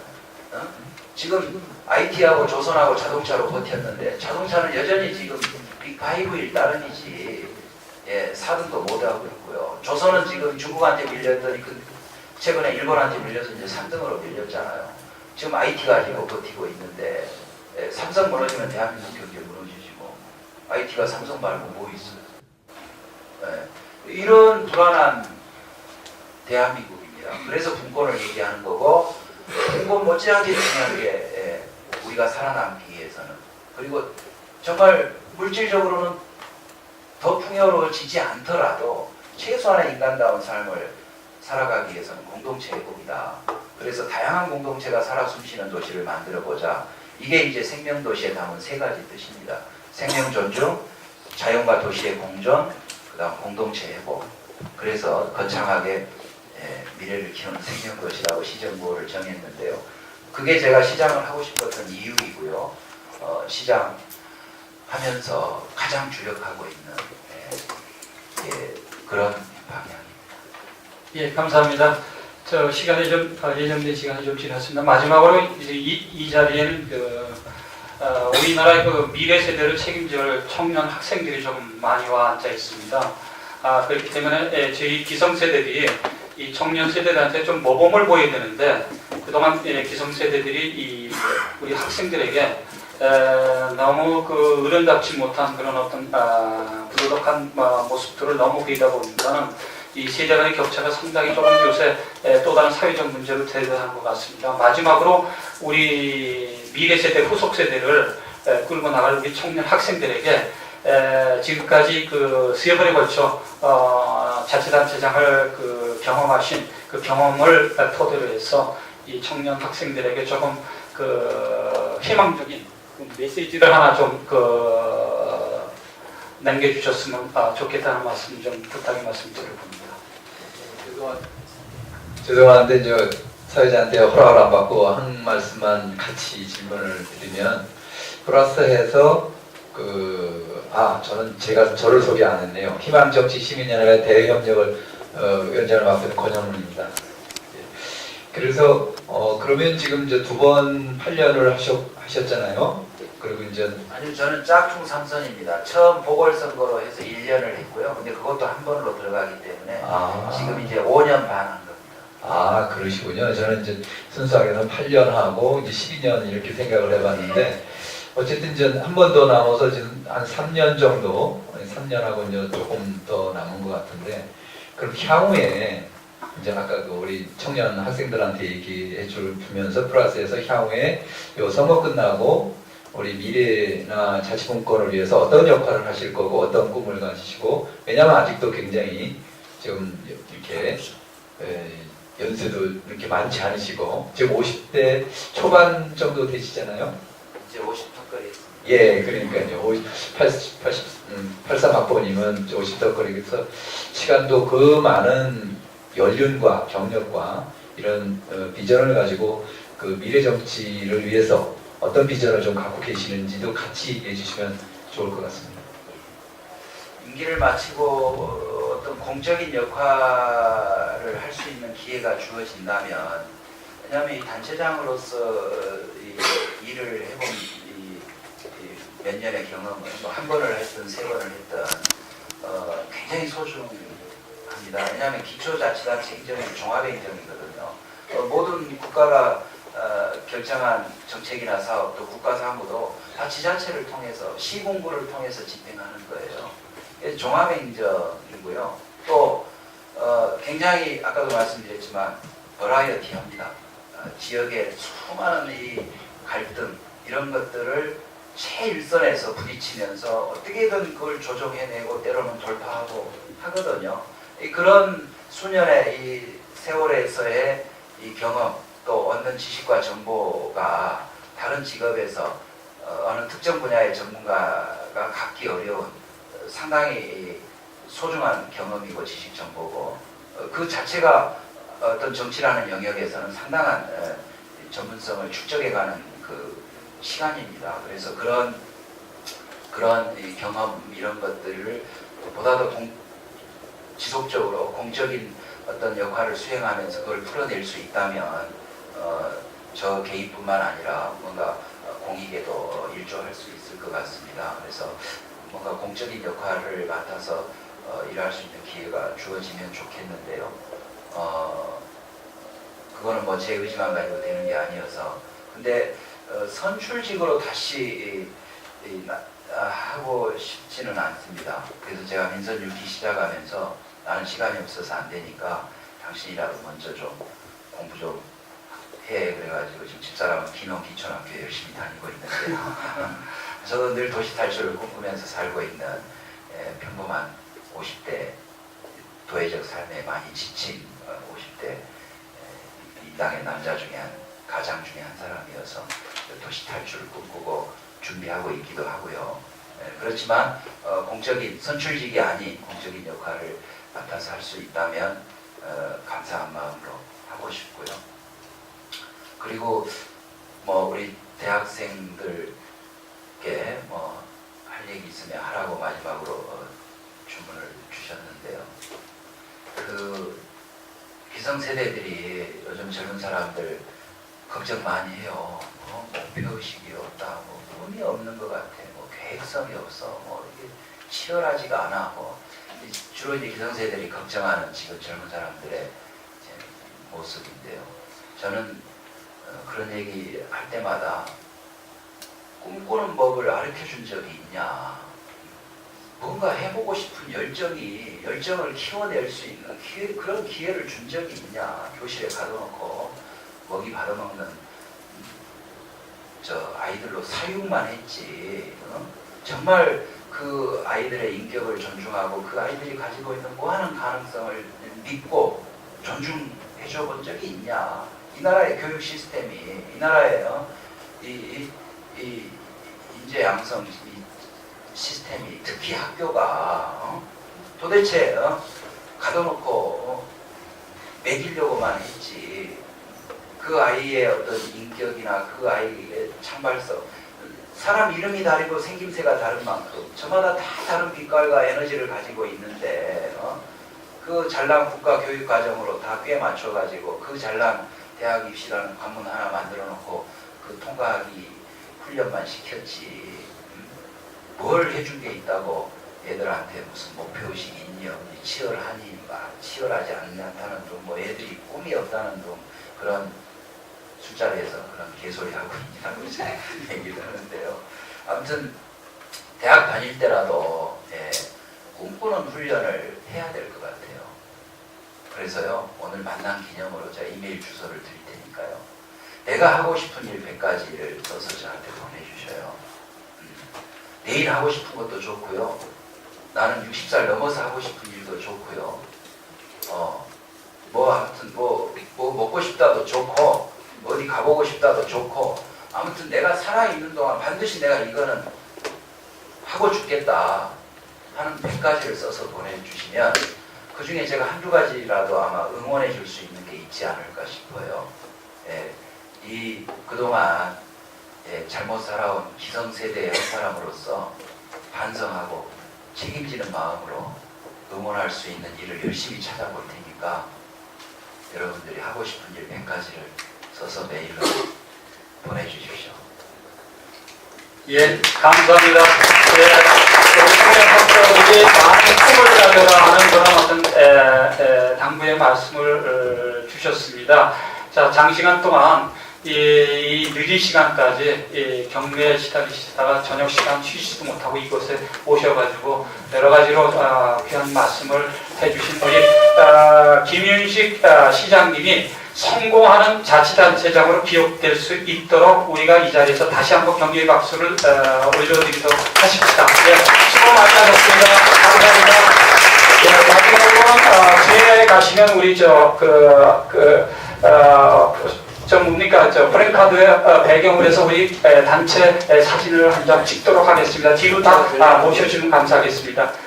지금 IT하고 조선하고 자동차로 버텼는데 자동차는 여전히 지금 빅5일 따름이지 4등도 못하고 있고요. 조선은 지금 중국한테 밀렸더니 최근에 일본한테 밀려서 이제 3등으로 밀렸잖아요. 지금 IT 가지고 버티고 있는데 삼성 무너지면 대한민국 경제 무너지지 뭐. IT가 삼성 말고 뭐 있어요. 이런 불안한 대한민국입니다. 그래서 분권을 얘기하는 거고, 분권 못지않게 중요한 게 우리가 살아남기 위해서는, 그리고 정말 물질적으로는 더 풍요로워지지 않더라도 최소한의 인간다운 삶을 살아가기 위해서는 공동체 회복이다. 그래서 다양한 공동체가 살아 숨쉬는 도시를 만들어보자. 이게 이제 생명도시에 담은 세 가지 뜻입니다. 생명 존중, 자연과 도시의 공존, 그 다음 공동체 회복. 그래서 거창하게 미래를 키우는 생명도시라고 시정구호를 정했는데요. 그게 제가 시장을 하고 싶었던 이유이고요. 시장 하면서 가장 주력하고 있는 그런 방향입니다. 예, 감사합니다. 저 시간이 좀 예정된 시간이 좀 지났습니다. 마지막으로 이제 이 자리에는 우리나라의 그 미래 세대를 책임질 청년 학생들이 좀 많이 와 앉아 있습니다. 그렇기 때문에 저희 기성세대들이 이 청년 세대들한테 좀 모범을 보여야 되는데 그동안 기성세대들이 우리 학생들에게 너무 그 어른답지 못한 그런 어떤 부도덕한 모습들을 너무 보이다 보니까는 이 세대 간의 격차가 상당히 조금 요새 또 다른 사회적 문제로 대두하는 것 같습니다. 마지막으로 우리 미래 세대, 후속 세대를 끌고 나갈 우리 청년 학생들에게 지금까지 그 수여 번에 걸쳐 자치단체장을 그 경험하신 그 경험을 토대로 해서 이 청년 학생들에게 조금 그 희망적인 메시지를 하나 좀 남겨주셨으면 좋겠다는 말씀 좀 부탁의 말씀 드려봅니다. 죄송한데 저 사회자한테 허락을 안 받고 한 말씀만 같이 질문을 드리면 플러스해서 저는 제가 저를 소개 안 했네요. 희망정치 시민연합의 대협력을 위원장을 맡고 있는 권영문입니다. 그래서 그러면 지금 이제 두 번 8년을 하셨잖아요. 그리고 이제 아니요, 저는 짝퉁 3선입니다. 처음 보궐선거로 해서 1년을 했고요. 근데 그것도 한 번으로 들어가기 때문에 지금 이제 5년 반 한 겁니다. 그러시군요. 저는 이제 순수하게는 8년 하고 이제 12년 이렇게 생각을 해봤는데 어쨌든 이제 한 번 더 남아서 지금 한 3년 정도, 3년하고 이제 조금 더 남은 것 같은데 그럼 향후에 이제 아까 그 우리 청년 학생들한테 얘기해 주면서 플러스해서 향후에 요 선거 끝나고 우리 미래나 자치분권을 위해서 어떤 역할을 하실 거고 어떤 꿈을 가지시고 왜냐하면 아직도 굉장히 지금 이렇게 연세도 이렇게 많지 않으시고 지금 50대 초반 정도 되시잖아요. 이제 50턱거리 했습니다. 예, 그러니까요. 83학번이면 50턱거리에서 시간도 그 많은 연륜과 경력과 이런 비전을 가지고 그 미래 정치를 위해서 어떤 비전을 좀 갖고 계시는지도 같이 얘기해 주시면 좋을 것 같습니다. 임기를 마치고 어떤 공적인 역할을 할 수 있는 기회가 주어진다면, 왜냐하면 이 단체장으로서 이 일을 해본 몇 년의 경험은 뭐 한 번을 했든 세 번을 했든 굉장히 소중합니다. 왜냐하면 기초자치단체 행정이 종합행정이거든요. 모든 국가가 결정한 정책이나 사업 또 국가사무도 다 지자체를 통해서 시공구를 통해서 집행하는 거예요. 그래서 종합행정이고요. 또 굉장히 아까도 말씀드렸지만 버라이어티합니다. 지역의 수많은 이 갈등 이런 것들을 최일선에서 부딪히면서 어떻게든 그걸 조정해내고 때로는 돌파하고 하거든요. 그런 수년의 이 세월에서의 이 경험 또 얻는 지식과 정보가 다른 직업에서 어느 특정 분야의 전문가가 갖기 어려운 상당히 소중한 경험이고 지식 정보고 그 자체가 어떤 정치라는 영역에서는 상당한 전문성을 축적해가는 그 시간입니다. 그래서 그런 이 경험 이런 것들을 보다 더 지속적으로 공적인 어떤 역할을 수행하면서 그걸 풀어낼 수 있다면 저 개인뿐만 아니라 뭔가 공익에도 일조할 수 있을 것 같습니다. 그래서 뭔가 공적인 역할을 맡아서 일할 수 있는 기회가 주어지면 좋겠는데요. 그거는 뭐 제 의지만 가지고 되는 게 아니어서 근데 선출직으로 다시 하고 싶지는 않습니다. 그래서 제가 민선 6기 시작하면서 나는 시간이 없어서 안 되니까 당신이라도 먼저 좀 공부 좀 해 그래가지고 지금 집사람은 기농 기초학교에 열심히 다니고 있는데요. 저도 늘 도시 탈출을 꿈꾸면서 살고 있는 평범한 50대 도회적 삶에 많이 지친 50 30대 이 땅의 남자 중에 가장 중에 한 사람이어서 도시 탈출을 꿈꾸고 준비하고 있기도 하고요. 그렇지만 공적인 선출직이 아닌 공적인 역할을 맡아서 할 수 있다면 감사한 마음으로 하고 싶고요. 그리고 뭐 우리 대학생들께 뭐 할 얘기 있으면 하라고 마지막으로 주문을 주셨는데요. 그 기성세대들이 요즘 젊은 사람들 걱정 많이 해요. 목표의식이 없다, 뭐 꿈이 없는 것 같아, 뭐 계획성이 없어, 뭐 이게 치열하지가 않아. 뭐 주로 이제 기성세대들이 걱정하는 지금 젊은 사람들의 이제 모습인데요. 저는 그런 얘기 할 때마다 꿈꾸는 법을 가르쳐 준 적이 있냐, 뭔가 해보고 싶은 열정을 키워낼 수 있는 그런 기회를 준 적이 있냐, 교실에 가둬놓고 먹이 받아먹는 저 아이들로 사육만 했지, 정말 그 아이들의 인격을 존중하고 그 아이들이 가지고 있는 무한한 가능성을 믿고 존중해줘 본 적이 있냐. 이 나라의 교육 시스템이, 이 나라의 이 인재 양성 시스템이, 특히 학교가 도대체 가둬놓고 먹이려고만 했지, 그 아이의 어떤 인격이나 그 아이의 창발성, 사람 이름이 다르고 생김새가 다른 만큼 저마다 다 다른 빛깔과 에너지를 가지고 있는데 그 잘난 국가교육과정으로 다 꽤 맞춰가지고 그 잘난 대학 입시라는 관문 하나 만들어 놓고 그 통과하기 훈련만 시켰지, 뭘 해준 게 있다고 애들한테 무슨 목표의식이 있니 없니, 치열하니 치열하지 않다는 둥, 뭐 애들이 꿈이 없다는 둥, 그런 술자리에서 그런 개소리 하고 있냐고 얘기를 하는데요. 아무튼 대학 다닐 때라도 꿈꾸는 훈련을 해야 될 것 같아요. 그래서요, 오늘 만난 기념으로 제가 이메일 주소를 드릴 테니까요, 내가 하고 싶은 일 100가지를 써서 저한테 보내주셔요. 내일 하고 싶은 것도 좋고요, 나는 60살 넘어서 하고 싶은 일도 좋고요, 뭐 아무튼 뭐 먹고 싶다도 좋고, 어디 가보고 싶다도 좋고, 아무튼 내가 살아있는 동안 반드시 내가 이거는 하고 죽겠다 하는 100가지를 써서 보내주시면 그 중에 제가 한두 가지라도 아마 응원해 줄 수 있는 게 있지 않을까 싶어요. 그동안 잘못 살아온 기성세대의 한 사람으로서 반성하고 책임지는 마음으로 응원할 수 있는 일을 열심히 찾아볼 테니까 여러분들이 하고 싶은 일 100가지를 써서 메일로 보내주십시오. 예, 감사합니다. 학생들이 많은 꿈을 가져라 하는 그런 어떤 당부의 말씀을 주셨습니다. 자, 장시간 동안 이 늦은 시간까지 경매에 시달리시다가 저녁 시간 쉬지도 못하고 이곳에 오셔가지고 여러 가지로 귀한 말씀을 해주신 우리 김윤식 시장님이 성공하는 자치단체장으로 기억될 수 있도록 우리가 이 자리에서 다시 한번 격려의 박수를 올려드리도록 하십시다. 예, 수고 많으셨습니다. 감사합니다. 예, 마지막으로 주회에 가시면 우리 뭡니까? 프랭카드의 배경을 해서 우리 단체 사진을 한 장 찍도록 하겠습니다. 뒤로 다 모셔주시면 감사하겠습니다.